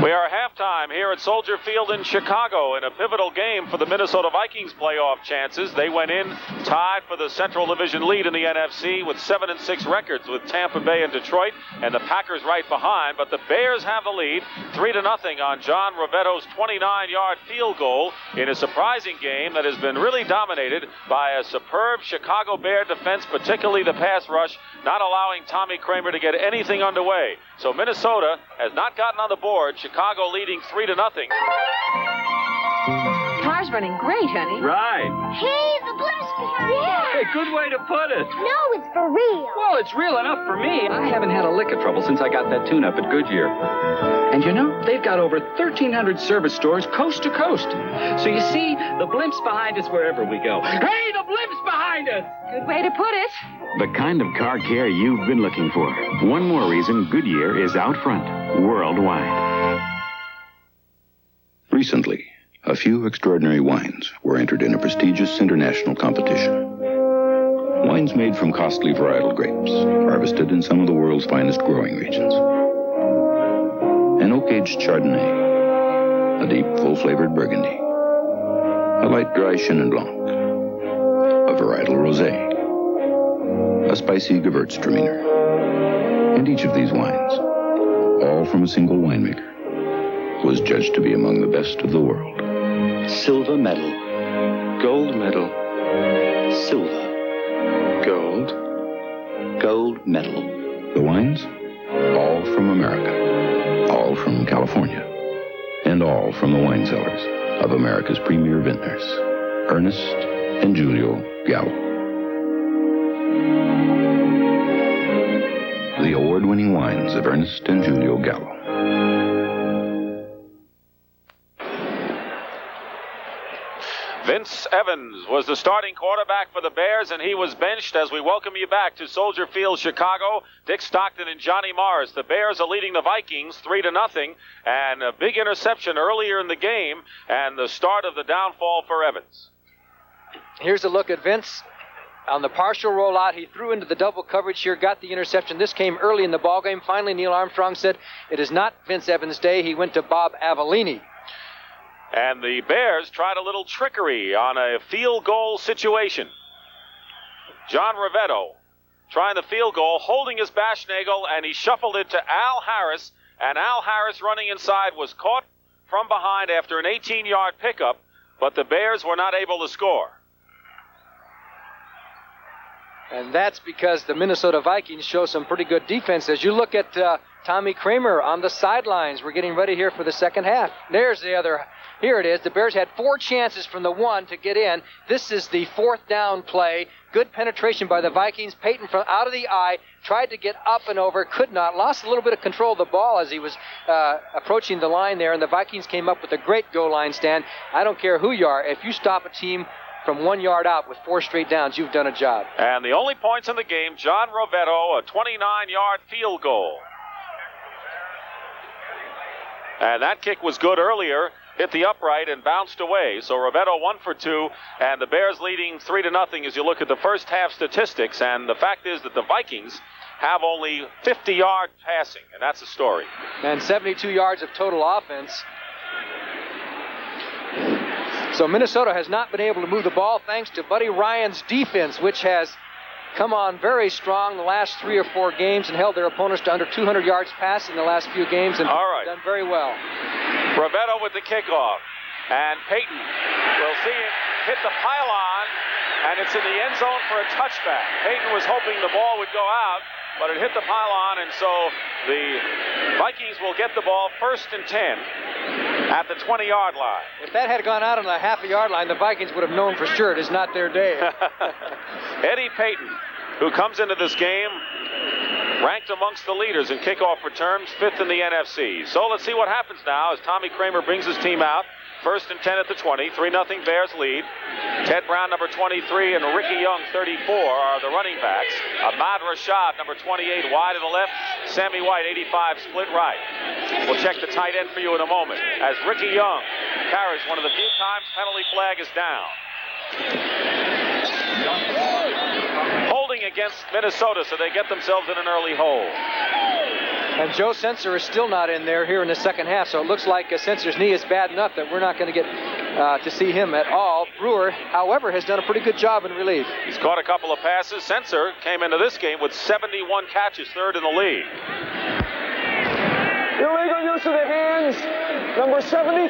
We are halftime here at Soldier Field in Chicago in a pivotal game for the Minnesota Vikings playoff chances. They went in tied for the Central Division lead in the NFC with 7-6 records with Tampa Bay and Detroit, and the Packers right behind. But the Bears have the lead 3-0 on John Rivetto's 29-yard field goal in a surprising game that has been really dominated by a superb Chicago Bear defense, particularly the pass rush, not allowing Tommy Kramer to get anything underway. So Minnesota has not gotten on the board. Chicago leading 3-0. Car's running great, honey. Right. Hey, the blimps behind us. Hey, good way to put it. No, it's for real. Well, it's real enough for me. I haven't had a lick of trouble since I got that tune-up at Goodyear. And you know, they've got over 1,300 service stores coast to coast. So you see, the blimp's behind us wherever we go. Hey, the blimp's behind us! Good way to put it. The kind of car care you've been looking for. One more reason Goodyear is out front, worldwide. Recently, a few extraordinary wines were entered in a prestigious international competition. Wines made from costly varietal grapes, harvested in some of the world's finest growing regions. An oak-aged Chardonnay, a deep, full-flavored Burgundy, a light, dry Chenin Blanc, a varietal Rosé, a spicy Gewürztraminer. And each of these wines, all from a single winemaker, was judged to be among the best of the world. Silver medal, gold medal, silver, gold, gold medal. The wines, all from America, all from California, and all from the wine cellars of America's premier vintners, Ernest and Julio Gallo. The award-winning wines of Ernest and Julio Gallo. Vince Evans was the starting quarterback for the Bears, and he was benched as we welcome you back to Soldier Field, Chicago. Dick Stockton and Johnny Morris. The Bears are leading the Vikings 3-0, and a big interception earlier in the game, and the start of the downfall for Evans. Here's a look at Vince. On the partial rollout, he threw into the double coverage here, got the interception. This came early in the ballgame. Finally, Neil Armstrong said, it is not Vince Evans' day. He went to Bob Avellini. And the Bears tried a little trickery on a field goal situation. John Rivetto trying the field goal, holding his Bashnagel, and he shuffled it to Al Harris. And Al Harris, running inside, was caught from behind after an 18-yard pickup, but the Bears were not able to score. And that's because the Minnesota Vikings show some pretty good defense. As you look at Tommy Kramer on the sidelines, we're getting ready here for the second half. There's the other. Here it is. The Bears had 4 chances from the 1 to get in. This is the 4th down play. Good penetration by the Vikings. Peyton from out of the eye tried to get up and over, could not. Lost a little bit of control of the ball as he was approaching the line there, and the Vikings came up with a great goal line stand. I don't care who you are. If you stop a team from 1 yard out with 4 straight downs, you've done a job. And the only points in the game, John Rivetto, a 29-yard field goal. And that kick was good earlier, hit the upright and bounced away. So Rivetto 1 for 2, and the Bears leading 3-0 as you look at the first half statistics. And the fact is that the Vikings have only 50-yard passing, and that's the story. And 72 yards of total offense. So Minnesota has not been able to move the ball thanks to Buddy Ryan's defense, which has come on very strong the last 3 or 4 games and held their opponents to under 200 yards passing the last few games and done very well. Rivetto with the kickoff. And Peyton will see it hit the pylon, and it's in the end zone for a touchback. Peyton was hoping the ball would go out, but it hit the pylon, and so the Vikings will get the ball 1st and 10 at the 20-yard line. If that had gone out on the half-a-yard line, the Vikings would have known for sure it is not their day. Eddie Peyton, who comes into this game ranked amongst the leaders in kickoff returns, 5th in the NFC. So let's see what happens now as Tommy Kramer brings his team out. 1st and 10 at the 20. 3-0 Bears lead. Ted Brown, number 23, and Ricky Young, 34, are the running backs. Ahmad Rashad, number 28, wide to the left. Sammy White, 85, split right. We'll check the tight end for you in a moment as Ricky Young carries one of the few times penalty flag is down. Holding against Minnesota, so they get themselves in an early hole. And Joe Sensor is still not in there here in the second half, so it looks like Sensor's knee is bad enough that we're not going to get to see him at all. Brewer, however, has done a pretty good job in relief. He's caught a couple of passes. Sensor came into this game with 71 catches, 3rd in the league. Illegal use of the hands, number 73,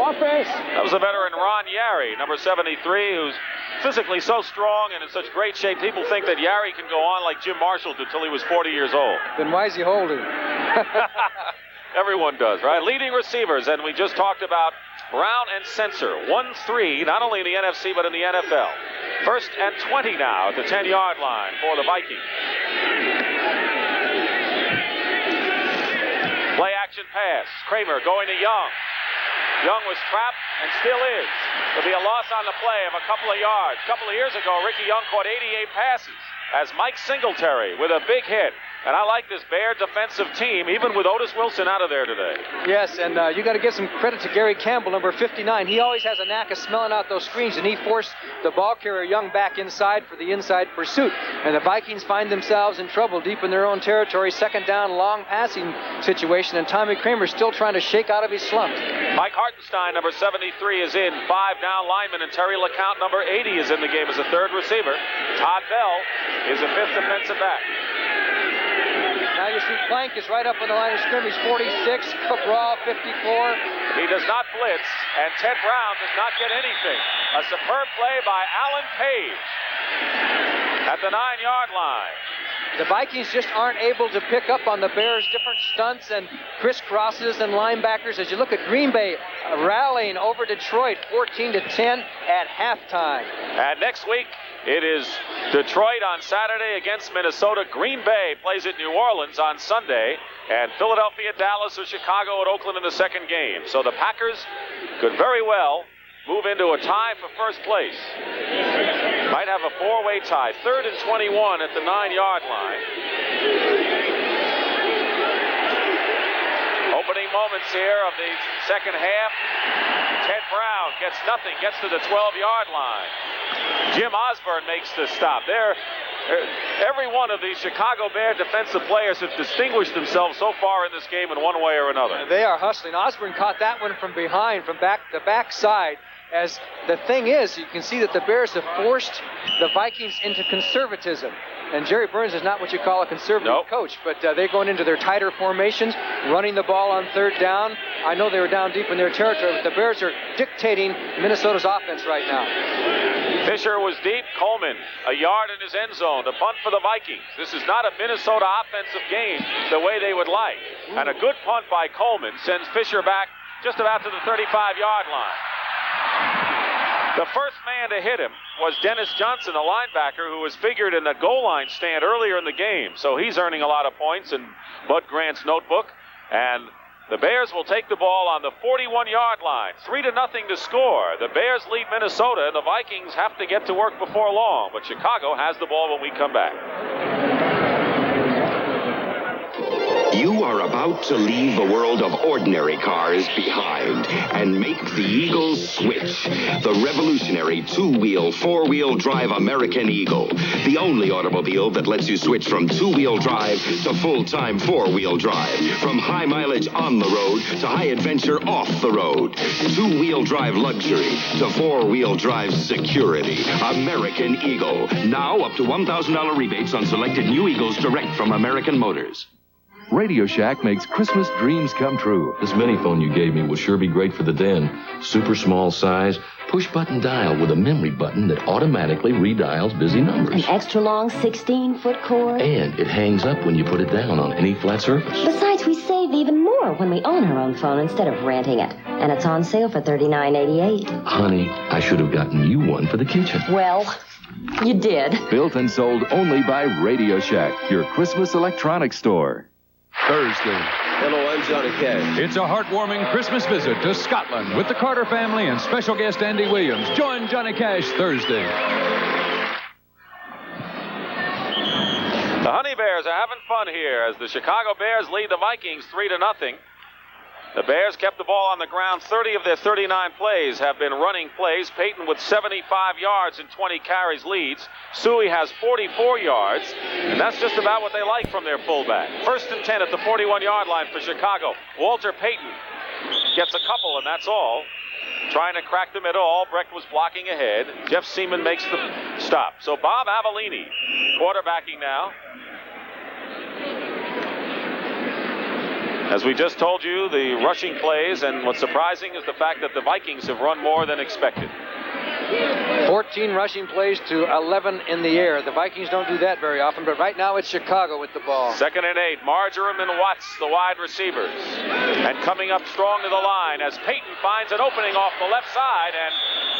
offense. That was the veteran Ron Yary, number 73, who's physically so strong and in such great shape. People think that Yary can go on like Jim Marshall did till he was 40 years old. Then why is he holding? Everyone does, right? Leading receivers, and we just talked about Brown, and Sensor. 1-3, not only in the NFC, but in the NFL. 1st and 20 now at the 10-yard line for the Vikings. Play action pass. Kramer going to Young. Young was trapped and still is. There'll be a loss on the play of a couple of yards. A couple of years ago, Ricky Young caught 88 passes as Mike Singletary with a big hit. And I like this Bear defensive team, even with Otis Wilson out of there today. Yes, and you got to give some credit to Gary Campbell, number 59. He always has a knack of smelling out those screens, and he forced the ball carrier Young back inside for the inside pursuit. And the Vikings find themselves in trouble deep in their own territory. 2nd down, long passing situation, and Tommy Kramer still trying to shake out of his slump. Mike Hartenstein, number 73, is in. 5 down lineman, and Terry LeCount, number 80, is in the game as a 3rd receiver. Todd Bell is a 5th defensive back. Now you see Plank is right up on the line of scrimmage, 46, Cabral, 54. He does not blitz, and Ted Brown does not get anything. A superb play by Alan Page at the 9-yard line. The Vikings just aren't able to pick up on the Bears' different stunts and crisscrosses and linebackers. As you look at Green Bay rallying over Detroit 14-10 at halftime. And next week, it is Detroit on Saturday against Minnesota. Green Bay plays at New Orleans on Sunday. And Philadelphia, Dallas, or Chicago at Oakland in the second game. So the Packers could very well move into a tie for first place. Might have a 4-way tie. 3rd and 21 at the 9-yard line. Opening moments here of the second half. Ted Brown gets nothing, gets to the 12-yard line. Jim Osborne makes the stop. Every one of these Chicago Bear defensive players have distinguished themselves so far in this game in one way or another. They are hustling. Osborne caught that one from behind, from the backside. As the thing is, you can see that the Bears have forced the Vikings into conservatism. And Jerry Burns is not what you call a conservative coach, but they're going into their tighter formations, running the ball on 3rd down. I know they were down deep in their territory, but the Bears are dictating Minnesota's offense right now. Fisher was deep. Coleman, a yard in his end zone to punt for the Vikings. This is not a Minnesota offensive game the way they would like. And a good punt by Coleman sends Fisher back just about to the 35-yard line. The first man to hit him was Dennis Johnson, a linebacker who was figured in the goal line stand earlier in the game. So he's earning a lot of points in Bud Grant's notebook. And the Bears will take the ball on the 41-yard line. 3-0 to score. The Bears lead Minnesota, and the Vikings have to get to work before long. But Chicago has the ball when we come back. You are about to leave the world of ordinary cars behind and make the Eagle switch. The revolutionary 2-wheel, 4-wheel drive American Eagle. The only automobile that lets you switch from 2-wheel drive to full-time 4-wheel drive. From high mileage on the road to high adventure off the road. 2-wheel drive luxury to 4-wheel drive security. American Eagle. Now up to $1,000 rebates on selected new Eagles direct from American Motors. Radio Shack makes Christmas dreams come true. This mini phone you gave me will sure be great for the den. Super small size, push-button dial with a memory button that automatically redials busy numbers. An extra long 16-foot cord. And it hangs up when you put it down on any flat surface. Besides, we save even more when we own our own phone instead of renting it. And it's on sale for $39.88. Honey, I should have gotten you one for the kitchen. Well, you did. Built and sold only by Radio Shack, your Christmas electronics store. Thursday. Hello, I'm Johnny Cash. It's a heartwarming Christmas visit to Scotland with the Carter family and special guest Andy Williams. Join Johnny Cash Thursday. The Honey Bears are having fun here as the Chicago Bears lead the Vikings 3-0. The Bears kept the ball on the ground. 30 of their 39 plays have been running plays. Peyton with 75 yards and 20 carries leads. Suey has 44 yards, and that's just about what they like from their fullback. 1st and 10 at the 41-yard line for Chicago. Walter Payton gets a couple, and that's all. Trying to crack the middle. Albrecht was blocking ahead. Jeff Seaman makes the stop. So Bob Avellini quarterbacking now. As we just told you, the rushing plays, and what's surprising is the fact that the Vikings have run more than expected. 14 rushing plays to 11 in the air. The Vikings don't do that very often, but right now it's Chicago with the ball. 2nd and 8. Marjoram and Watts, the wide receivers. And coming up strong to the line as Payton finds an opening off the left side and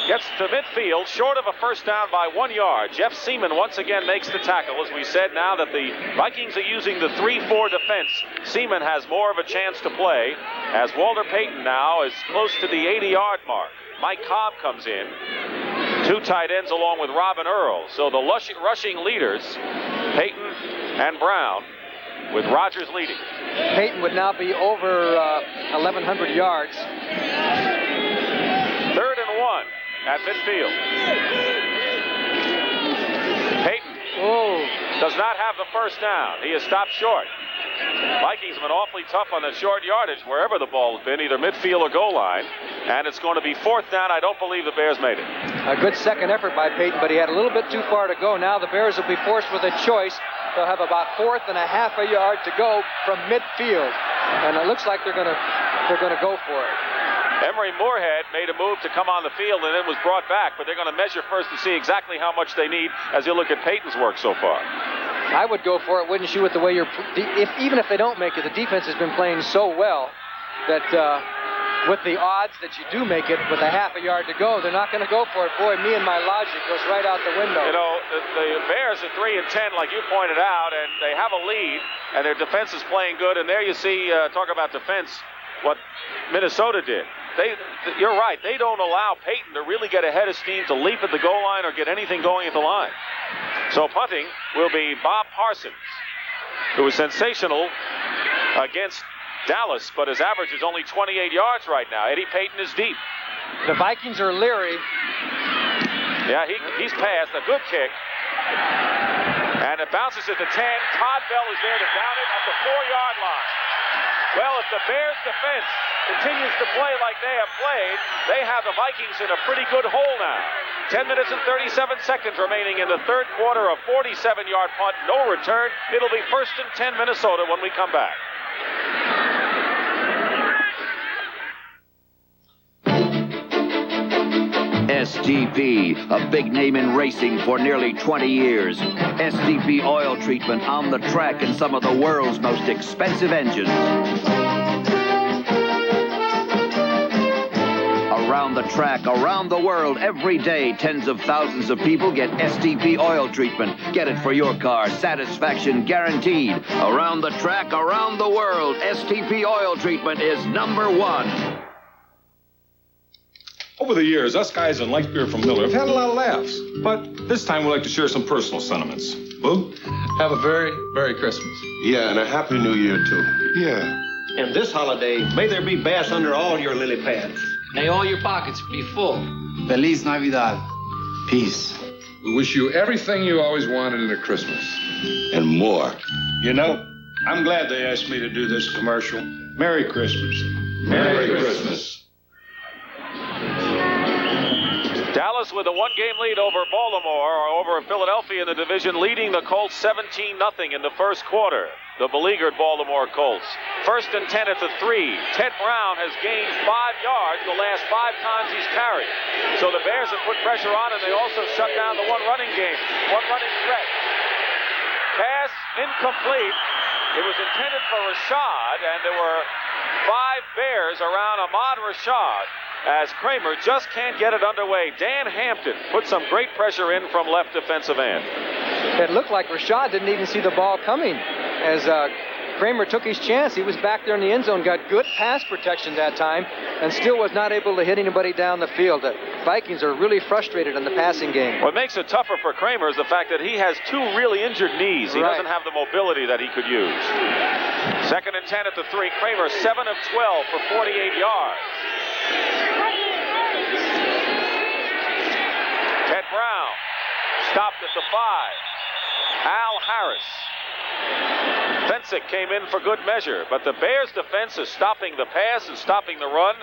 gets to midfield, short of a first down by 1 yard. Jeff Seaman once again makes the tackle. As we said, now that the Vikings are using the 3-4 defense, Seaman has more of a chance to play, as Walter Payton now is close to the 80-yard mark. Mike Cobb comes in. 2 tight ends along with Robin Earl. So the rushing leaders, Payton and Brown, with Rogers leading. Payton would now be over 1,100 yards. 3rd and 1 at midfield. Payton does not have the first down. He is stopped short. Vikings have been awfully tough on the short yardage wherever the ball has been, either midfield or goal line. And it's going to be 4th down. I don't believe the Bears made it. A good second effort by Payton, but he had a little bit too far to go. Now the Bears will be forced with a choice. They'll have about 4th and a half a yard to go from midfield. And it looks like they're going to go for it. Emery Moorhead made a move to come on the field and then was brought back, but they're going to measure first to see exactly how much they need as you look at Payton's work so far. I would go for it, wouldn't you, with the way even if they don't make it, the defense has been playing so well that with the odds that you do make it with a half a yard to go, they're not going to go for it. Boy, me and my logic goes right out the window. You know, the Bears are 3 and 10, like you pointed out, and they have a lead, and their defense is playing good. And there you see, talk about defense, what Minnesota did. You're right. They don't allow Payton to really get ahead of steam, to leap at the goal line or get anything going at the line. So punting will be Bob Parsons, who was sensational against Dallas, but his average is only 28 yards right now. Eddie Payton is deep. The Vikings are leery. Yeah, he's passed. A good kick. And it bounces at the 10. Todd Bell is there to down it at the 4-yard line. Well, if the Bears defense continues to play like they have played, they have the Vikings in a pretty good hole now. 10 minutes and 37 seconds remaining in the 3rd quarter. A 47-yard punt, no return. It'll be 1st and 10 Minnesota when we come back. STP, a big name in racing for nearly 20 years. STP oil treatment on the track in some of the world's most expensive engines. Around the track, around the world, every day, tens of thousands of people get STP oil treatment. Get it for your car. Satisfaction guaranteed. Around the track, around the world, STP oil treatment is #1. Over the years, us guys in light beer from Miller have had a lot of laughs. But this time we'd like to share some personal sentiments. Boo? Have a very Merry Christmas. Yeah, and a Happy New Year, too. Yeah. And this holiday, may there be bass under all your lily pads. May all your pockets be full. Feliz Navidad. Peace. We wish you everything you always wanted in a Christmas. And more. You know, I'm glad they asked me to do this commercial. Merry Christmas. Merry Christmas. Dallas with a 1-game lead over Baltimore, or over Philadelphia in the division, leading the Colts 17-0 in the 1st quarter. The beleaguered Baltimore Colts. 1st and 10 at the 3. Ted Brown has gained 5 yards the last 5 times he's carried. So the Bears have put pressure on, and they also shut down the one running threat. Pass incomplete. It was intended for Rashad, and there were 5 Bears around Ahmad Rashad, as Kramer just can't get it underway. Dan Hampton put some great pressure in from left defensive end. It looked like Rashad didn't even see the ball coming as Kramer took his chance. He was back there in the end zone, got good pass protection that time, and still was not able to hit anybody down the field. The Vikings are really frustrated in the passing game. What makes it tougher for Kramer is the fact that he has 2 really injured knees. He doesn't have the mobility that he could use. 2nd and 10 at the 3. Kramer 7 of 12 for 48 yards. Ted Brown stopped at the 5. Al Harris. Fensick came in for good measure, but the Bears' defense is stopping the pass and stopping the run.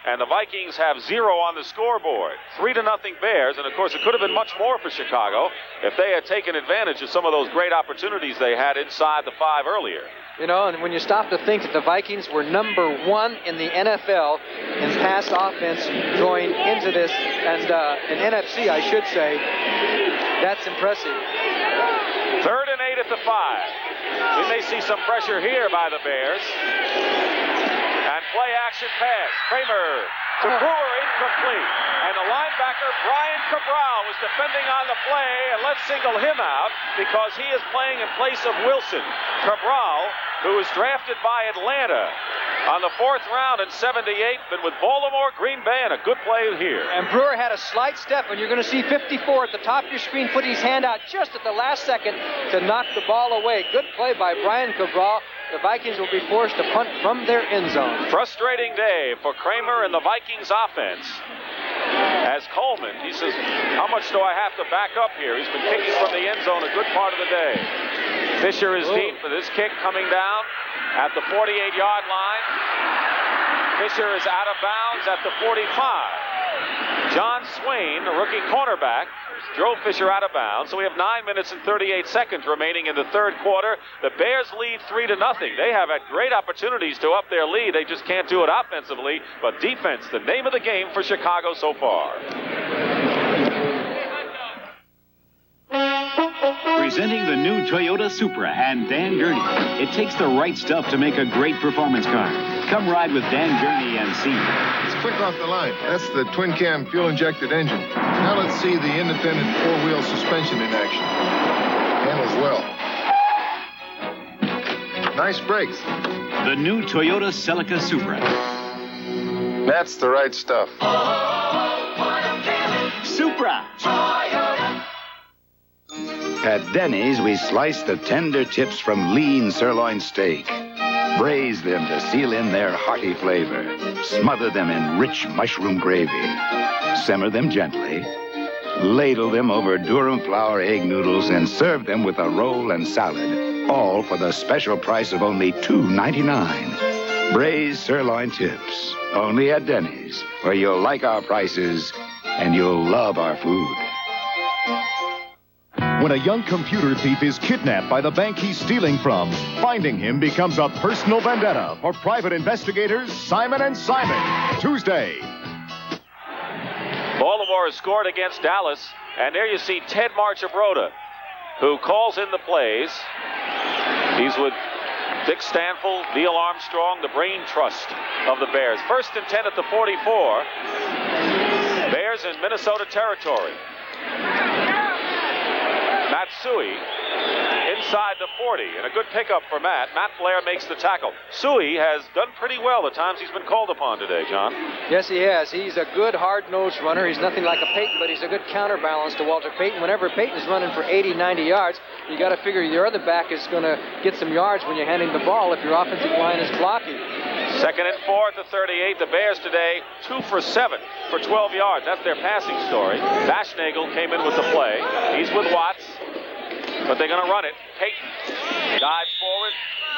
and the Vikings have 0 on the scoreboard. 3-0 Bears, and of course it could have been much more for Chicago if they had taken advantage of some of those great opportunities they had inside the 5 earlier. You know, and when you stop to think that the Vikings were number 1 in the NFL in pass offense going into this, and in NFC, I should say, that's impressive. 3rd and 8 at the 5. We may see some pressure here by the Bears. And play action pass. Kramer to Brewer, incomplete. And the linebacker, Brian Cabral, was defending on the play, and let's single him out because he is playing in place of Wilson. Cabral, who was drafted by Atlanta on the 4th round in 78, been with Baltimore, Green Bay, and a good play here. And Brewer had a slight step, and you're going to see 54 at the top of your screen put his hand out just at the last second to knock the ball away. Good play by Brian Cabral. The Vikings will be forced to punt from their end zone. Frustrating day for Kramer and the Vikings offense. As Coleman, he says, how much do I have to back up here? He's been kicking from the end zone a good part of the day. Fisher is deep for this kick coming down at the 48-yard line. Fisher is out of bounds at the 45. John Swain, the rookie cornerback, drove Fisher out of bounds. So we have 9 minutes and 38 seconds remaining in the 3rd quarter. The Bears lead 3-0. They have had great opportunities to up their lead. They just can't do it offensively. But defense, the name of the game for Chicago so far. Presenting the new Toyota Supra and Dan Gurney. It takes the right stuff to make a great performance car. Come ride with Dan Gurney and see. It's quick off the line. That's the twin-cam fuel-injected engine. Now let's see the independent 4-wheel suspension in action. Handles well. Nice brakes. The new Toyota Celica Supra. That's the right stuff. Supra. At Denny's, we slice the tender tips from lean sirloin steak. Braise them to seal in their hearty flavor. Smother them in rich mushroom gravy. Simmer them gently. Ladle them over Durham flour egg noodles and serve them with a roll and salad. All for the special price of only $2.99. Braised sirloin tips. Only at Denny's, where you'll like our prices and you'll love our food. When a young computer thief is kidnapped by the bank he's stealing from, finding him becomes a personal vendetta for private investigators Simon & Simon. Tuesday. Baltimore has scored against Dallas, and there you see Ted Marchibroda, who calls in the plays. He's with Dick Stanfield, Neil Armstrong, the brain trust of the Bears. 1st and 10 at the 44. Bears in Minnesota territory. Matsui inside the 40, and a good pickup for Matt. Matt Blair makes the tackle. Sui has done pretty well the times he's been called upon today, John. Yes, he has. He's a good hard-nosed runner. He's nothing like a Payton, but he's a good counterbalance to Walter Payton. Whenever Payton's running for 80, 90 yards, you got to figure your other back is going to get some yards when you're handing the ball if your offensive line is blocking. 2nd and 4 at the 38. The Bears today 2 for 7 for 12 yards. That's their passing story. Bashnagel came in with the play. He's with Watts, but they're going to run it. Payton dives forward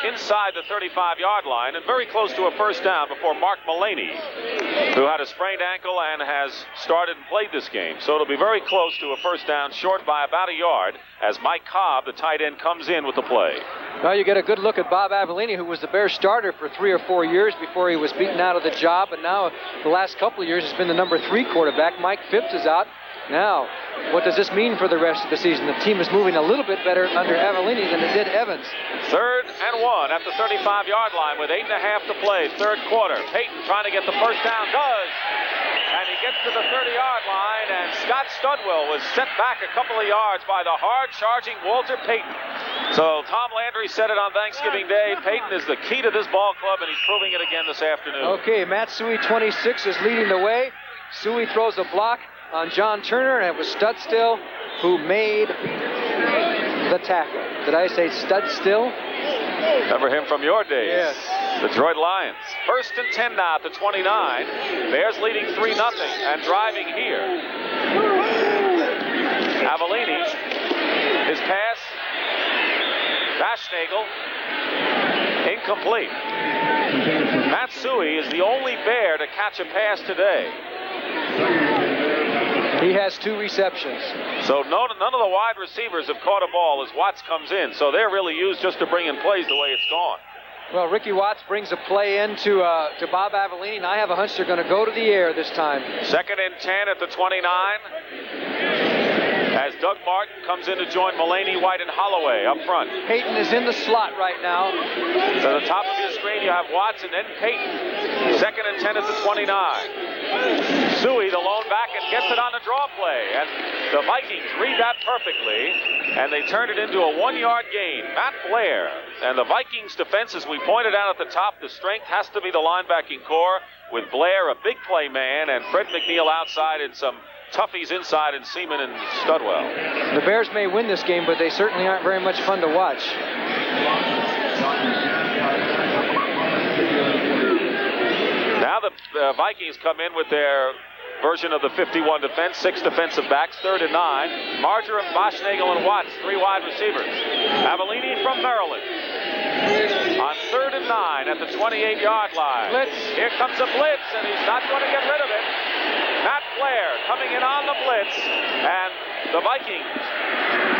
inside the 35-yard line and very close to a first down before Mark Mullaney, who had a sprained ankle and has started and played this game. So it'll be very close to a first down, short by about a yard, as Mike Cobb, the tight end, comes in with the play. Now you get a good look at Bob Avellini, who was the Bears starter for 3 or 4 years before he was beaten out of the job, and now the last couple of years has been the number 3 quarterback. Mike Phipps is out. Now, what does this mean for the rest of the season? The team is moving a little bit better under Avellini than it did Evans. 3rd and 1 at the 35-yard line with 8.5 to play, 3rd quarter. Payton trying to get the first down, does. And he gets to the 30-yard line, and Scott Studwell was set back a couple of yards by the hard-charging Walter Payton. So Tom Landry said it on Thanksgiving Day. Payton is the key to this ball club, and he's proving it again this afternoon. Okay, Matt Sui, 26, is leading the way. Sui throws a block on John Turner, and it was Studstill who made the tackle. Did I say Studstill? Remember him from your days. Yes. Detroit Lions. 1st and 10 now at the 29. Bears leading 3-0 and driving here. Avellini, his pass. Bashnagel Incomplete. Matt Suey is the only Bear to catch a pass today. He has 2 receptions. So none of the wide receivers have caught a ball as Watts comes in. So they're really used just to bring in plays the way it's gone. Well, Ricky Watts brings a play in to Bob Avellini, and I have a hunch they're going to go to the air this time. 2nd and 10 at the 29. As Doug Martin comes in to join Mulaney, White, and Holloway up front. Peyton is in the slot right now. To the top of your screen, you have Watts and then Peyton. 2nd and 10 at the 29. Suey, the lone back, and gets it on the draw play. And the Vikings read that perfectly, and they turn it into a 1-yard gain. Matt Blair and the Vikings defense, as we pointed out at the top, the strength has to be the linebacking core, with Blair, a big play man, and Fred McNeil outside and some toughies inside, and Seaman and Studwell. The Bears may win this game, but they certainly aren't very much fun to watch. Now the Vikings come in with their version of the 51 defense, 6 defensive backs, 3rd and 9. Marjoram, Boschnagel, and Watts, 3 wide receivers. Avellini from Maryland. On 3rd and 9 at the 28-yard line. Blitz. Here comes a blitz, and he's not going to get rid of it. Matt Blair coming in on the blitz, and the Vikings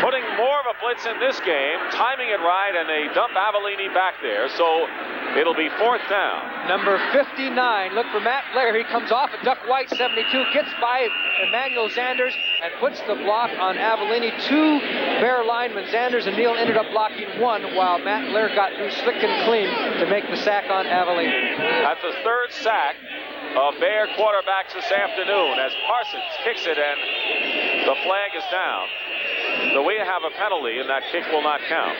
putting more of a blitz in this game, timing it right, and they dump Avellini back there, so it'll be 4th down. Number 59, look for Matt Blair. He comes off at Duck White, 72, gets by Emmanuel Zanders, and puts the block on Avellini. 2 Bear linemen, Zanders and Neal, ended up blocking 1, while Matt Blair got through slick and clean to make the sack on Avellini. That's the 3rd sack of Bear quarterbacks this afternoon as Parsons kicks it, and the flag is down. So we have a penalty, and that kick will not count.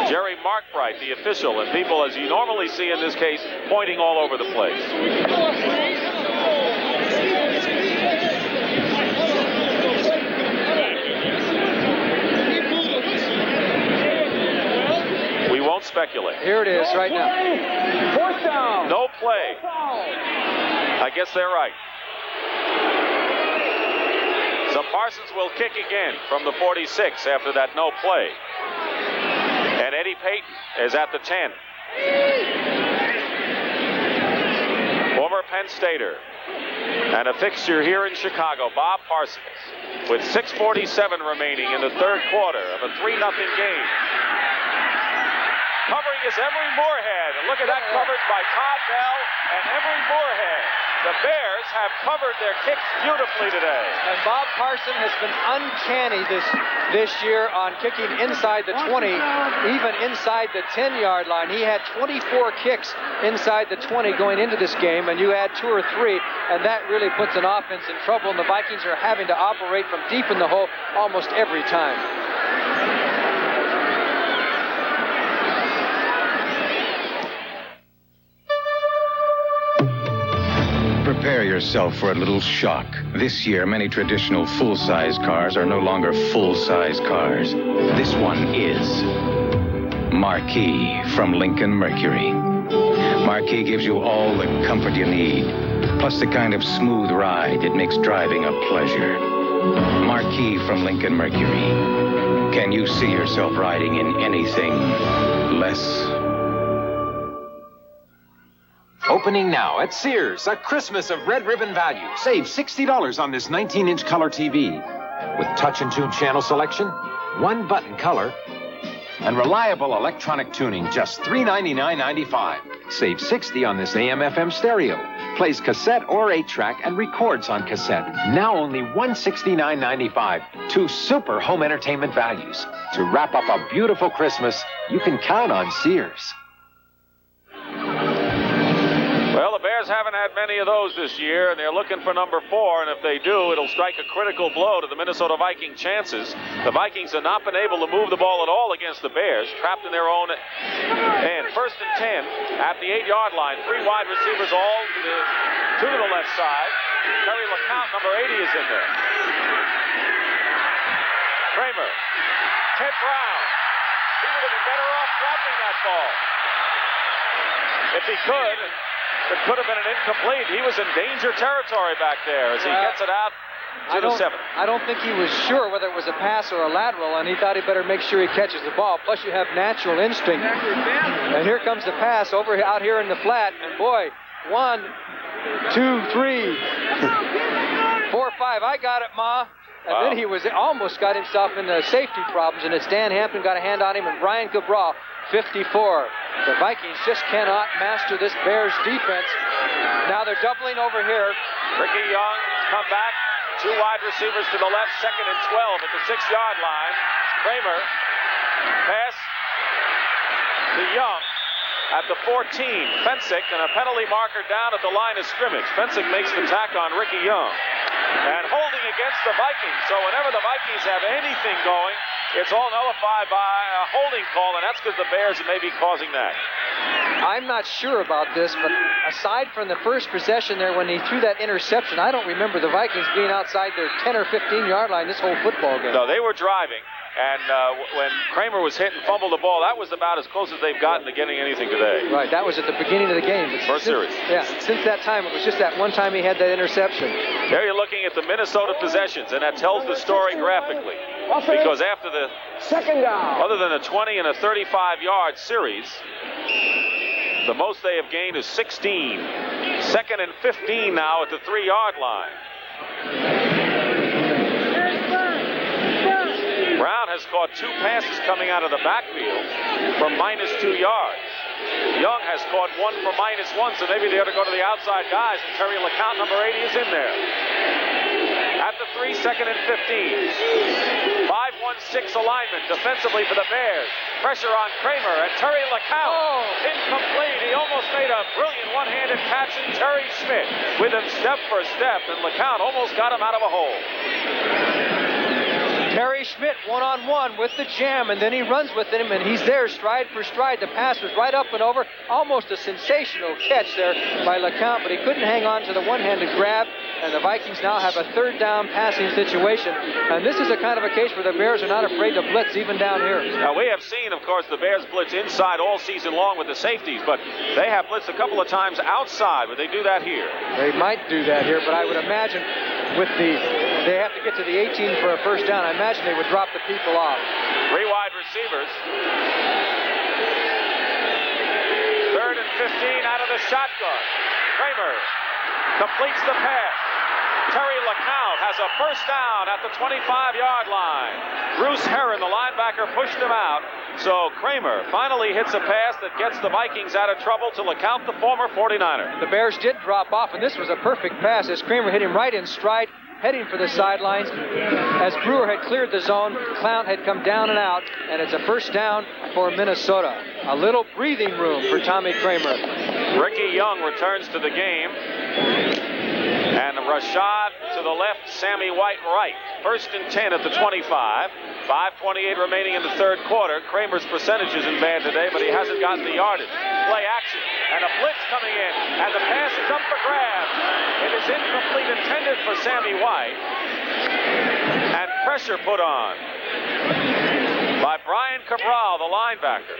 Jerry Markbright, the official, and people, as you normally see in this case, pointing all over the place. We won't speculate. Here it is right now. 4th down. No play. I guess they're right. So Parsons will kick again from the 46 after that no play. And Eddie Payton is at the 10. Former Penn Stater and a fixture here in Chicago, Bob Parsons, with 6:47 remaining in the 3rd quarter of a 3-0 game. Covering is Emory Moorhead. And look at that coverage by Todd Bell and Emory Moorhead. The Bears have covered their kicks beautifully today. And Bob Parson has been uncanny this year on kicking inside the 20, even inside the 10-yard line. He had 24 kicks inside the 20 going into this game, and you add 2 or 3, and that really puts an offense in trouble, and the Vikings are having to operate from deep in the hole almost every time. Prepare yourself for a little shock. This year, many traditional full-size cars are no longer full-size cars. This one is Marquis from Lincoln Mercury. Marquis gives you all the comfort you need, plus the kind of smooth ride that makes driving a pleasure. Marquis from Lincoln Mercury. Can you see yourself riding in anything less? Opening now at Sears, a Christmas of red ribbon value. Save $60 on this 19-inch color TV. With touch and tune channel selection, 1-button color, and reliable electronic tuning, just $399.95. Save $60 on this AM/FM stereo. Plays cassette or 8-track and records on cassette. Now only $169.95. 2 super home entertainment values. To wrap up a beautiful Christmas, you can count on Sears. Well, the Bears haven't had many of those this year, and they're looking for number 4, and if they do, it'll strike a critical blow to the Minnesota Viking chances. The Vikings have not been able to move the ball at all against the Bears, trapped in their own end. 1st and 10 at the 8-yard line. 3 wide receivers all to the left side. Terry LeCount, number 80, is in there. Kramer. Ted Brown. He would have been better off dropping that ball. If he could. It could have been an incomplete. He was in danger territory back there as he gets it out 2-7. I don't think he was sure whether it was a pass or a lateral, and he thought he better make sure he catches the ball. Plus, you have natural instinct. And here comes the pass out here in the flat. And boy, 1, 2, 3, 4, 5. I got it, Ma. And then he almost got himself into safety problems, and it's Dan Hampton got a hand on him, and Brian Cabral, 54. The Vikings just cannot master this Bears defense. Now they're doubling over here. Ricky Young come back. 2 wide receivers to the left, 2nd and 12 at the 6-yard line. Kramer, pass to Young at the 14. Fensick and a penalty marker down at the line of scrimmage. Fensick makes the tack on Ricky Young. And holding against the Vikings. So whenever the Vikings have anything going, it's all nullified by a holding call, and that's because the Bears may be causing that. I'm not sure about this, but aside from the first possession there when he threw that interception, I don't remember the Vikings being outside their 10 or 15-yard line this whole football game. No, they were driving, and when Kramer was hit and fumbled the ball, that was about as close as they've gotten to getting anything today. Right, that was at the beginning of the game. First series. Yeah, since that time, it was just that one time he had that interception. There you're looking at the Minnesota possessions, and that tells the story graphically. Because after the second down, other than a 20 and a 35-yard series, the most they have gained is 16. 2nd and 15 now at the 3-yard line. Brown has caught 2 passes coming out of the backfield from -2 yards. Young has caught 1 for -1, so maybe they ought to go to the outside guys, and Terry LeCount, number 80, is in there. At the 3, 2nd and 15. 5-1-6 alignment defensively for the Bears. Pressure on Kramer, and Terry LeCount. Incomplete. He almost made a brilliant one-handed catch, and Terry Schmidt with him step for step, and LeCount almost got him out of a hole. Terry Schmidt one-on-one with the jam, and then he runs with him, and he's there stride for stride. The pass was right up and over. Almost a sensational catch there by LeCount, but he couldn't hang on to the one-handed grab, and the Vikings now have a 3rd down passing situation. And this is a kind of a case where the Bears are not afraid to blitz even down here. Now, we have seen, of course, the Bears blitz inside all season long with the safeties, but they have blitzed a couple of times outside. Would they do that here? They might do that here, but I would imagine they have to get to the 18 for a 1st down. I imagine they would drop the people off. 3 wide receivers. 3rd and 15 out of the shotgun. Kramer completes the pass. Terry LeCount has a 1st down at the 25-yard line. Bruce Herron, the linebacker, pushed him out. So Kramer finally hits a pass that gets the Vikings out of trouble to LeCount, the former 49er. The Bears did drop off, and this was a perfect pass as Kramer hit him right in stride, heading for the sidelines. As Brewer had cleared the zone, Clown had come down and out, and it's a 1st down for Minnesota. A little breathing room for Tommy Kramer. Ricky Young returns to the game. And Rashad to the left, Sammy White right. 1st and 10 at the 25. 5:28 remaining in the 3rd quarter. Kramer's percentage isn't bad today, but he hasn't gotten the yardage. Play action, and a blitz coming in, and the pass is up for grabs. It is incomplete, intended for Sammy White. And pressure put on by Brian Cabral, the linebacker.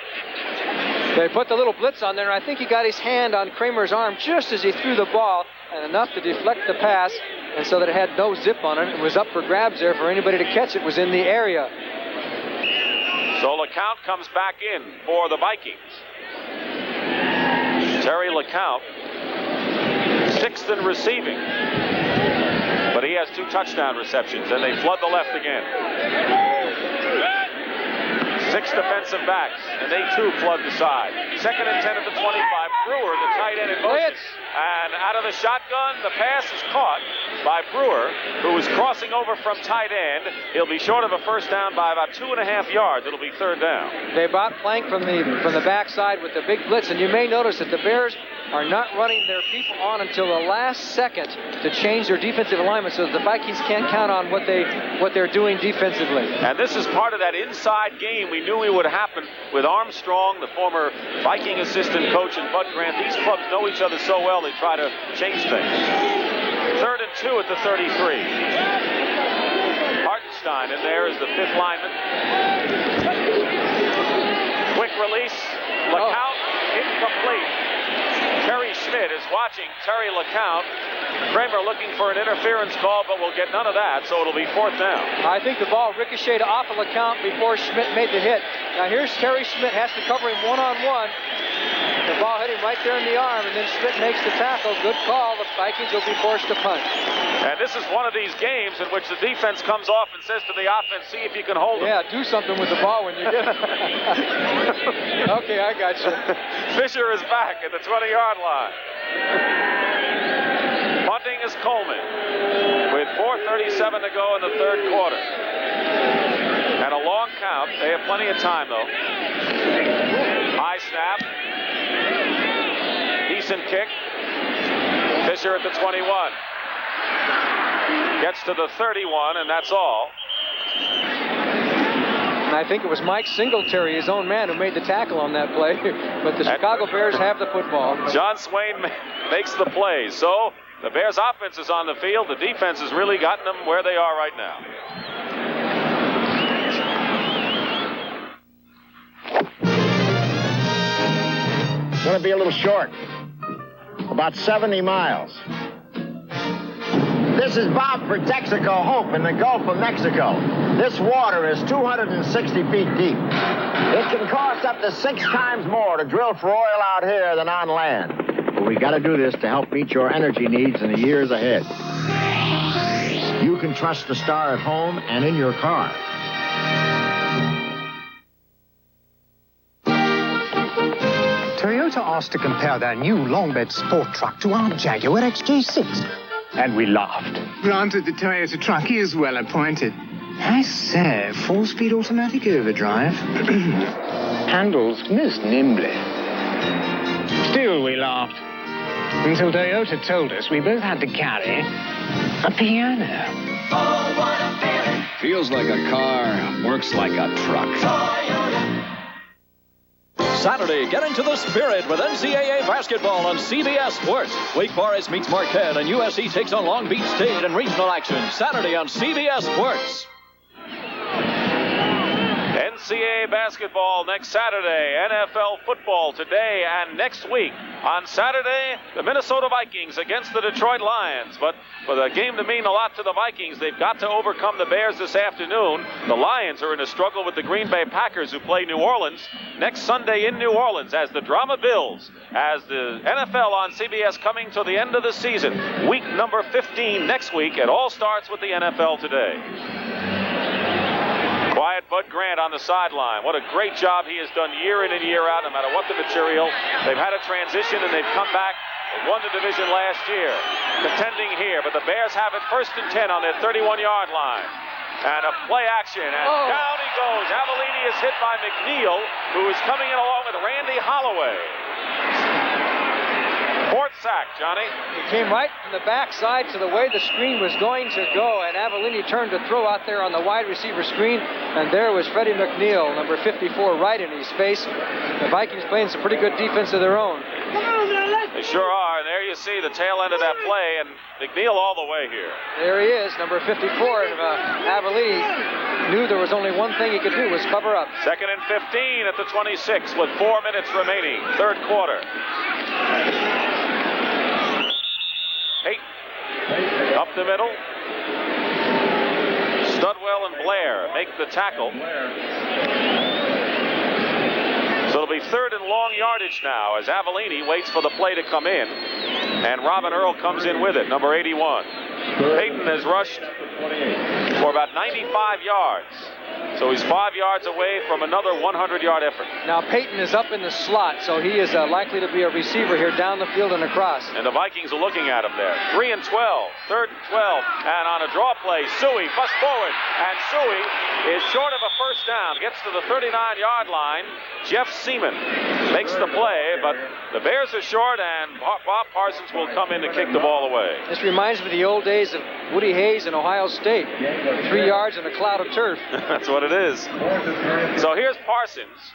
They put the little blitz on there, and I think he got his hand on Kramer's arm just as he threw the ball, and enough to deflect the pass, and so that it had no zip on it. It was up for grabs there for anybody to catch. It was in the area. So LeCount comes back in for the Vikings. Terry LeCount, 6th in receiving, but he has 2 touchdown receptions, and they flood the left again. 6 defensive backs, and they too flood the side. 2nd and 10 at the 25. Brewer, the tight end, in motion. And out of the shotgun, the pass is caught by Brewer, who is crossing over from tight end. He'll be short of a 1st down by about 2.5 yards. It'll be 3rd down. They bought flank from the backside with the big blitz, and you may notice that the Bears are not running their people on until the last second to change their defensive alignment, so that the Vikings can't count on what they're doing defensively. And this is part of that inside game we knew it would happen with Armstrong, the former Viking assistant coach, and Bud Grant. These clubs know each other so well, they try to change things. 3rd and 2 at the 33. Hartenstein in there is the 5th lineman. Quick release. LeCount incomplete. Terry Schmidt is watching Terry LeCount. Kramer looking for an interference call, but will get none of that, so it'll be 4th down. I think the ball ricocheted off of LeCount before Schmidt made the hit. Now here's Terry Schmidt, has to cover him one-on-one. The ball hit him right there in the arm, and then Schmidt makes the tackle. Good call. The Vikings will be forced to punt. And this is one of these games in which the defense comes off and says to the offense, see if you can hold it. Yeah, do something with the ball when you get it. Okay, I got you. Fisher is back at the 20-yard line. Punting is Coleman with 4:37 to go in the 3rd quarter. And a long count. They have plenty of time, though. High snap. Decent kick. Fisher at the 21. Gets to the 31, and that's all. And I think it was Mike Singletary, his own man, who made the tackle on that play. But the Chicago Bears have the football. John Swain makes the play. So the Bears offense is on the field. The defense has really gotten them where they are right now. It's going to be a little short. About 70 miles. This is Bob for Texaco Hope in the Gulf of Mexico. This water is 260 feet deep. It can cost up to 6 times more to drill for oil out here than on land. But we got to do this to help meet your energy needs in the years ahead. You can trust the Star at home and in your car. Toyota asked to compare their new long-bed sport truck to our Jaguar XJ6. And we laughed. Granted, the Toyota truck is well appointed. I say, 4-speed automatic overdrive. Handles most nimbly. Still, we laughed. Until Toyota told us we both had to carry a piano. Oh, what a feeling. Feels like a car, works like a truck. Saturday, get into the spirit with NCAA basketball on CBS Sports. Wake Forest meets Marquette, and USC takes on Long Beach State in regional action. Saturday on CBS Sports. NCAA basketball next Saturday. NFL football today and next week. On Saturday, the Minnesota Vikings against the Detroit Lions. But for the game to mean a lot to the Vikings, they've got to overcome the Bears this afternoon. The Lions are in a struggle with the Green Bay Packers, who play New Orleans next Sunday in New Orleans, as the drama builds. As the NFL on CBS coming to the end of the season. Week number 15 next week. It all starts with the NFL today. Quiet Bud Grant on the sideline. What a great job he has done year in and year out, no matter what the material. They've had a transition, and they've come back. They won the division last year. Contending here, but the Bears have it 1st and 10 on their 31-yard line. And a play action, and down he goes. Avellini is hit by McNeil, who is coming in along with Randy Holloway. 4th sack, Johnny. He came right from the backside to the way the screen was going to go, and Avellini turned to throw out there on the wide receiver screen, and there was Freddie McNeil, number 54, right in his face. The Vikings playing some pretty good defense of their own. They sure are, and there you see the tail end of that play, and McNeil all the way here. There he is, number 54, and Avellini knew there was only one thing he could do, was cover up. 2nd and 15 at the 26 with 4 minutes remaining, 3rd quarter. Peyton up the middle. Studwell and Blair make the tackle. So it'll be 3rd and long yardage now as Avellini waits for the play to come in. And Robin Earl comes in with it, number 81. Peyton has rushed for about 95 yards. So he's 5 yards away from another 100-yard effort. Now Peyton is up in the slot, so he is likely to be a receiver here down the field and across. And the Vikings are looking at him there. 3 and 12, 3rd and 12, and on a draw play, Suey busts forward, and Suey is short of a 1st down. Gets to the 39-yard line. Jeff Seaman makes the play, but the Bears are short, and Bob Parsons will come in to kick the ball away. This reminds me of the old days of Woody Hayes in Ohio State. 3 yards and a cloud of turf. That's what it is. So here's Parsons,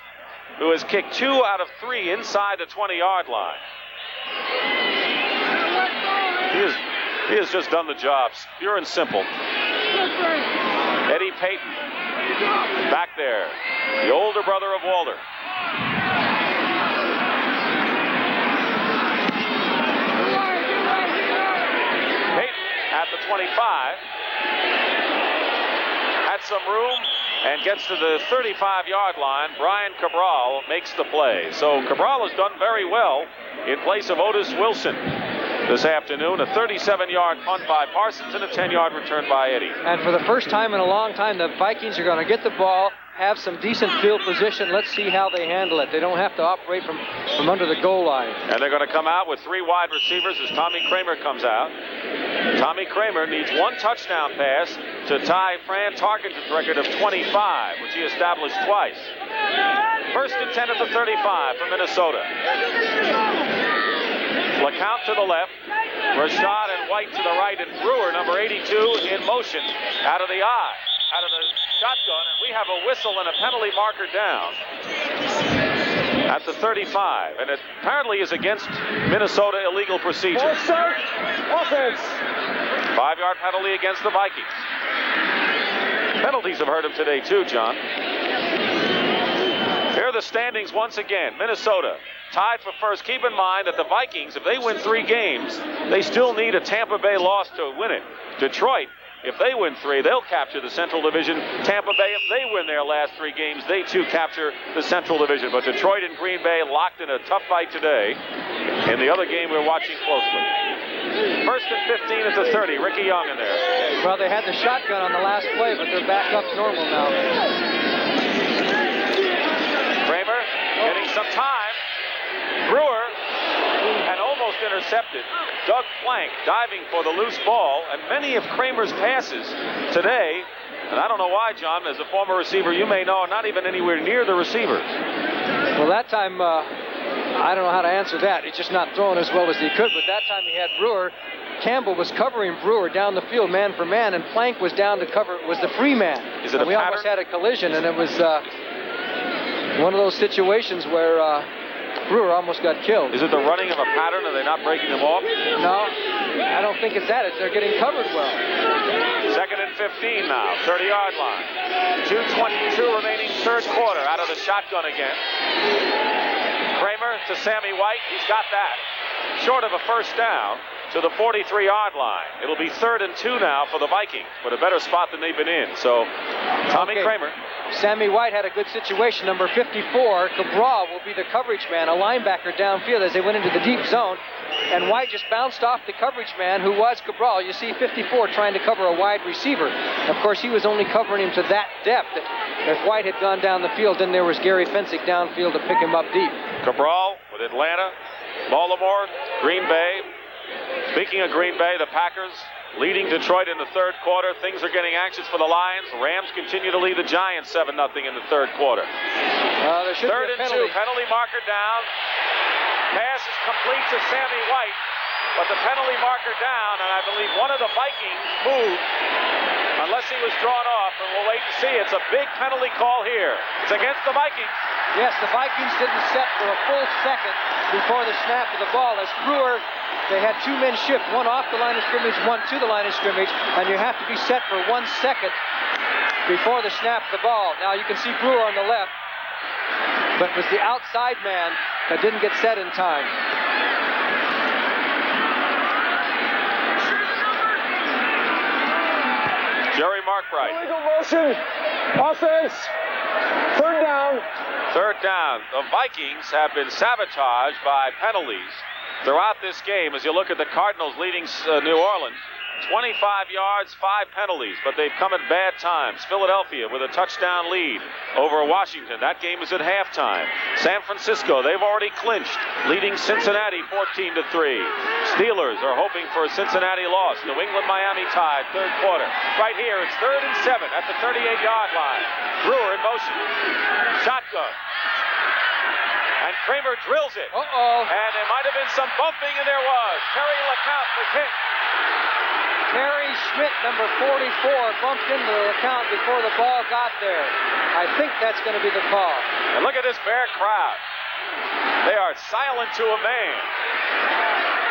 who has kicked 2 out of 3 inside the 20-yard line. He has just done the job, pure and simple. Eddie Payton, back there, the older brother of Walter. at the 25. Had some room and gets to the 35-yard line. Brian Cabral makes the play. So Cabral has done very well in place of Otis Wilson this afternoon. A 37-yard punt by Parsons and a 10-yard return by Eddie. And for the first time in a long time, the Vikings are going to get the ball, have some decent field position. Let's see how they handle it. They don't have to operate from under the goal line. And they're going to come out with 3 wide receivers as Tommy Kramer comes out. Tommy Kramer needs 1 touchdown pass to tie Fran Tarkenton's record of 25, which he established twice. First and 10 at the 35 for Minnesota. LeCount to the left, Rashad and White to the right, and Brewer, number 82, in motion out of the eye, out of the shotgun, and we have a whistle and a penalty marker down at the 35, and it apparently is against Minnesota illegal procedure. Offense. 5-yard penalty against the Vikings. Penalties have hurt him today too, John. Here are the standings once again. Minnesota tied for first. Keep in mind that the Vikings, if they win 3 games, they still need a Tampa Bay loss to win it. Detroit, if they win 3, they'll capture the Central Division. Tampa Bay, if they win their last 3 games, they too capture the Central Division. But Detroit and Green Bay locked in a tough fight today. In the other game we're watching closely. First and 15 at the 30. Ricky Young in there. Well, they had the shotgun on the last play, but they're back up normal now. Kramer getting some time. Brewer, and almost intercepted. Doug Plank diving for the loose ball, and many of Kramer's passes today, and I don't know why, John, as a former receiver, you may know, are not even anywhere near the receiver. Well, that time, I don't know how to answer that. He's just not throwing as well as he could, but that time he had Brewer. Campbell was covering Brewer down the field man for man, and Plank was down to cover, was the free man. Is it a we pattern? Almost had a collision, and it was one of those situations where Brewer almost got killed. Is it the running of a pattern? Are they not breaking them off? No, I don't think it's that. They're getting covered well. Second and 15 now, 30-yard line. 2:22 remaining third quarter out of the shotgun again. Kramer to Sammy White. He's got that. Short of a first down to the 43-yard line. It'll be 3rd and 2 now for the Vikings, but a better spot than they've been in. So, Tommy Kramer. Sammy White had a good situation. Number 54, Cabral, will be the coverage man, a linebacker downfield as they went into the deep zone. And White just bounced off the coverage man, who was Cabral. You see 54 trying to cover a wide receiver. Of course, he was only covering him to that depth. If White had gone down the field, then there was Gary Fensick downfield to pick him up deep. Cabral with Atlanta, Baltimore, Green Bay. Speaking of Green Bay, the Packers leading Detroit in the third quarter. Things are getting anxious for the Lions. Rams continue to lead the Giants 7-0 in the third quarter. There should Third be a and penalty. 2, penalty marker down. Pass is complete to Sammy White, but the penalty marker down, and I believe one of the Vikings moved, unless he was drawn off, and we'll wait and see. It's a big penalty call here. It's against the Vikings. Yes, the Vikings didn't set for a full second before the snap of the ball. As Brewer, they had 2 men shift, one off the line of scrimmage, one to the line of scrimmage, and you have to be set for 1 second before the snap of the ball. Now you can see Brewer on the left, but it was the outside man that didn't get set in time. Jerry Markbright. Illegal motion. Offense. 3rd down. 3rd down. The Vikings have been sabotaged by penalties throughout this game. As you look at the Cardinals leading New Orleans, 25 yards, 5 penalties, but they've come at bad times. Philadelphia with a touchdown lead over Washington. That game is at halftime. San Francisco, they've already clinched, leading Cincinnati 14-3. Steelers are hoping for a Cincinnati loss. New England, Miami tied, third quarter. Right here, it's 3rd and 7 at the 38-yard line. Brewer in motion. Shotgun. And Kramer drills it. And there might have been some bumping, and there was. Terry LeCount was hit. Terry Schmidt, number 44, bumped into the account before the ball got there. I think that's going to be the call. And look at this Bear crowd. They are silent to a man.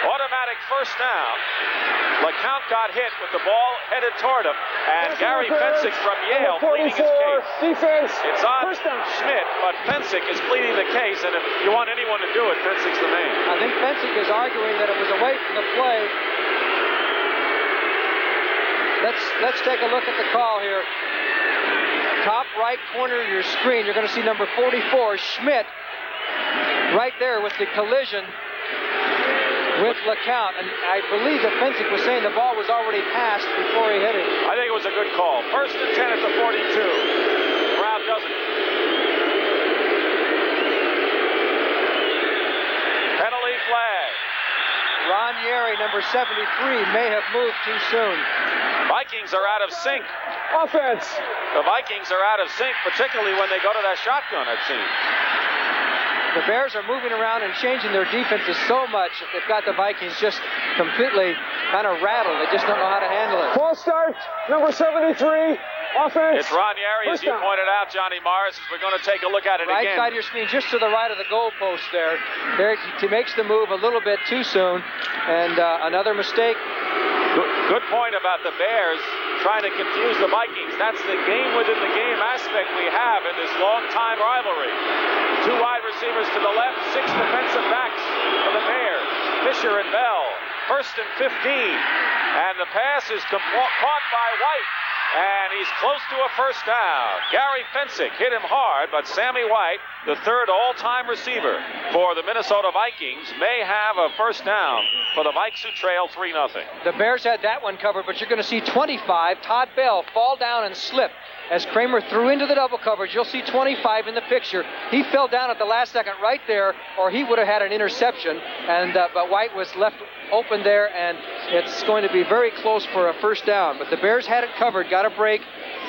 Automatic first down. LeCount got hit with the ball headed toward him, and Gary Fensick from Yale pleading his case. Defense. It's on Schmidt, but Fensick is pleading the case, and if you want anyone to do it, Fensick's the man. I think Fensick is arguing that it was away from the play. Let's take a look at the call here. Top right corner of your screen, you're going to see number 44, Schmidt, right there with the collision with LeCount. And I believe that Fensick was saying the ball was already passed before he hit it. I think it was a good call. 1st and 10 at the 42. Brown doesn't. Penalty flag. Ranieri, number 73, may have moved too soon. Vikings are out of sync. Offense. The Vikings are out of sync, particularly when they go to that shotgun, it seems. The Bears are moving around and changing their defenses so much that they've got the Vikings just completely kind of rattled. They just don't know how to handle it. False start, number 73. Offense. It's Ranieri, as you pointed out, Johnny Morris, as we're going to take a look at it right again. Right side of your screen, just to the right of the goalpost there. There, he makes the move a little bit too soon, and another mistake. Good point about the Bears trying to confuse the Vikings. That's the game within the game aspect we have in this long-time rivalry. 2 wide receivers to the left, 6 defensive backs for the Bears. Fisher and Bell. 1st and 15. And the pass is caught by White. And he's close to a first down. Gary Fensick hit him hard, but Sammy White, the 3rd all-time receiver for the Minnesota Vikings, may have a first down for the Vikes, who trail 3-0. The Bears had that one covered, but you're going to see 25, Todd Bell, fall down and slip. As Kramer threw into the double coverage, you'll see 25 in the picture. He fell down at the last second right there, or he would have had an interception. And but White was left open there, and it's going to be very close for a first down. But the Bears had it covered, got a break.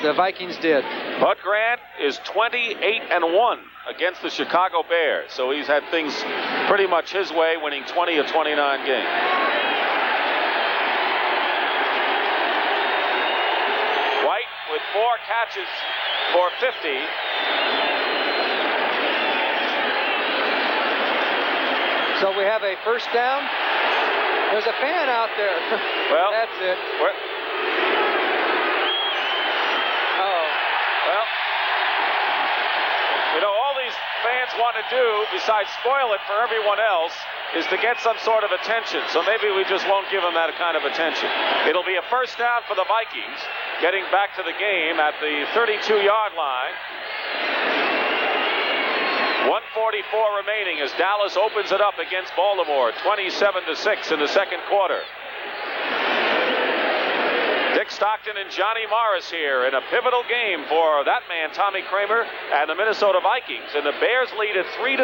The Vikings did. Bud Grant is 28-1 against the Chicago Bears, so he's had things pretty much his way, winning 20 of 29 games. White with 4 catches for 50. So we have a first down. There's a fan out there. Well, that's it. You know, all these fans want to do, besides spoil it for everyone else, is to get some sort of attention. So maybe we just won't give them that kind of attention. It'll be a first down for the Vikings, getting back to the game at the 32-yard line. 1:44 remaining as Dallas opens it up against Baltimore, 27-6 in the second quarter. Dick Stockton and Johnny Morris here in a pivotal game for that man, Tommy Kramer, and the Minnesota Vikings. And the Bears lead at 3-0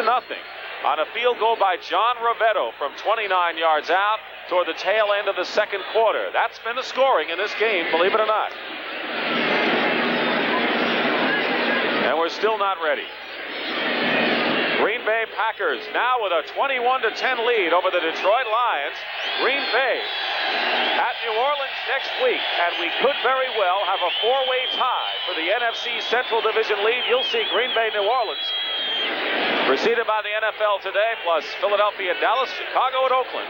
on a field goal by John Rivetto from 29 yards out toward the tail end of the second quarter. That's been the scoring in this game, believe it or not. And we're still not ready. Green Bay Packers now with a 21-10 lead over the Detroit Lions. Green Bay at New Orleans next week, and we could very well have a 4-way tie for the NFC Central Division lead. You'll see Green Bay, New Orleans, preceded by the NFL Today, plus Philadelphia, Dallas, Chicago, and Oakland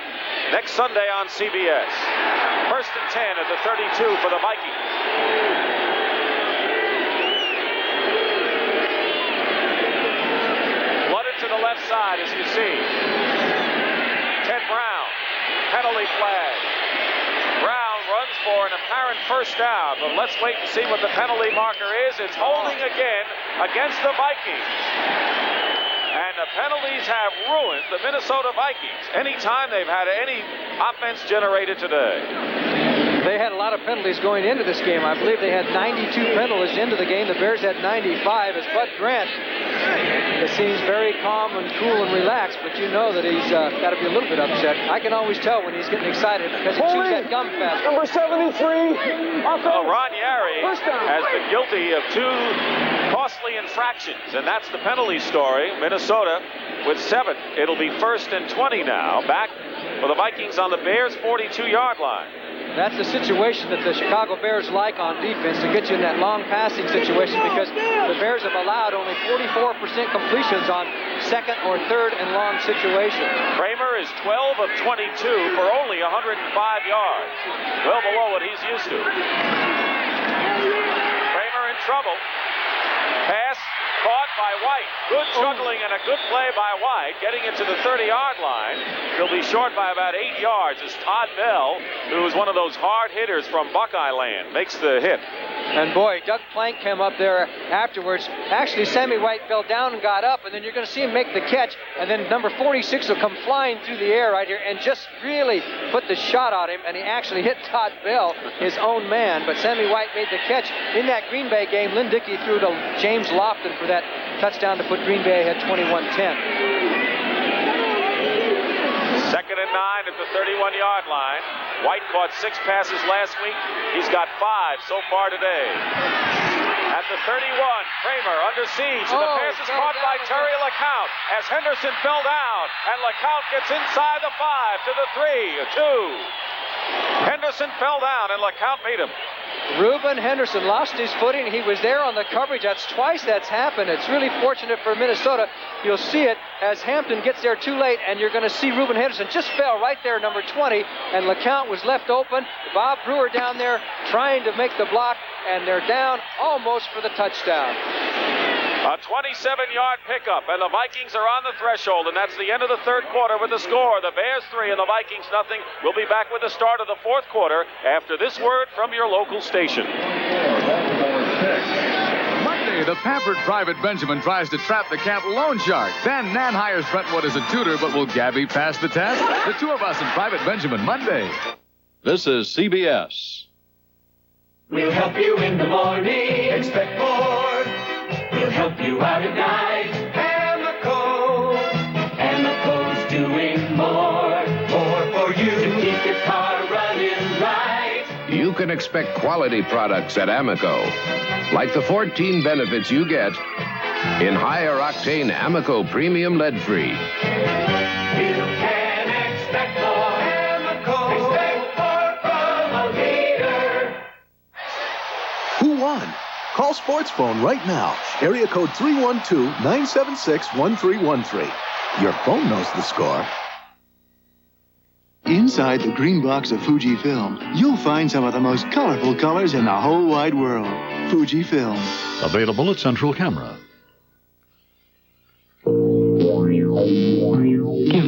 next Sunday on CBS. 1st and 10 at the 32 for the Vikings. To the left side, as you see. Ted Brown, penalty flag. Brown runs for an apparent first down, but let's wait and see what the penalty marker is. It's holding again against the Vikings. And the penalties have ruined the Minnesota Vikings anytime they've had any offense generated today. They had a lot of penalties going into this game. I believe they had 92 penalties into the game. The Bears had 95 as Bud Grant. It seems very calm and cool and relaxed, but you know that he's got to be a little bit upset. I can always tell when he's getting excited because he chews that gum fast. Number 73. Well, Ranieri has been guilty of 2 costly infractions, and that's the penalty story. Minnesota with 7. It'll be 1st and 20 now. Back for the Vikings on the Bears' 42-yard line. That's the situation that the Chicago Bears like on defense, to get you in that long passing situation, because the Bears have allowed only 44% completions on 2nd or 3rd and long situations. Kramer is 12 of 22 for only 105 yards. Well below what he's used to. Kramer in trouble. Pass caught by White. Good juggling and a good play by White. Getting into the 30-yard line. He'll be short by about 8 yards as Todd Bell, who is one of those hard hitters from Buckeye Land, makes the hit. And boy, Doug Plank came up there afterwards. Actually, Sammy White fell down and got up, and then you're going to see him make the catch, and then number 46 will come flying through the air right here and just really put the shot on him, and he actually hit Todd Bell, his own man. But Sammy White made the catch. In that Green Bay game, Lynn Dickey threw to James Lofton for that touchdown to put Green Bay ahead 21-10. Second and 9 at the 31-yard line. White caught 6 passes last week. He's got 5 so far today. At the 31, Kramer under siege, and the pass is caught by Terry LeCount as Henderson fell down, and LeCount gets inside the 5 to the 3, 2. Henderson fell down, and LeCount made him. Reuben Henderson lost his footing. He was there on the coverage. That's twice that's happened. It's really fortunate for Minnesota. You'll see it as Hampton gets there too late, and you're going to see Reuben Henderson just fell right there, number 20, and LeCount was left open. Bob Brewer down there trying to make the block, and they're down almost for the touchdown. A 27-yard pickup, and the Vikings are on the threshold, and that's the end of the third quarter with the score. The Bears 3 and the Vikings nothing. We'll be back with the start of the fourth quarter after this word from your local station. Monday, the pampered Private Benjamin tries to trap the camp loan shark. Then Nan hires Brentwood as a tutor, but will Gabby pass the test? The two of us in Private Benjamin Monday. This is CBS. We'll help you in the morning. Expect more. We'll help you out at night. Amoco's doing more for you to keep your car running right. You can expect quality products at Amoco, like the 14 benefits you get in higher octane Amoco Premium Lead-Free. You can expect more. Amoco. Expect more from a leader. Who won? Call Sports Phone right now. Area code 312-976-1313. Your phone knows the score. Inside the green box of Fujifilm, you'll find some of the most colorful colors in the whole wide world. Fujifilm. Available at Central Camera. Give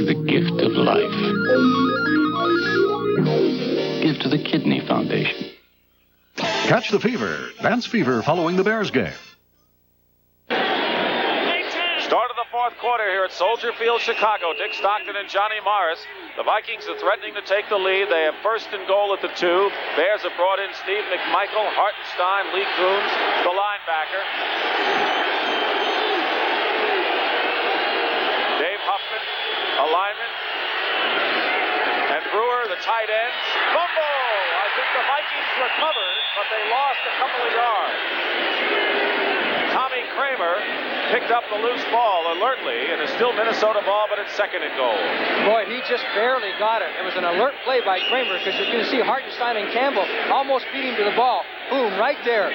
the gift of life. Give to the Kidney Foundation. Catch the fever. Dance fever following the Bears game. Start of the fourth quarter here at Soldier Field, Chicago. Dick Stockton and Johnny Morris. The Vikings are threatening to take the lead. They have first and goal at the 2. Bears have brought in Steve McMichael, Hartenstein, Lee Coons, the linebacker. Dave Huffman, a lineman. And Brewer, the tight end. Fumble! I think the Vikings recovered, but they lost a couple of yards. Tommy Kramer picked up the loose ball alertly, and it's still Minnesota ball, but it's second and goal. Boy, he just barely got it. It was an alert play by Kramer, because you're going to see Hartenstein and Campbell almost beat him to the ball. Boom, right there.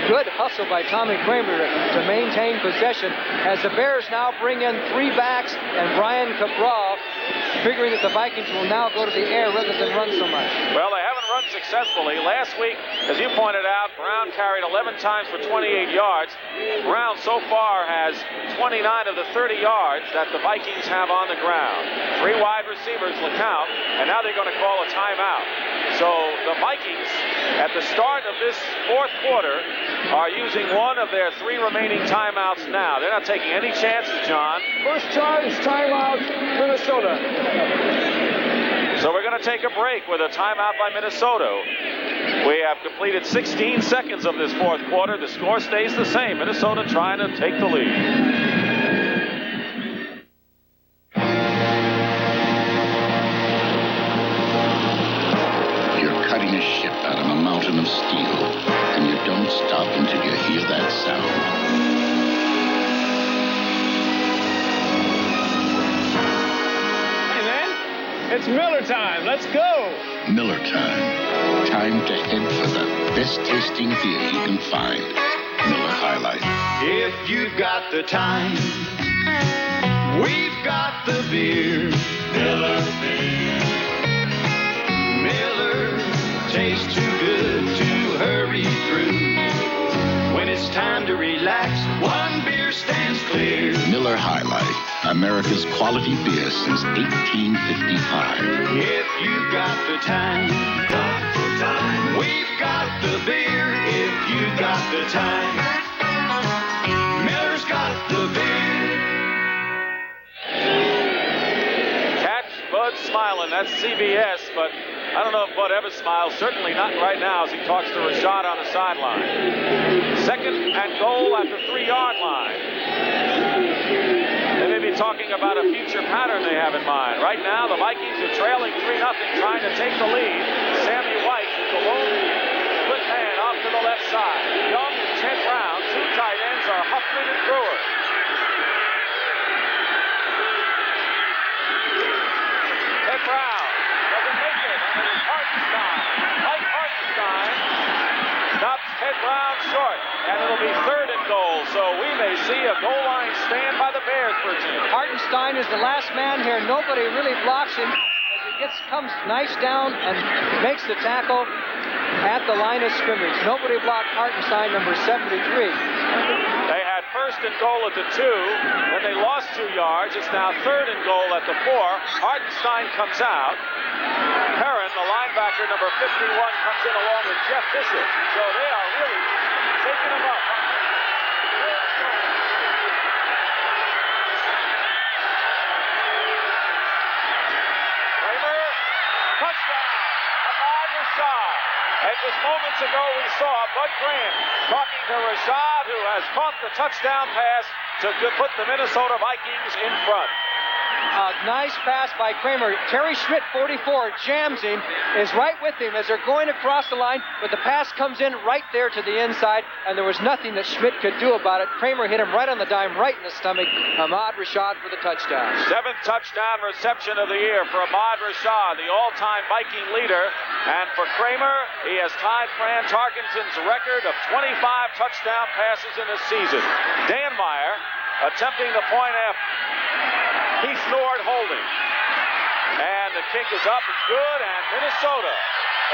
Good hustle by Tommy Kramer to maintain possession as the Bears now bring in 3 backs and Brian Cabral, figuring that the Vikings will now go to the air rather than run so much. Well, they haven't run successfully. Last week, as you pointed out, Brown carried 11 times for 28 yards. Brown so far has 29 of the 30 yards that the Vikings have on the ground. 3 wide receivers, LeCount, and now they're going to call a timeout. So the Vikings, at the start of this fourth quarter, are using one of their 3 remaining timeouts now. They're not taking any chances, John. First charge, timeout, Minnesota. So we're going to take a break with a timeout by Minnesota. We have completed 16 seconds of this fourth quarter. The score stays the same. Minnesota trying to take the lead. Cutting a ship out of a mountain of steel, and you don't stop until you hear that sound. Hey, man, it's Miller time. Let's go. Miller time. Time to head for the best tasting beer you can find. Miller High Life. If you've got the time, we've got the beer. Miller beer. Miller tastes too good to hurry through. When it's time to relax, one beer stands clear. America's quality beer since 1855. If you've got the time, we've got the beer. If you've got the time, Miller's got the beer. Catch Bud smiling. That's CBS, but I don't know if Bud ever smiles. Certainly not right now as he talks to Rashad on the sideline. Second and goal at the 3-yard line. They may be talking about a future pattern they have in mind. Right now, the Vikings are trailing 3-0, trying to take the lead. Sammy White is the lone split man off to the left side. Young and Ted Brown, 2 tight ends are Huffman and Brewer. Ted Brown doesn't make it, and it is Hartenstein. Mike Hartenstein stops Ted Brown short, and it'll be 3rd and goal, so we may see a goal line stand by the Bears for a team. Hartenstein is the last man here. Nobody really blocks him as he comes nice down and makes the tackle at the line of scrimmage. Nobody blocked Hartenstein, number 73. They had 1st and goal at the 2, then they lost 2 yards. It's now 3rd and goal at the 4. Hartenstein comes out. Perrin, the linebacker, number 51, comes in along with Jeff Bishop. So they are really taking him up. Kramer, touchdown. Ahmad Rashad. And just moments ago we saw Bud Grant talking to Rashad, who has caught the touchdown pass to put the Minnesota Vikings in front. A nice pass by Kramer. Terry Schmidt, 44, jams him, is right with him as they're going across the line, but the pass comes in right there to the inside, and there was nothing that Schmidt could do about it. Kramer hit him right on the dime, right in the stomach. Ahmad Rashad for the touchdown. 7th touchdown reception of the year for Ahmad Rashad, the all-time Viking leader. And for Kramer, he has tied Fran Tarkenton's record of 25 touchdown passes in a season. Dan Meyer attempting the point after. He scored holding. And the kick is up. It's good. And Minnesota,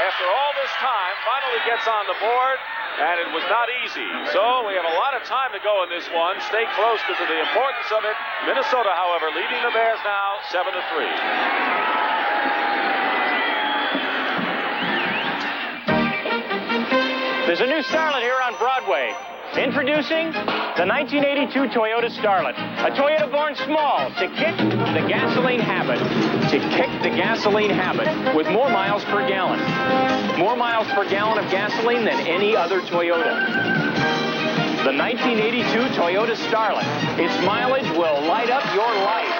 after all this time, finally gets on the board. And it was not easy. So we have a lot of time to go in this one. Stay close because of the importance of it. Minnesota, however, leading the Bears now 7-3. There's a new starlet here on Broadway. Introducing the 1982 Toyota Starlet, a Toyota born small to kick the gasoline habit. To kick the gasoline habit with more miles per gallon. More miles per gallon of gasoline than any other Toyota. The 1982 Toyota Starlet. Its mileage will light up your life.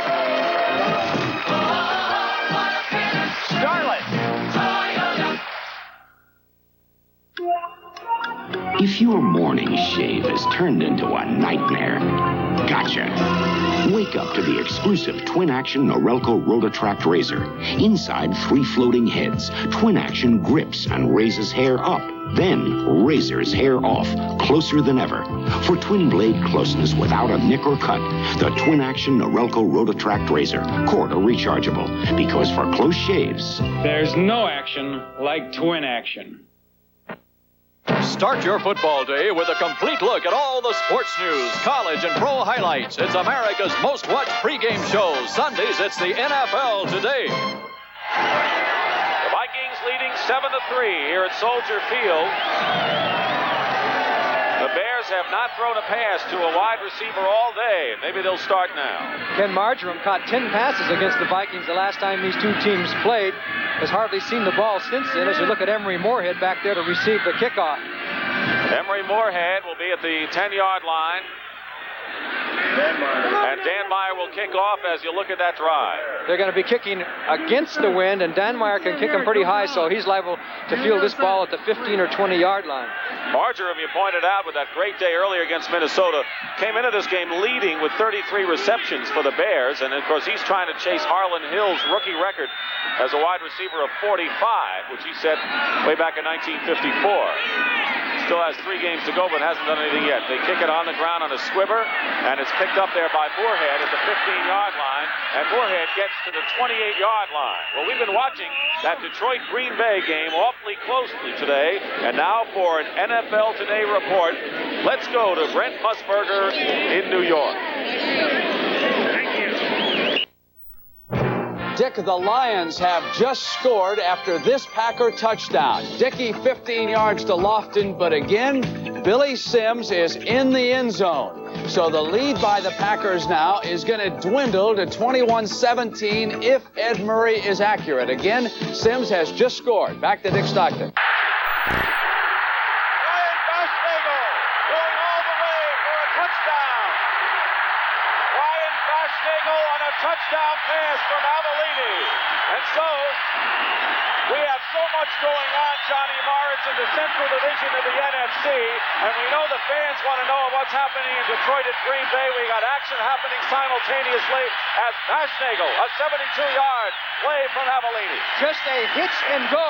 Starlet. If your morning shave has turned into a nightmare, gotcha. Wake up to the exclusive twin-action Norelco Rotatract razor. Inside, 3 floating heads. Twin-action grips and raises hair up. Then razors hair off, closer than ever. For twin blade closeness without a nick or cut, the twin-action Norelco Rotatract razor. Cord or rechargeable. Because for close shaves, there's no action like twin action. Start your football day with a complete look at all the sports news, college and pro highlights. It's America's most watched pregame show. Sundays, it's the NFL Today. The Vikings leading 7-3 here at Soldier Field. The Bears have not thrown a pass to a wide receiver all day. Maybe they'll start now. Ken Marjoram caught 10 passes against the Vikings the last time these two teams played. Has hardly seen the ball since then as you look at Emery Moorhead back there to receive the kickoff. Emery Moorhead will be at the 10-yard line. And Dan Meyer will kick off as you look at that drive. They're going to be kicking against the wind, and Dan Meyer can kick them pretty high, so he's liable to field this ball at the 15 or 20-yard line. Marjoram, you pointed out with that great day earlier against Minnesota, came into this game leading with 33 receptions for the Bears, and of course he's trying to chase Harlan Hill's rookie record as a wide receiver of 45, which he set way back in 1954. Still has 3 games to go, but hasn't done anything yet. They kick it on the ground on a squibber, and it's picked up there by Moorhead at the 15-yard line, and Moorhead gets to the 28-yard line. Well, we've been watching that Detroit-Green Bay game awfully closely today, and now for an NFL Today report, let's go to Brent Musburger in New York. Thank you. Dick, the Lions have just scored after this Packer touchdown. Dickey 15 yards to Lofton, but again, Billy Sims is in the end zone. So the lead by the Packers now is going to dwindle to 21-17 if Ed Murray is accurate. Again, Sims has just scored. Back to Dick Stockton. Touchdown pass from Avellini. And so, we have so much going on, Johnny Morris, in the Central Division of the NFC, and we know the fans want to know what's happening in Detroit at Green Bay. We got action happening simultaneously as Baschnagel, a 72-yard play from Avellini. Just a hitch and go.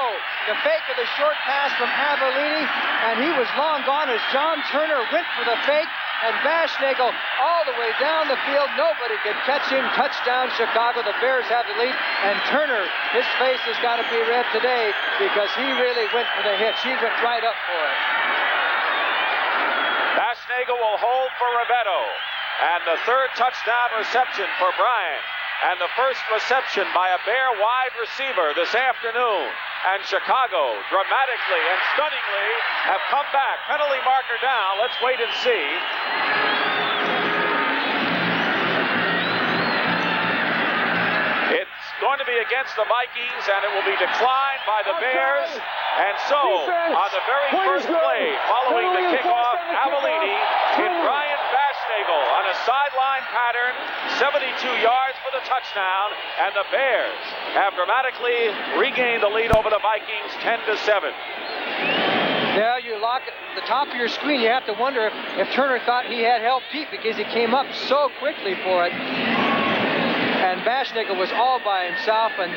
The fake of the short pass from Avellini, and he was long gone as John Turner went for the fake. And Baschnagel all the way down the field. Nobody could catch him. Touchdown, Chicago. The Bears have the lead. And Turner, his face has got to be red today because he really went for the hitch. He went right up for it. Baschnagel will hold for Rivetto. And the third touchdown reception for Bryant. And the first reception by a Bear wide receiver this afternoon. And Chicago, dramatically and stunningly, have come back. Penalty marker down. Let's wait and see. It's going to be against the Vikings, and it will be declined by the Bears. And so, on the very first play, following the kickoff, Avellini hit Brian Baschnagel on a sideline pattern, 72 yards for the touchdown, and the Bears have dramatically regained the lead over the Vikings, 10-7. Now you lock at the top of your screen. You have to wonder if Turner thought he had help deep because he came up so quickly for it. And Baschnagel was all by himself, and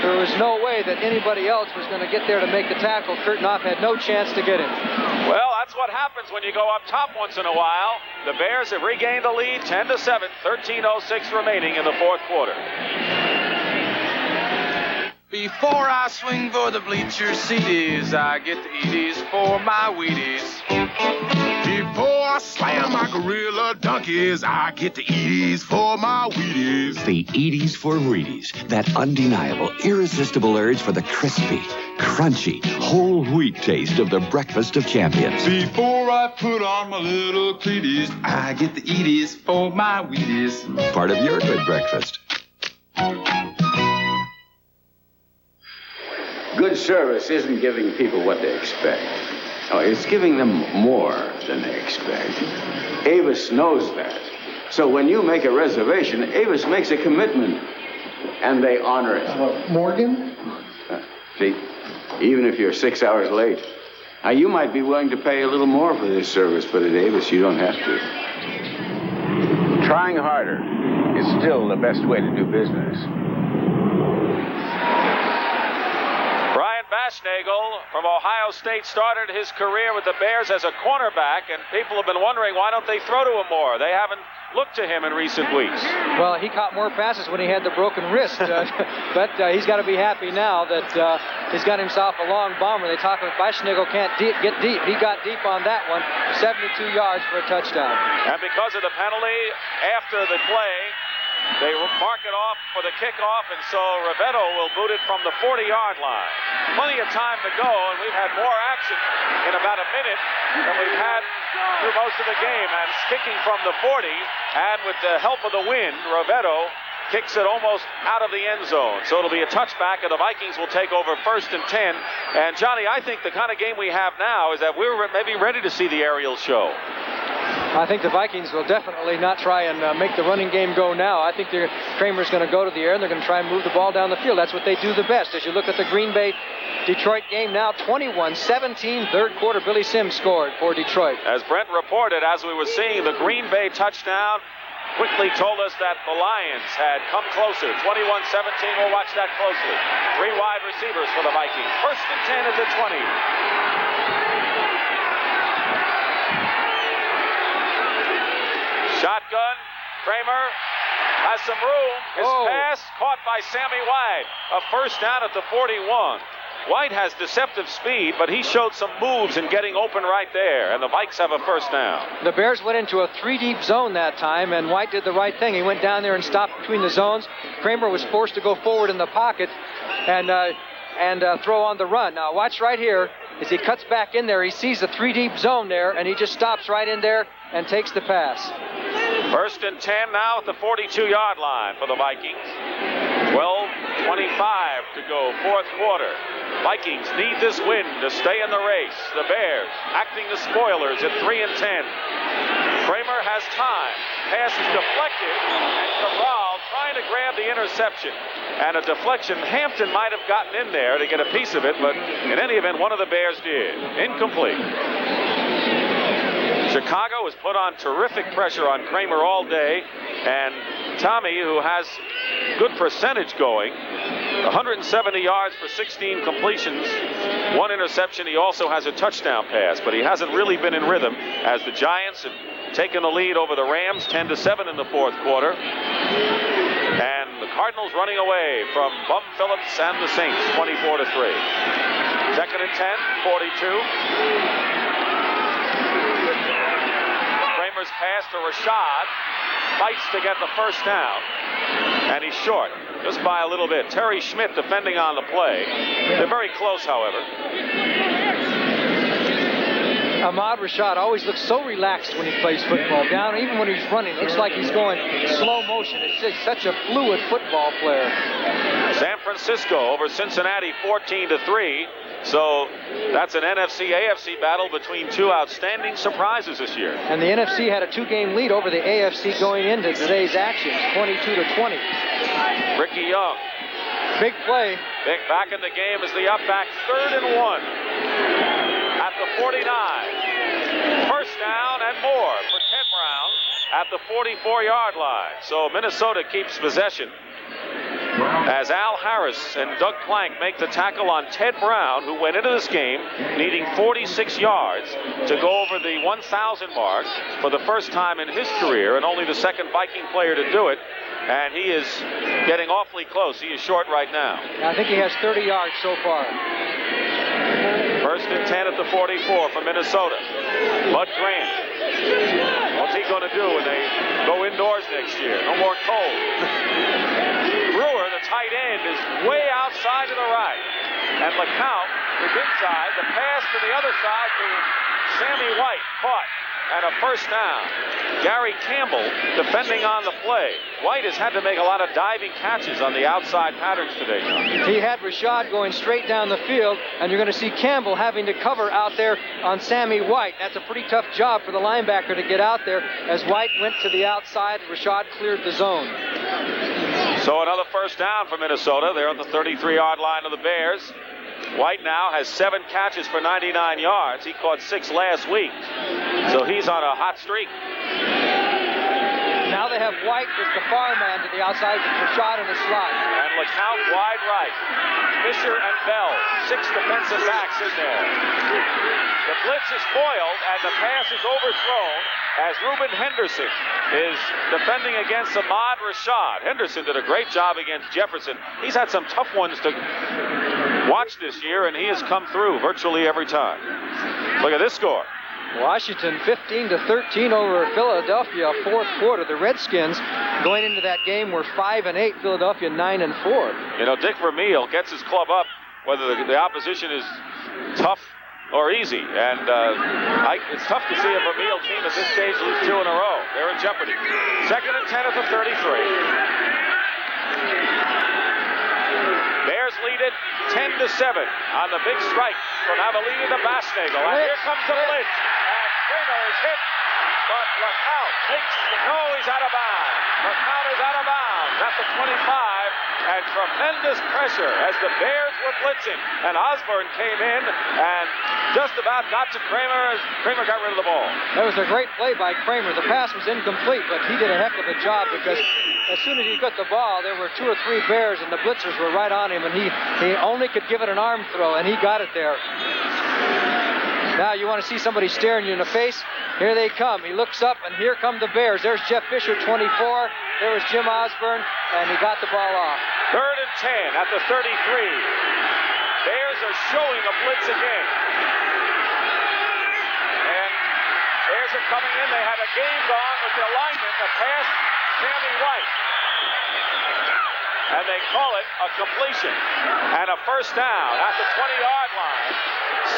there was no way that anybody else was going to get there to make the tackle. Kurtnoff had no chance to get him. Well, that's what happens when you go up top once in a while. The Bears have regained the lead, 10-7, 13:06 remaining in the fourth quarter. Before I swing for the bleacher seaties, I get the Edie's for my Wheaties. Before I slam my gorilla donkeys, I get the Edie's for my Wheaties. The Edie's for Wheaties, that undeniable, irresistible urge for the crispy, crunchy, whole wheat taste of the breakfast of champions. Before I put on my little cleaties, I get the Edie's for my Wheaties. Part of your good breakfast. Good service isn't giving people what they expect. No, it's giving them more than they expect. Avis knows that. So when you make a reservation, Avis makes a commitment, and they honor it. Morgan? See, even if you're 6 hours late, now you might be willing to pay a little more for this service, but at Avis you don't have to. Trying harder is still the best way to do business. Baschnagel from Ohio State started his career with the Bears as a cornerback, and people have been wondering why don't they throw to him more. They haven't looked to him in recent weeks. Well, he caught more passes when he had the broken wrist, but he's got to be happy now that he's got himself a long bomber. They talk about Baschnagel can't get deep. He got deep on that one, 72 yards for a touchdown. And because of the penalty after the play, they mark it off for the kickoff, and so Rivetto will boot it from the 40-yard line. Plenty of time to go, and we've had more action in about a minute than we've had through most of the game. And kicking from the 40, and with the help of the wind, Rivetto kicks it almost out of the end zone. So it'll be a touchback, and the Vikings will take over 1st and 10. And, Johnny, I think the kind of game we have now is that we're maybe ready to see the aerial show. I think the Vikings will definitely not try and make the running game go now. I think Kramer's going to go to the air, and they're going to try and move the ball down the field. That's what they do the best. As you look at the Green Bay-Detroit game now, 21-17, third quarter, Billy Sims scored for Detroit. As Brent reported, as we were seeing the Green Bay touchdown, quickly told us that the Lions had come closer. 21-17, we'll watch that closely. 3 wide receivers for the Vikings. 1st and 10 at the 20. Shotgun, Kramer has some room. His pass caught by Sammy White. A first down at the 41. White has deceptive speed, but he showed some moves in getting open right there, and the Vikes have a first down. The Bears went into a 3-deep zone that time, and White did the right thing. He went down there and stopped between the zones. Kramer was forced to go forward in the pocket and throw on the run. Now watch right here. As he cuts back in there, he sees the 3-deep zone there, and he just stops right in there and takes the pass. First and 10 now at the 42-yard line for the Vikings. 12:25 to go, fourth quarter. Vikings need this win to stay in the race. The Bears acting the spoilers at 3 and 10. Kramer has time. Pass is deflected, and Cabral trying to grab the interception. And a deflection. Hampton might have gotten in there to get a piece of it, but in any event, one of the Bears did. Incomplete. Chicago has put on terrific pressure on Kramer all day, and Tommy, who has good percentage going, 170 yards for 16 completions, 1 interception. He also has a touchdown pass, but he hasn't really been in rhythm as the Giants have taken the lead over the Rams 10-7 in the fourth quarter. And the Cardinals running away from Bum Phillips and the Saints 24-3. Second and 10, 42. Kramer's pass to Rashad, fights to get the first down, and he's short, just by a little bit. Terry Schmidt defending on the play. They're very close, however. Ahmad Rashad always looks so relaxed when he plays football. Down, even when he's running, looks like he's going slow motion. It's just such a fluid football player. San Francisco over Cincinnati 14-3. So that's an NFC-AFC battle between two outstanding surprises this year. And the NFC had a 2-game lead over the AFC going into today's actions, 22-20. Ricky Young. Big play. Back in the game is the up back, 3rd and 1 at the 49. First down and more for Ted Brown at the 44-yard line. So Minnesota keeps possession as Al Harris and Doug Plank make the tackle on Ted Brown, who went into this game needing 46 yards to go over the 1,000 mark for the first time in his career, and only the second Viking player to do it. And he is getting awfully close. He is short right now. I think he has 30 yards so far. First and 10 at the 44 for Minnesota. Bud Grant. What's he going to do when they go indoors next year? No more cold. Brewer, the tight end, is way outside to the right. And LeCount is inside. The pass to the other side to Sammy White. Caught. And a first down. Gary Campbell defending on the play. White has had to make a lot of diving catches on the outside patterns today, John. He had Rashad going straight down the field, and you're going to see Campbell having to cover out there on Sammy White. That's a pretty tough job for the linebacker to get out there as White went to the outside. Rashad cleared the zone. So another first down for Minnesota. They're on the 33-yard line of the Bears. White now has 7 catches for 99 yards. He caught 6 last week. So he's on a hot streak. Now they have White as the far man to the outside with Rashad in the slot. And LeCount wide right. Fisher and Bell, 6 defensive backs in there. The blitz is foiled and the pass is overthrown as Reuben Henderson is defending against Ahmad Rashad. Henderson did a great job against Jefferson. He's had some tough ones to watch this year, and he has come through virtually every time. Look at this score. Washington 15-13 over Philadelphia, fourth quarter. The Redskins going into that game were 5-8, Philadelphia 9-4. You know, Dick Vermeil gets his club up whether the opposition is tough or easy. And it's tough to see a Vermeil team at this stage lose 2 in a row. They're in jeopardy. Second and 10 at the 33. Bears lead it 10-7 on the big strike from Avellini to Basnagel. And here comes the blitz. And Kramer is hit, but LeCount takes he's out of bounds. LeCount is out of bounds at the 25. And tremendous pressure as the Bears were blitzing. And Osborne came in and just about got to Kramer as Kramer got rid of the ball. That was a great play by Kramer. The pass was incomplete, but he did a heck of a job because as soon as he got the ball, there were 2 or 3 Bears, and the blitzers were right on him, and he only could give it an arm throw, and he got it there. Now you want to see somebody staring you in the face? Here they come. He looks up, and here come the Bears. There's Jeff Fisher, 24. There was Jim Osborne, and he got the ball off. Third and 10 at the 33. Bears are Bears showing a blitz again. And Bears are coming in. They had a game gone with their lineman, a pass, Sammy White. And they call it a completion. And a first down at the 20-yard line.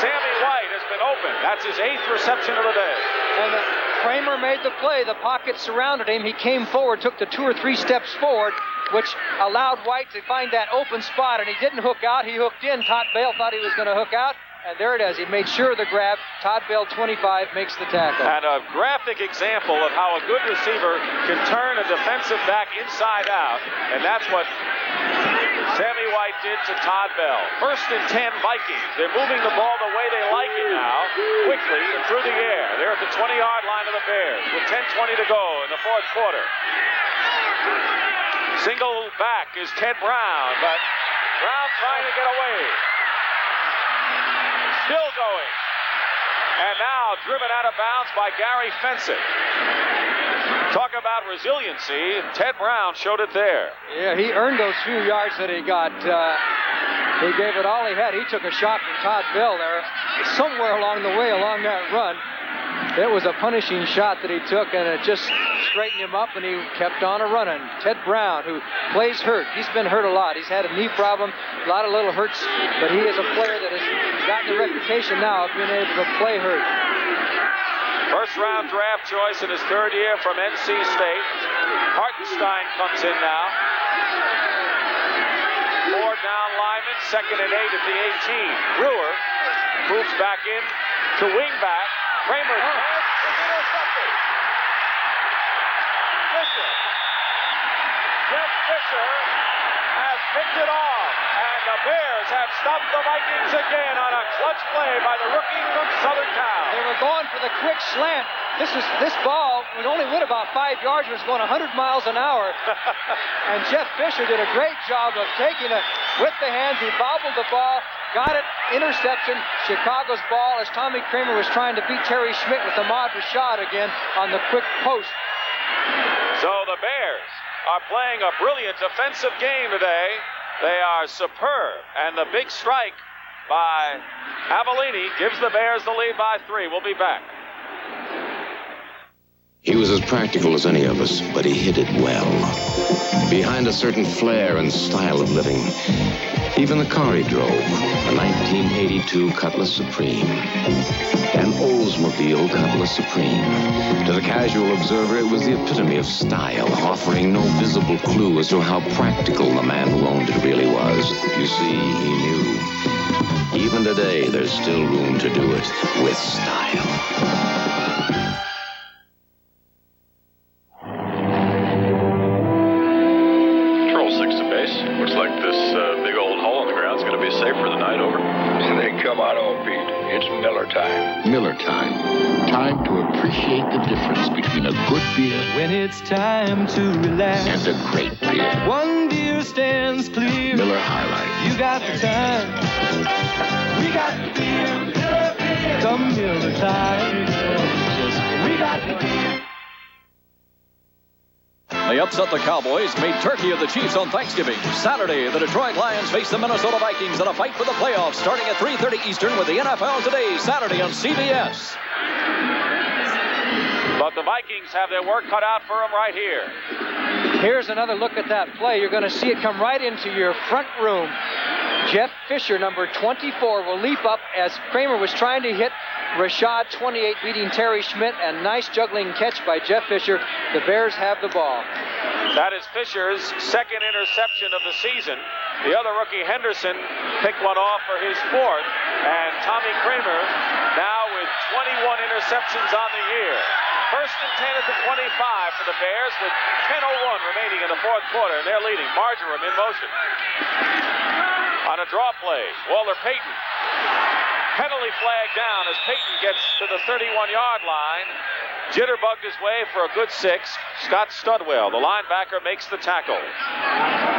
Sammy White has been open. That's his 8th reception of the day. And Kramer made the play. The pocket surrounded him. He came forward, took the 2 or 3 steps forward, which allowed White to find that open spot, and he didn't hook out. He hooked in. Todd Bale thought he was going to hook out, and there it is. He made sure of the grab. Todd Bale, 25, makes the tackle. And a graphic example of how a good receiver can turn a defensive back inside out, and that's what Sammy White did to Todd Bell. 1st and 10 Vikings. They're moving the ball the way they like it now, quickly and through the air. They're at the 20-yard line of the Bears with 10:20 to go in the 4th quarter. Single back is Ted Brown, but Brown trying to get away. Still going. And now driven out of bounds by Gary Fensick. Talk about resiliency. Ted Brown showed it there. Yeah, he earned those few yards that he got. He gave it all he had. He took a shot from Todd Bell there. Somewhere along the way, along that run, it was a punishing shot that he took, and it just straightened him up, and he kept on running. Ted Brown, who plays hurt. He's been hurt a lot. He's had a knee problem, a lot of little hurts, but he is a player that has gotten the reputation now of being able to play hurt. First-round draft choice in his 3rd year from NC State. Hartenstein comes in now. 4 down lineman, 2nd and 8 at the 18. Brewer moves back in to wingback. Kramer pass is intercepted. Fisher. Jeff Fisher has picked it off. And the Bears have stopped the Vikings again on a clutch play by the rookie from Southern Cal. They were going for the quick slant. This ball would only went about 5 yards. It was going 100 miles an hour. And Jeff Fisher did a great job of taking it with the hands. He bobbled the ball, got it, interception. Chicago's ball as Tommy Kramer was trying to beat Terry Schmidt with Ahmad Rashad again on the quick post. So the Bears are playing a brilliant offensive game today. They are superb, and the big strike by Avellini gives the Bears the lead by 3. We'll be back. He was as practical as any of us, but he hit it well. Behind a certain flair and style of living. Even the car he drove, a 1982 Cutlass Supreme. An Oldsmobile Cutlass Supreme. To the casual observer, it was the epitome of style, offering no visible clue as to how practical the man who owned it really was. You see, he knew. Even today, there's still room to do it with style. Looks like this big old hole in the ground is going to be safe for the night. Over. Then come on home, Pete. It's Miller time. Miller time. Time to appreciate the difference between a good beer when it's time to relax and a great beer. One beer stands clear. Miller High Life. You got the time. We got the beer. Miller beer. Come Miller time. We got the beer. They upset the Cowboys, made turkey of the Chiefs on Thanksgiving. Saturday, the Detroit Lions face the Minnesota Vikings in a fight for the playoffs starting at 3:30 Eastern with the NFL Today, Saturday on CBS. But the Vikings have their work cut out for them right here. Here's another look at that play. You're going to see it come right into your front room. Jeff Fisher, number 24, will leap up as Kramer was trying to hit Rashad, 28, beating Terry Schmidt, and nice juggling catch by Jeff Fisher. The Bears have the ball. That is Fisher's 2nd interception of the season. The other rookie, Henderson, picked one off for his 4th. And Tommy Kramer now with 21 interceptions on the year. 1st and 10 at the 25 for the Bears with 10:01 remaining in the 4th quarter. And they're leading. Marjoram in motion. On a draw play, Walter Payton. Penalty flag down as Payton gets to the 31-yard line. Jitterbugged his way for a good 6. Scott Studwell, the linebacker, makes the tackle.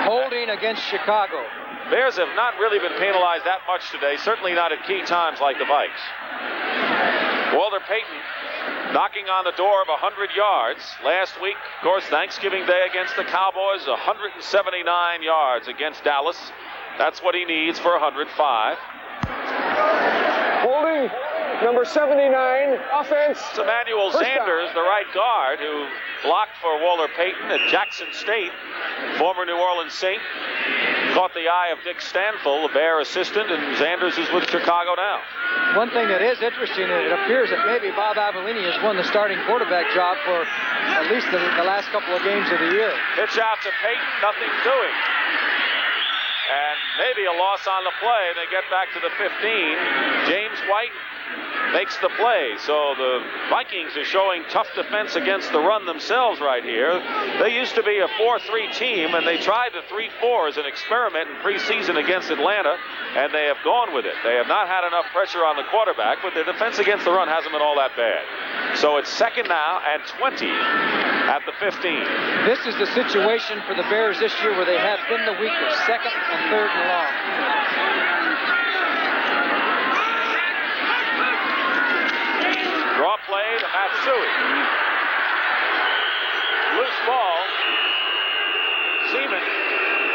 Holding against Chicago. Bears have not really been penalized that much today, certainly not at key times like the Vikes. Walter Payton knocking on the door of 100 yards. Last week, of course, Thanksgiving Day against the Cowboys, 179 yards against Dallas. That's what he needs for 105. number 79, offense. It's Emmanuel Sanders, the right guard, who blocked for Walter Payton at Jackson State, former New Orleans Saint. Caught the eye of Dick Stanfill, the Bear assistant, and Sanders is with Chicago now. One thing that is interesting, it appears that maybe Bob Avellini has won the starting quarterback job for at least the last couple of games of the year. Pitch out to Payton, nothing doing. And maybe a loss on the play. They get back to the 15. James White makes the play. So the Vikings are showing tough defense against the run themselves right here. They used to be a 4-3 team, and they tried the 3-4 as an experiment in preseason against Atlanta, and they have gone with it. They have not had enough pressure on the quarterback, but their defense against the run hasn't been all that bad. So it's second now and 20 at the 15. This is the situation for the Bears this year where they have been the weakest, second and third and long. Draw play to Matsui. Loose ball. Seaman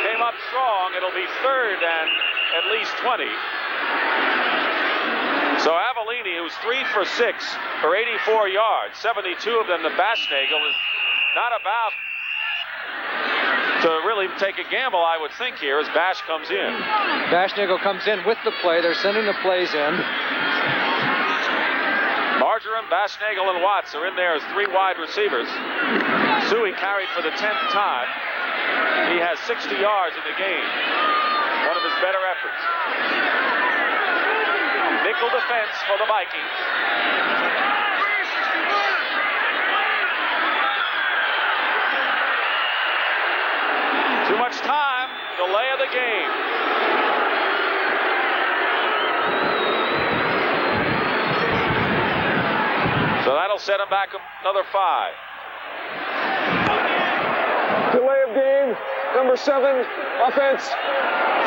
came up strong. It'll be third and at least 20. So Avellini, who's 3 for 6 for 84 yards, 72 of them to Baschnagel, is not about to really take a gamble, I would think, here as Bash comes in. Baschnagel comes in with the play. They're sending the plays in. Marjoram, Baschnagel, and Watts are in there as 3 wide receivers. Suey carried for the 10th time. He has 60 yards in the game. One of his better efforts. Nickel defense for the Vikings. Too much time. Delay of the game. So that'll set him back another 5. Delay of game, number 7, offense,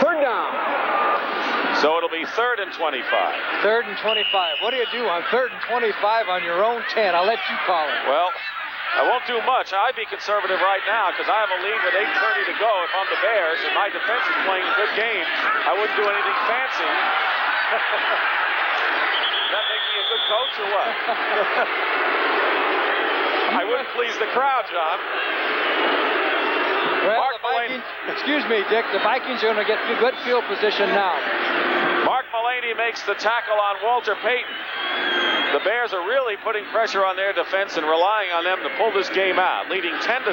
third down. So it'll be third and 25. Third and 25. What do you do on third and 25 on your own 10? I'll let you call it. Well, I won't do much. I'd be conservative right now because I have a lead with 8:30 to go. If I'm the Bears and my defense is playing a good game, I wouldn't do anything fancy. Does that make me a good coach or what? I wouldn't please the crowd, John. Well, the Vikings, excuse me, Dick, the Vikings are going to get good field position now. Mark Mulaney makes the tackle on Walter Payton. The Bears are really putting pressure on their defense and relying on them to pull this game out, leading 10-7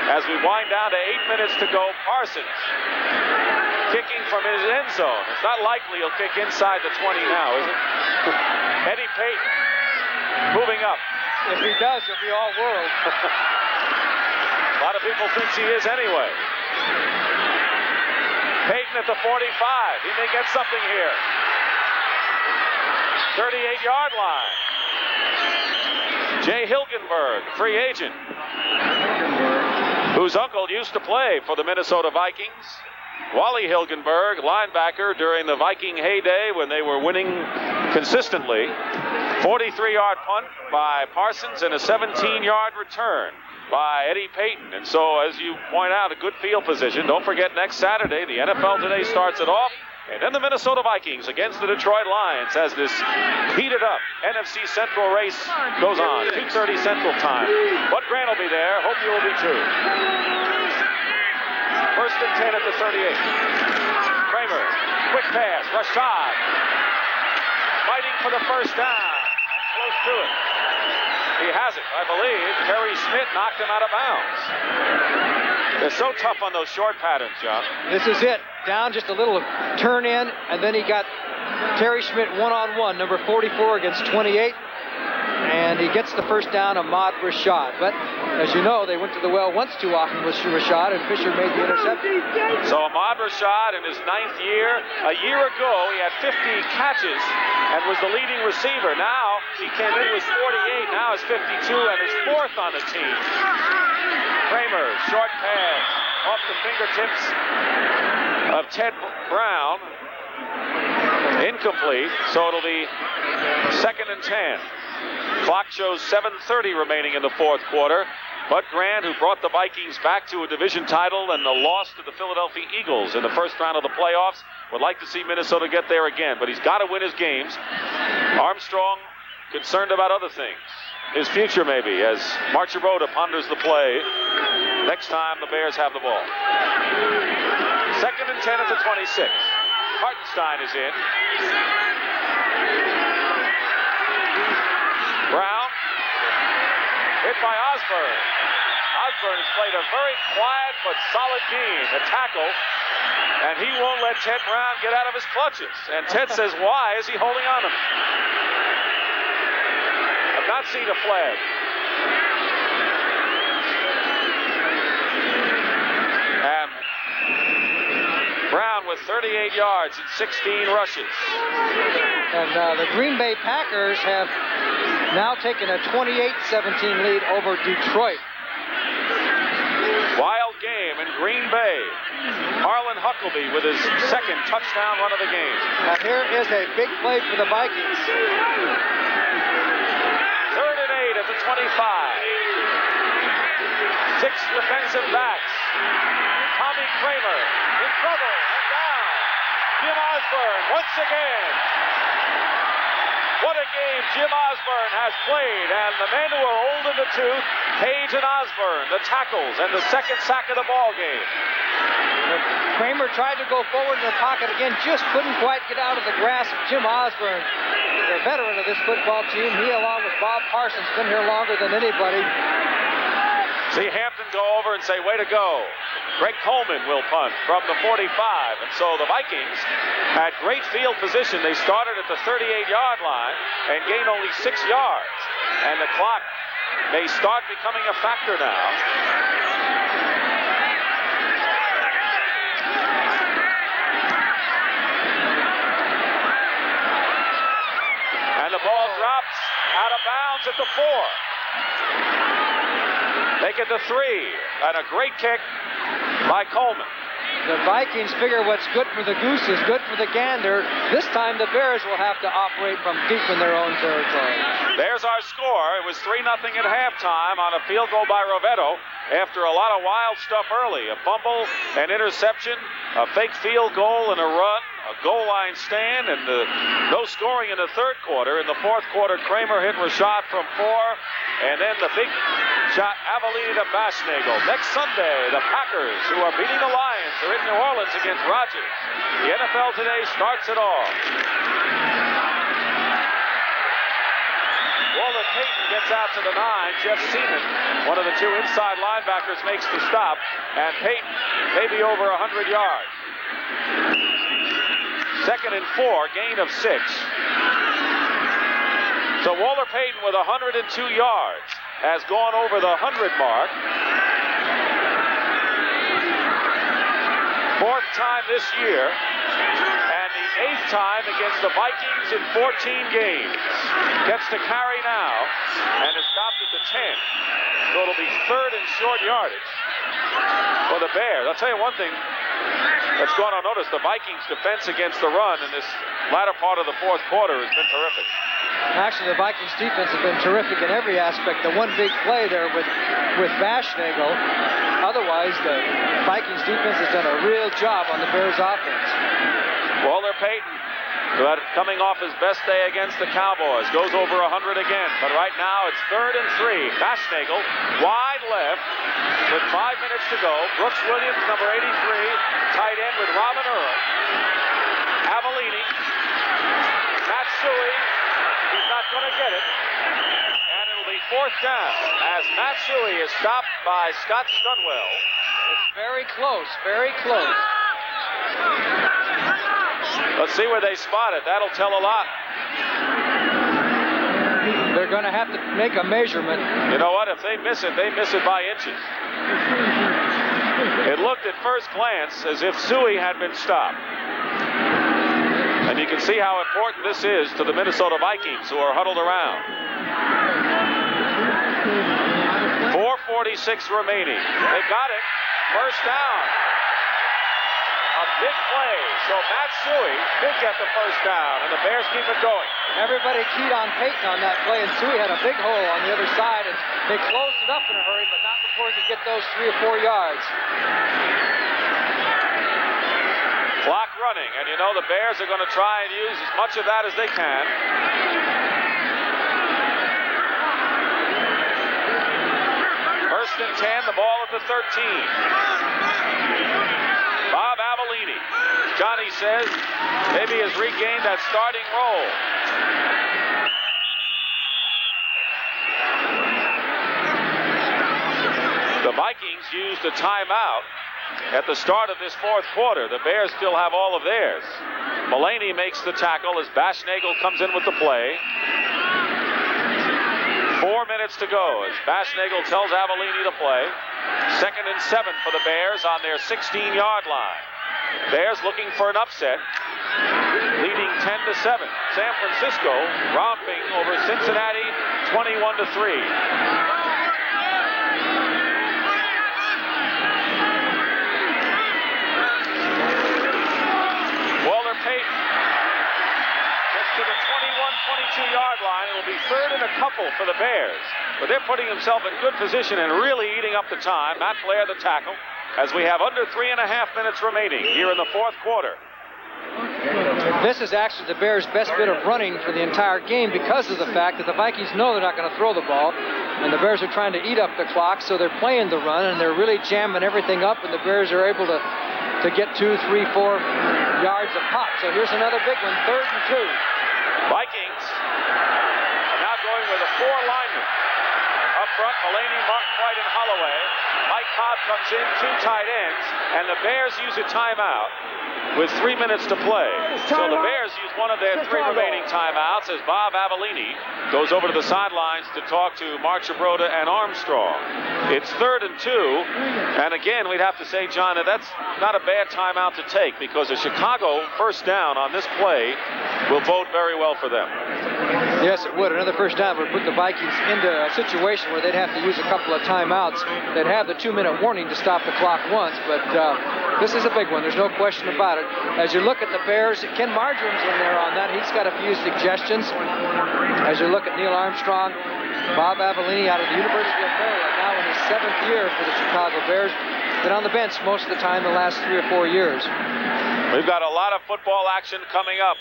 as we wind down to 8 minutes to go. Parsons kicking from his end zone. It's not likely he'll kick inside the 20 now, is it? Eddie Payton moving up. If he does, he'll be all world. A lot of people think he is anyway. Payton at the 45. He may get something here. 38-yard line. Jay Hilgenberg, free agent, whose uncle used to play for the Minnesota Vikings. Wally Hilgenberg, linebacker during the Viking heyday when they were winning consistently. 43-yard punt by Parsons and a 17-yard return by Eddie Payton. And so, as you point out, a good field position. Don't forget, next Saturday, the NFL Today starts it off. And then the Minnesota Vikings against the Detroit Lions as this heated up NFC Central race goes on. 2:30 Central time. Bud Grant will be there. Hope you will be too. First and 10 at the 38. Kramer, quick pass. Rashad fighting for the first down. Close to it. He has it, I believe. Terry Schmidt knocked him out of bounds. They're so tough on those short patterns, John. This is it. Down just a little turn in, and then he got Terry Schmidt one-on-one, number 44 against 28. And he gets the first down, Ahmad Rashad. But, as you know, they went to the well once too often with Rashad, and Fisher made the interception. So Ahmad Rashad in his 9th year. A year ago, he had 50 catches and was the leading receiver. Now, he came in with 48. Now is 52 and is 4th on the team. Kramer, short pass off the fingertips of Ted Brown. Incomplete, so it'll be 2nd and 10. Clock shows 7:30 remaining in the 4th quarter. Bud Grant, who brought the Vikings back to a division title and a loss to the Philadelphia Eagles in the first round of the playoffs, would like to see Minnesota get there again, but he's got to win his games. Armstrong concerned about other things. His future, maybe, as Marchibroda ponders the play next time the Bears have the ball. 2nd and 10 at the 26. Hartenstein is in. Brown, hit by Osborne. Osborne has played a very quiet but solid game, a tackle, and he won't let Ted Brown get out of his clutches. And Ted says, why is he holding on to me? I've not seen a flag. And Brown with 38 yards and 16 rushes. And the Green Bay Packers have now taken a 28-17 lead over Detroit. Wild game in Green Bay. Harlan Huckleby with his second touchdown run of the game. Now here is a big play for the Vikings. 3rd and 8 at the 25. 6 defensive backs. Tommy Kramer in trouble and down. Jim Osborne once again. What a game Jim Osborne has played, and the men who are old in the tooth, Page and Osborne, the tackles, and the second sack of the ball game. Kramer tried to go forward in the pocket again, just couldn't quite get out of the grasp of Jim Osborne, the veteran of this football team. He, along with Bob Parsons, been here longer than anybody. See Hampton go over and say, way to go. Greg Coleman will punt from the 45. And so the Vikings had great field position. They started at the 38-yard line and gained only 6 yards. And the clock may start becoming a factor now. And the ball drops out of bounds at the 4. Make it the 3, and a great kick by Coleman. The Vikings figure what's good for the goose is good for the gander. This time the Bears will have to operate from deep in their own territory. There's our score. It was 3-0 at halftime on a field goal by Rovetto after a lot of wild stuff early. A fumble, an interception, a fake field goal and a run, a goal line stand, and no scoring in the third quarter. In the fourth quarter, Kramer hit Rashad from 4, and then the big shot, Avellini to Bashnagel. Next Sunday, the Packers, who are beating the Lions, are in New Orleans against Rodgers. The NFL Today starts it all. Walter Payton gets out to the 9. Jeff Seaman, one of the 2 inside linebackers, makes the stop. And Payton maybe over 100 yards. 2nd and 4, gain of 6. So Walter Payton with 102 yards has gone over the 100 mark. 4th time this year, and the 8th time against the Vikings in 14 games. Gets to carry now, and is stopped at the 10. So it'll be 3rd and short yardage for the Bears. I'll tell you one thing that's gone unnoticed. The Vikings' defense against the run in this latter part of the fourth quarter has been terrific. Actually, the Vikings defense has been terrific in every aspect. The one big play there with Bashnagel. Otherwise, the Vikings defense has done a real job on the Bears offense. Walter Payton, coming off his best day against the Cowboys, goes over 100 again. But right now, it's 3rd and 3. Bashnagel, wide left, with 5 minutes to go. Brooks Williams, number 83, tight end with Robin Earl. Avellini, Matsui. He's not going to get it. And it'll be 4th down as Matsui is stopped by Scott Studwell. It's very close, very close. Let's see where they spot it. That'll tell a lot. They're going to have to make a measurement. You know what? If they miss it by inches. It looked at first glance as if Suey had been stopped. And you can see how important this is to the Minnesota Vikings, who are huddled around. 4:46 remaining. They got it. First down. A big play. So Matsui did get the first down, and the Bears keep it going. Everybody keyed on Payton on that play, and Suey had a big hole on the other side, and they closed it up in a hurry, but not he could get those 3 or 4 yards. Clock running, and you know the Bears are going to try and use as much of that as they can. First and 10, the ball at the 13. Bob Avellini, Johnny says, maybe has regained that starting role. The Vikings used a timeout at the start of this fourth quarter. The Bears still have all of theirs. Mullaney makes the tackle as Bashnagel comes in with the play. 4 minutes to go as Bashnagel tells Avellini to play. 2nd and 7 for the Bears on their 16-yard line. Bears looking for an upset, leading 10-7. San Francisco romping over Cincinnati 21-3. Payton gets to the 21-22-yard line. It will be 3rd and a couple for the Bears. But they're putting themselves in good position and really eating up the time. Matt Blair, the tackle, as we have under 3.5 minutes remaining here in the fourth quarter. This is actually the Bears' best bit of running for the entire game because of the fact that the Vikings know they're not going to throw the ball, and the Bears are trying to eat up the clock, so they're playing the run, and they're really jamming everything up, and the Bears are able to get 2, 3, 4 yards a pop. So here's another big one, 3rd and 2. Vikings are now going with a 4 linemen. Up front, Mullaney, Martin White, and Holloway. Mike Cobb comes in, 2 tight ends, and the Bears use a timeout with 3 minutes to play. So the Bears use one of their 3 remaining timeouts as Bob Avellini goes over to the sidelines to talk to Marchabrota and Armstrong. It's 3rd and 2, and again, we'd have to say, John, that that's not a bad timeout to take because a Chicago first down on this play will bode very well for them. Yes, it would. Another first down would put the Vikings into a situation where they'd have to use a couple of timeouts. They'd have the 2-minute warning to stop the clock once, but this is a big one. There's no question about it. As you look at the Bears, Ken Marjorum's in there on that. He's got a few suggestions. As you look at Neil Armstrong, Bob Avellini out of the University of Maryland, now in his 7th year for the Chicago Bears. Been on the bench most of the time the last 3 or 4 years. We've got a lot of football action coming up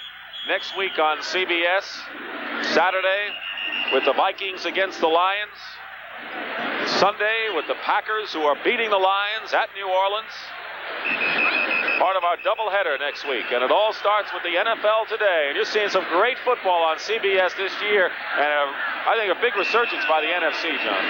next week on CBS. Saturday with the Vikings against the Lions. Sunday with the Packers, who are beating the Lions at New Orleans. Part of our doubleheader next week. And it all starts with the NFL today. And you're seeing some great football on CBS this year. And I think a big resurgence by the NFC, John.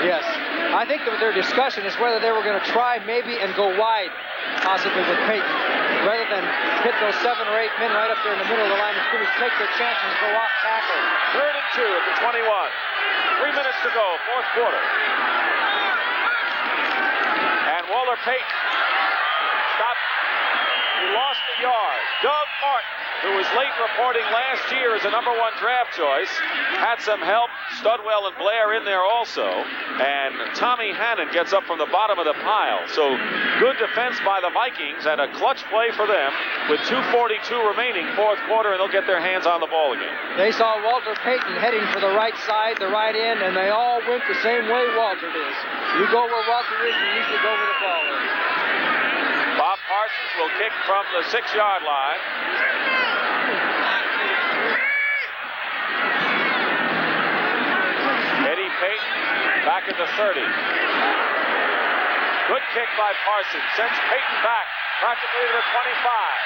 Yes. I think that their discussion is whether they were going to try maybe and go wide, possibly with Peyton, rather than hit those 7 or 8 men right up there in the middle of the line of scrimmage, take their chances and go off tackle. 3rd and 2 at the 21. 3 minutes to go, fourth quarter. And Walter Payton stopped. He lost a yard. Doug Martin, who was late reporting last year as a #1 draft choice, had some help. Studwell and Blair in there also. And Tommy Hannon gets up from the bottom of the pile. So good defense by the Vikings and a clutch play for them with 2:42 remaining, fourth quarter, and they'll get their hands on the ball again. They saw Walter Payton heading for the right side, the right end, and they all went the same way Walter is. You go where Walter is, you usually go where the ball is. Bob Parsons will kick from the 6-yard line. Eddie Payton back at the 30. Good kick by Parsons. Sends Payton back practically to the 25.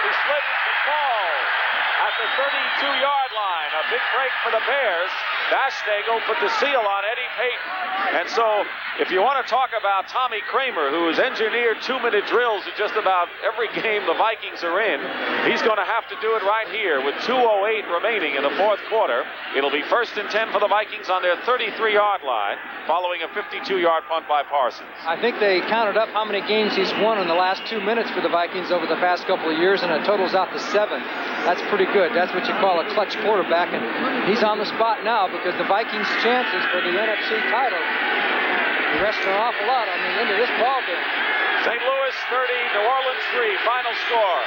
He slips and falls at the 32-yard line. A big break for the Bears. Bashnagel put the seal on Eddie Payton. And so, if you want to talk about Tommy Kramer, who has engineered 2-minute drills in just about every game the Vikings are in, he's going to have to do it right here with 2:08 remaining in the fourth quarter. It'll be 1st and 10 for the Vikings on their 33-yard line, following a 52-yard punt by Parsons. I think they counted up how many games he's won in the last 2 minutes for the Vikings over the past couple of years, and it totals out to 7. That's pretty good. That's what you call a clutch quarterback, and he's on the spot now because the Vikings' chances for the NFC title are resting an awful lot on the end of this ball game. St. Louis 30, New Orleans 3, final score.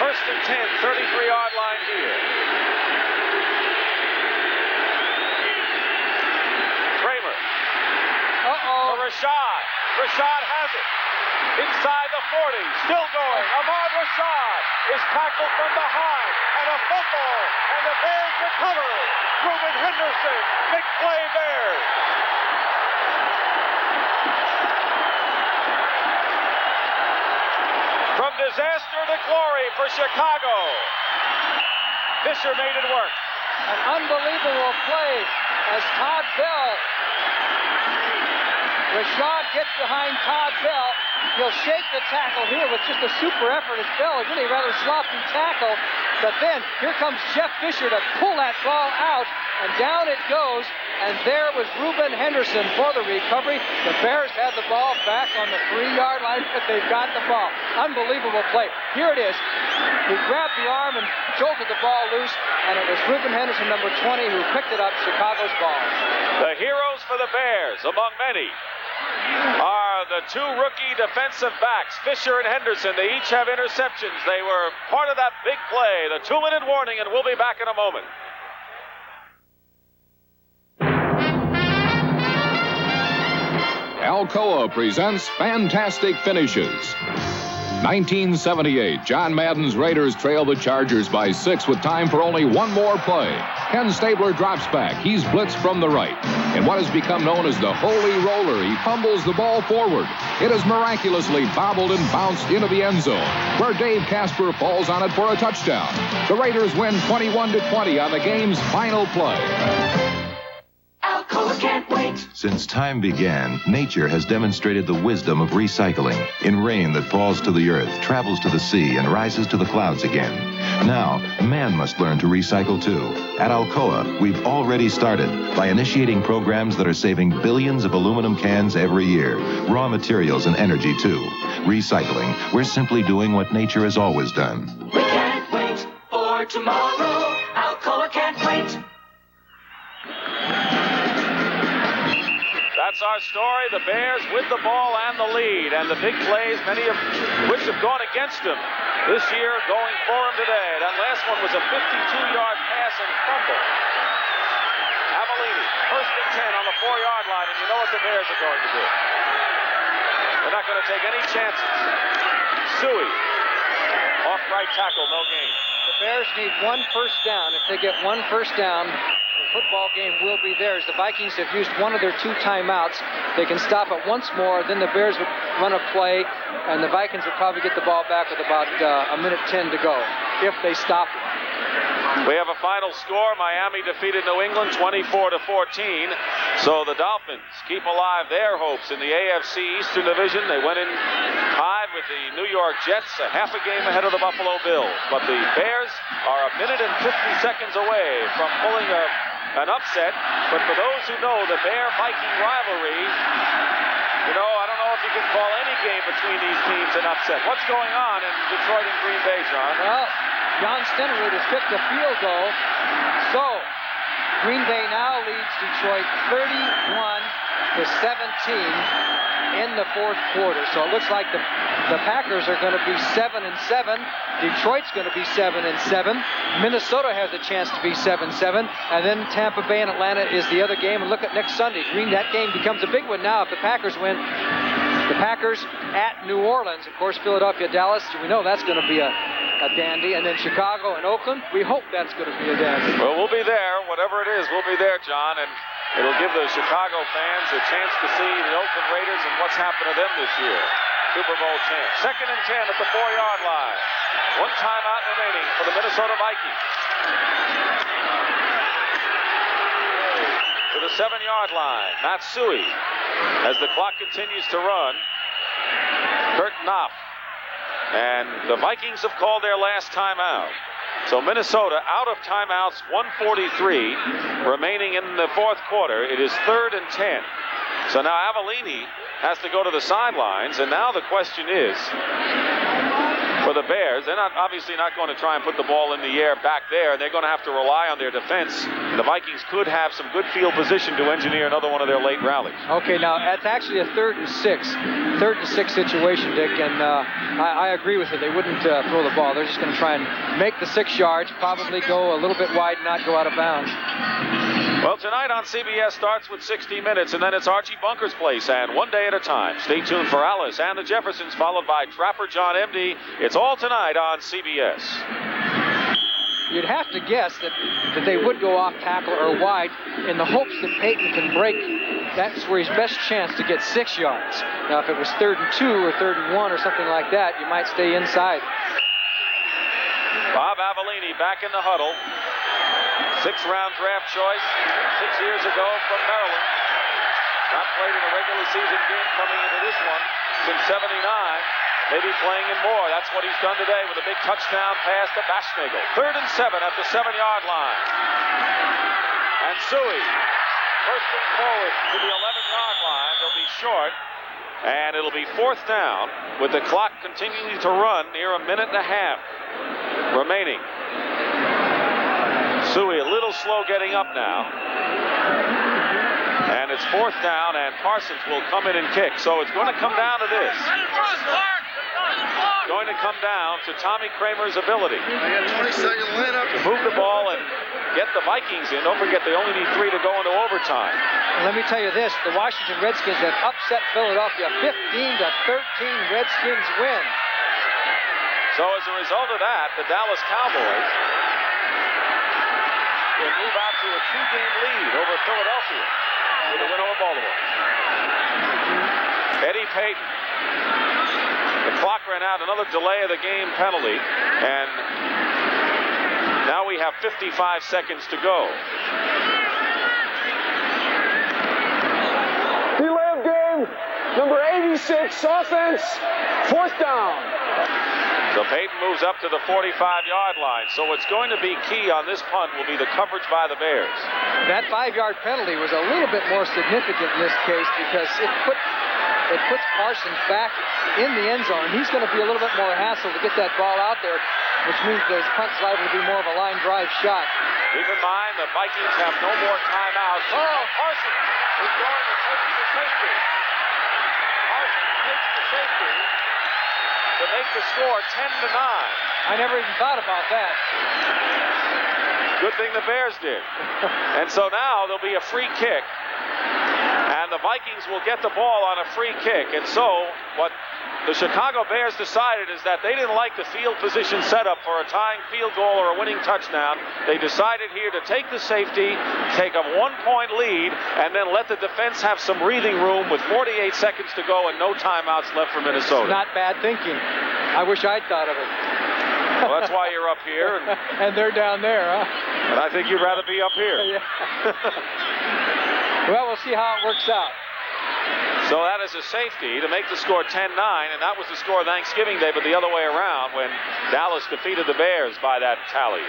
1st and 10, 33-yard line here. Kramer. Uh-oh. For Rashad. Rashad has it. Inside the 40, still going. Ahmad Rashad is tackled from behind, and a fumble, and the Bears recover. Reuben Henderson, big play Bears. From disaster to glory for Chicago. Fisher made it work. An unbelievable play as Todd Bell. Rashad gets behind Todd Bell. He'll shake the tackle here with just a super effort as Bell, a really rather sloppy tackle. But then here comes Jeff Fisher to pull that ball out, and down it goes. And there was Reuben Henderson for the recovery. The Bears had the ball back on the 3-yard line, but they've got the ball. Unbelievable play. Here it is. He grabbed the arm and jolted the ball loose, and it was Reuben Henderson, number 20, who picked it up, Chicago's ball. The heroes for the Bears, among many, are the two rookie defensive backs, Fisher and Henderson. They each have interceptions. They were part of that big play. The 2-minute warning, and we'll be back in a moment. Alcoa presents Fantastic Finishes. 1978, John Madden's Raiders trail the Chargers by 6 with time for only one more play. Ken Stabler drops back. He's blitzed from the right. In what has become known as the Holy Roller, he fumbles the ball forward. It is miraculously bobbled and bounced into the end zone, where Dave Casper falls on it for a touchdown. The Raiders win 21-20 on the game's final play. Alcoa can't wait. Since time began, nature has demonstrated the wisdom of recycling. In rain that falls to the earth, travels to the sea, and rises to the clouds again. Now, man must learn to recycle too. At Alcoa, we've already started by initiating programs that are saving billions of aluminum cans every year. Raw materials and energy too. Recycling, we're simply doing what nature has always done. We can't wait for tomorrow. Alcoa can't wait. That's our story. The Bears with the ball and the lead, and the big plays, many of which have gone against them this year, going for him today. That last one was a 52-yard pass and fumble. Avellini, 1st and 10 on the 4-yard line, and you know what the Bears are going to do. They're not going to take any chances. Suey, off right tackle, no gain. The Bears need one first down. If they get one first down, the football game will be theirs. The Vikings have used one of their 2 timeouts. They can stop it once more. Then the Bears would run a play, and the Vikings would probably get the ball back with about a minute 10 to go if they stop it. We have a final score. Miami defeated New England 24-14. So the Dolphins keep alive their hopes in the AFC Eastern Division. They went in tied with the New York Jets, a half a game ahead of the Buffalo Bills. But the Bears are a minute and 50 seconds away from pulling an upset. But for those who know the Bear-Viking rivalry, you know, I don't know if you can call any game between these teams an upset. What's going on in Detroit and Green Bay, John? Well, John Stenerud has kicked a field goal. So, Green Bay now leads Detroit 31-17 in the 4th quarter. So it looks like the Packers are going to be 7-7. Detroit's going to be 7-7. Minnesota has a chance to be 7-7. And then Tampa Bay and Atlanta is the other game. And look at next Sunday. That game becomes a big one now if the Packers win. The Packers at New Orleans. Of course, Philadelphia, Dallas, we know that's going to be a dandy. And then Chicago and Oakland, we hope that's going to be a dandy. Well, we'll be there. Whatever it is, we'll be there, John. And it'll give the Chicago fans a chance to see the Oakland Raiders and what's happened to them this year. Super Bowl champs. 2nd and 10 at the 4-yard line. 1 timeout remaining for the Minnesota Vikings. To the 7-yard line, Matsui. As the clock continues to run, Kurt Knopf. And the Vikings have called their last timeout. So Minnesota out of timeouts, 1:43 remaining in the 4th quarter. It is 3rd and 10. So now Avellini has to go to the sidelines, and now the question is, for the Bears, they're obviously not going to try and put the ball in the air back there. They're going to have to rely on their defense. And the Vikings could have some good field position to engineer another one of their late rallies. Okay, now that's actually a 3rd and 6. 3rd and 6 situation, Dick, and I agree with you. They wouldn't throw the ball. They're just going to try and make the 6 yards, probably go a little bit wide and not go out of bounds. Well, tonight on CBS starts with 60 Minutes, and then it's Archie Bunker's Place, and One Day at a Time. Stay tuned for Alice and the Jeffersons, followed by Trapper John M.D. It's all tonight on CBS. You'd have to guess that they would go off tackle or wide in the hopes that Peyton can break. That's where his best chance to get 6 yards. Now, if it was 3rd and 2 or 3rd and 1 or something like that, you might stay inside. Bob Avellini back in the huddle. 6th-round draft choice 6 years ago from Maryland. Not played in a regular season game coming into this one since '79. Maybe playing in more. That's what he's done today with a big touchdown pass to Bashnagle. 3rd and 7 at the 7-yard line. And Suey bursting forward to the 11-yard line. They'll be short. And it'll be 4th down with the clock continuing to run near a minute and a half remaining. Suey a little slow getting up now. And it's 4th down, and Parsons will come in and kick. So it's going to come down to this. It's going to come down to Tommy Kramer's ability to move the ball and get the Vikings in. Don't forget, they only need 3 to go into overtime. And let me tell you this, the Washington Redskins have upset Philadelphia 15-13. Redskins win. So as a result of that, the Dallas Cowboys will move out to a 2-game lead over Philadelphia with a win over Baltimore. Eddie Payton. The clock ran out, another delay of the game penalty, and now we have 55 seconds to go. Delay of game, number 86, offense, 4th down. So Payton moves up to the 45-yard line. So what's going to be key on this punt will be the coverage by the Bears. That 5-yard penalty was a little bit more significant in this case because it puts Parsons back in the end zone. He's going to be a little bit more hassle to get that ball out there, which means the punt's liable to be more of a line drive shot. Keep in mind the Vikings have no more timeouts. Oh, Parsons is going to take the safety. Parsons takes the safety to make the score 10-9. I never even thought about that. Good thing the Bears did. And so now there'll be a free kick. And the Vikings will get the ball on a free kick. And so what the Chicago Bears decided is that they didn't like the field position setup for a tying field goal or a winning touchdown. They decided here to take the safety, take a 1-point lead, and then let the defense have some breathing room with 48 seconds to go and no timeouts left for Minnesota. Not bad thinking. I wish I'd thought of it. Well, that's why you're up here. And they're down there, huh? And I think you'd rather be up here. Yeah. Well, we'll see how it works out. So that is a safety to make the score 10-9, and that was the score Thanksgiving Day, but the other way around when Dallas defeated the Bears by that tally.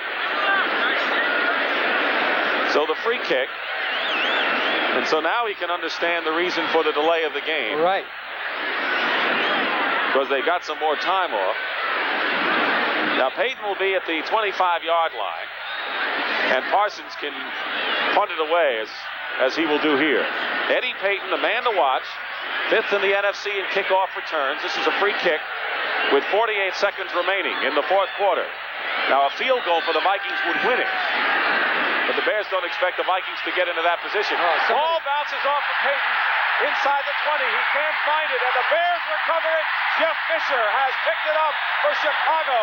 So the free kick, and so now he can understand the reason for the delay of the game. Right. Because they got some more time off. Now Payton will be at the 25-yard line, and Parsons can punt it away as he will do here. Eddie Payton, the man to watch, 5th in the NFC in kickoff returns. This is a free kick with 48 seconds remaining in the 4th quarter. Now a field goal for the Vikings would win it, but the Bears don't expect the Vikings to get into that position. Ball bounces off of Payton inside the 20. He can't find it, and the Bears recover it. Jeff Fisher has picked it up for Chicago.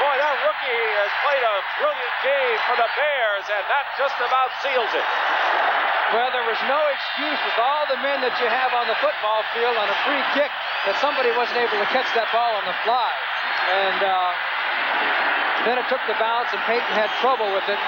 Boy, that rookie has played a brilliant game for the Bears, and that just about seals it. Well, there was no excuse with all the men that you have on the football field on a free kick that somebody wasn't able to catch that ball on the fly. And then it took the bounce, and Payton had trouble with it.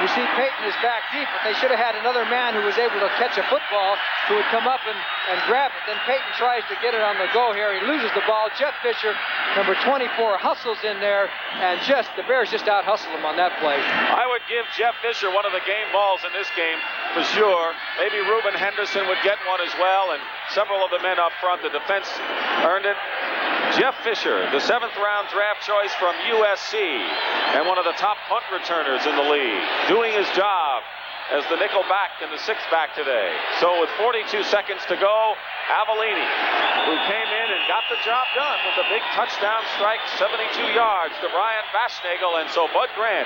You see, Payton is back deep, but they should have had another man who was able to catch a football who would come up and grab it. Then Payton tries to get it on the go here. He loses the ball. Jeff Fisher, number 24, hustles in there, and the Bears just out-hustled him on that play. I would give Jeff Fisher one of the game balls in this game for sure. Maybe Reuben Henderson would get one as well, and several of the men up front. The defense earned it. Jeff Fisher, the 7th-round draft choice from USC, and one of the top punt returners in the league, doing his job as the nickel back and the 6th back today. So with 42 seconds to go, Avellini, who came in and got got the job done with a big touchdown strike, 72 yards to Brian Baschnagel. And so Bud Grant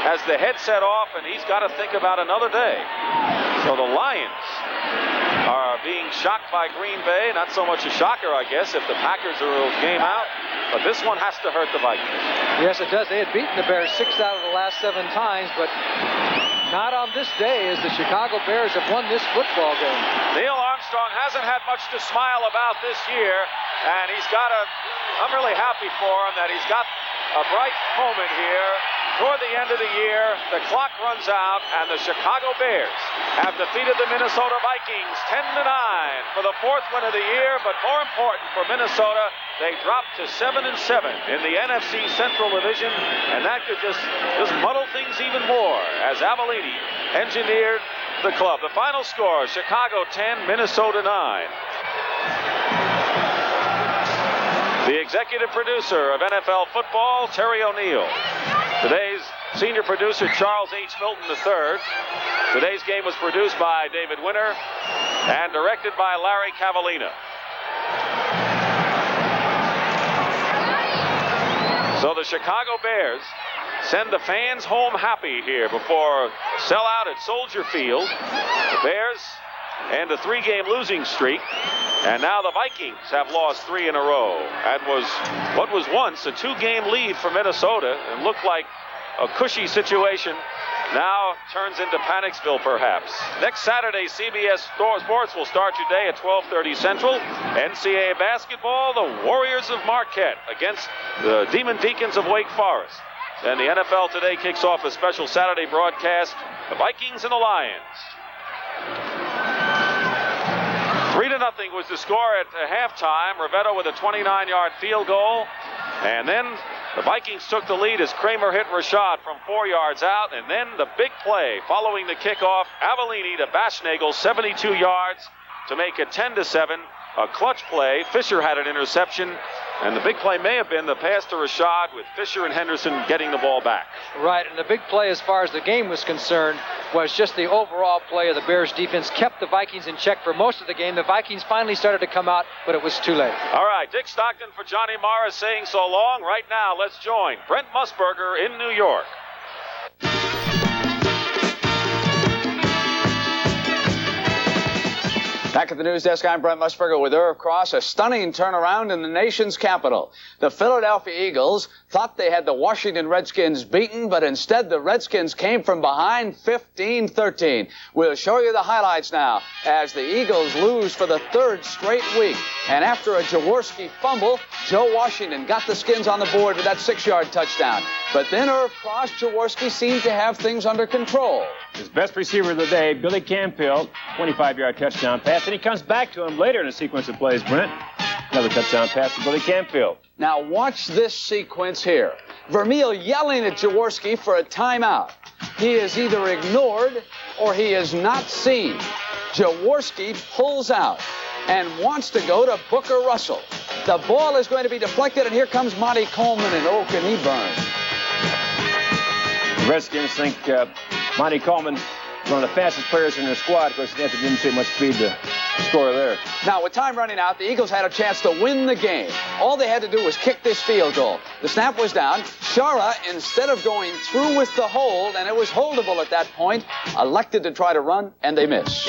has the headset off, and he's got to think about another day. So the Lions are being shocked by Green Bay. Not so much a shocker, I guess, if the Packers are game out. But this one has to hurt the Vikings. Yes, it does. They had beaten the Bears 6 out of the last 7 times, but not on this day, as the Chicago Bears have won this football game. Neil Armstrong hasn't had much to smile about this year, and I'm really happy for him that he's got a bright moment here. Toward the end of the year, the clock runs out, and the Chicago Bears have defeated the Minnesota Vikings 10-9 for the 4th win of the year. But more important for Minnesota, they dropped to 7-7 in the NFC Central Division, and that could just muddle things even more as Avellini engineered the club. The final score: Chicago 10, Minnesota 9. The executive producer of NFL football, Terry O'Neill. Today's senior producer, Charles H. Milton III. Today's game was produced by David Winter and directed by Larry Cavallina. So the Chicago Bears send the fans home happy here before sellout at Soldier Field. The Bears end a 3-game losing streak. And now the Vikings have lost 3 in a row. And what was once a 2-game lead for Minnesota and looked like a cushy situation now turns into Panicsville, perhaps. Next Saturday, CBS Sports will start today at 12:30 Central. NCAA basketball, the Warriors of Marquette against the Demon Deacons of Wake Forest. Then the NFL today kicks off a special Saturday broadcast, the Vikings and the Lions. 3-0 was the score at halftime. Rivetto with a 29-yard field goal. And then the Vikings took the lead as Kramer hit Rashad from 4 yards out. And then the big play following the kickoff, Avellini to Baschnagel, 72 yards to make it 10-7. A clutch play. Fisher had an interception. And the big play may have been the pass to Rashad with Fisher and Henderson getting the ball back. Right, and the big play as far as the game was concerned was just the overall play of the Bears defense. Kept the Vikings in check for most of the game. The Vikings finally started to come out, but it was too late. All right, Dick Stockton for Johnny Morris saying so long. Right now, let's join Brent Musburger in New York. Back at the news desk, I'm Brent Musburger with Irv Cross. A stunning turnaround in the nation's capital. The Philadelphia Eagles thought they had the Washington Redskins beaten, but instead the Redskins came from behind 15-13. We'll show you the highlights now as the Eagles lose for the 3rd straight week. And after a Jaworski fumble, Joe Washington got the Skins on the board with that 6-yard touchdown. But then Irv Cross, Jaworski seemed to have things under control. His best receiver of the day, Billy Campill, 25-yard touchdown pass. And he comes back to him later in a sequence of plays, Brent. Another touchdown pass to Billy Campill. Now watch this sequence here. Vermeil yelling at Jaworski for a timeout. He is either ignored or he is not seen. Jaworski pulls out and wants to go to Booker Russell. The ball is going to be deflected, and here comes Monty Coleman, and oh, can he burn. The Redskins think Monty Coleman is one of the fastest players in their squad. Of course, they didn't see much speed to score there. Now, with time running out, the Eagles had a chance to win the game. All they had to do was kick this field goal. The snap was down. Shara, instead of going through with the hold, and it was holdable at that point, elected to try to run, and they missed.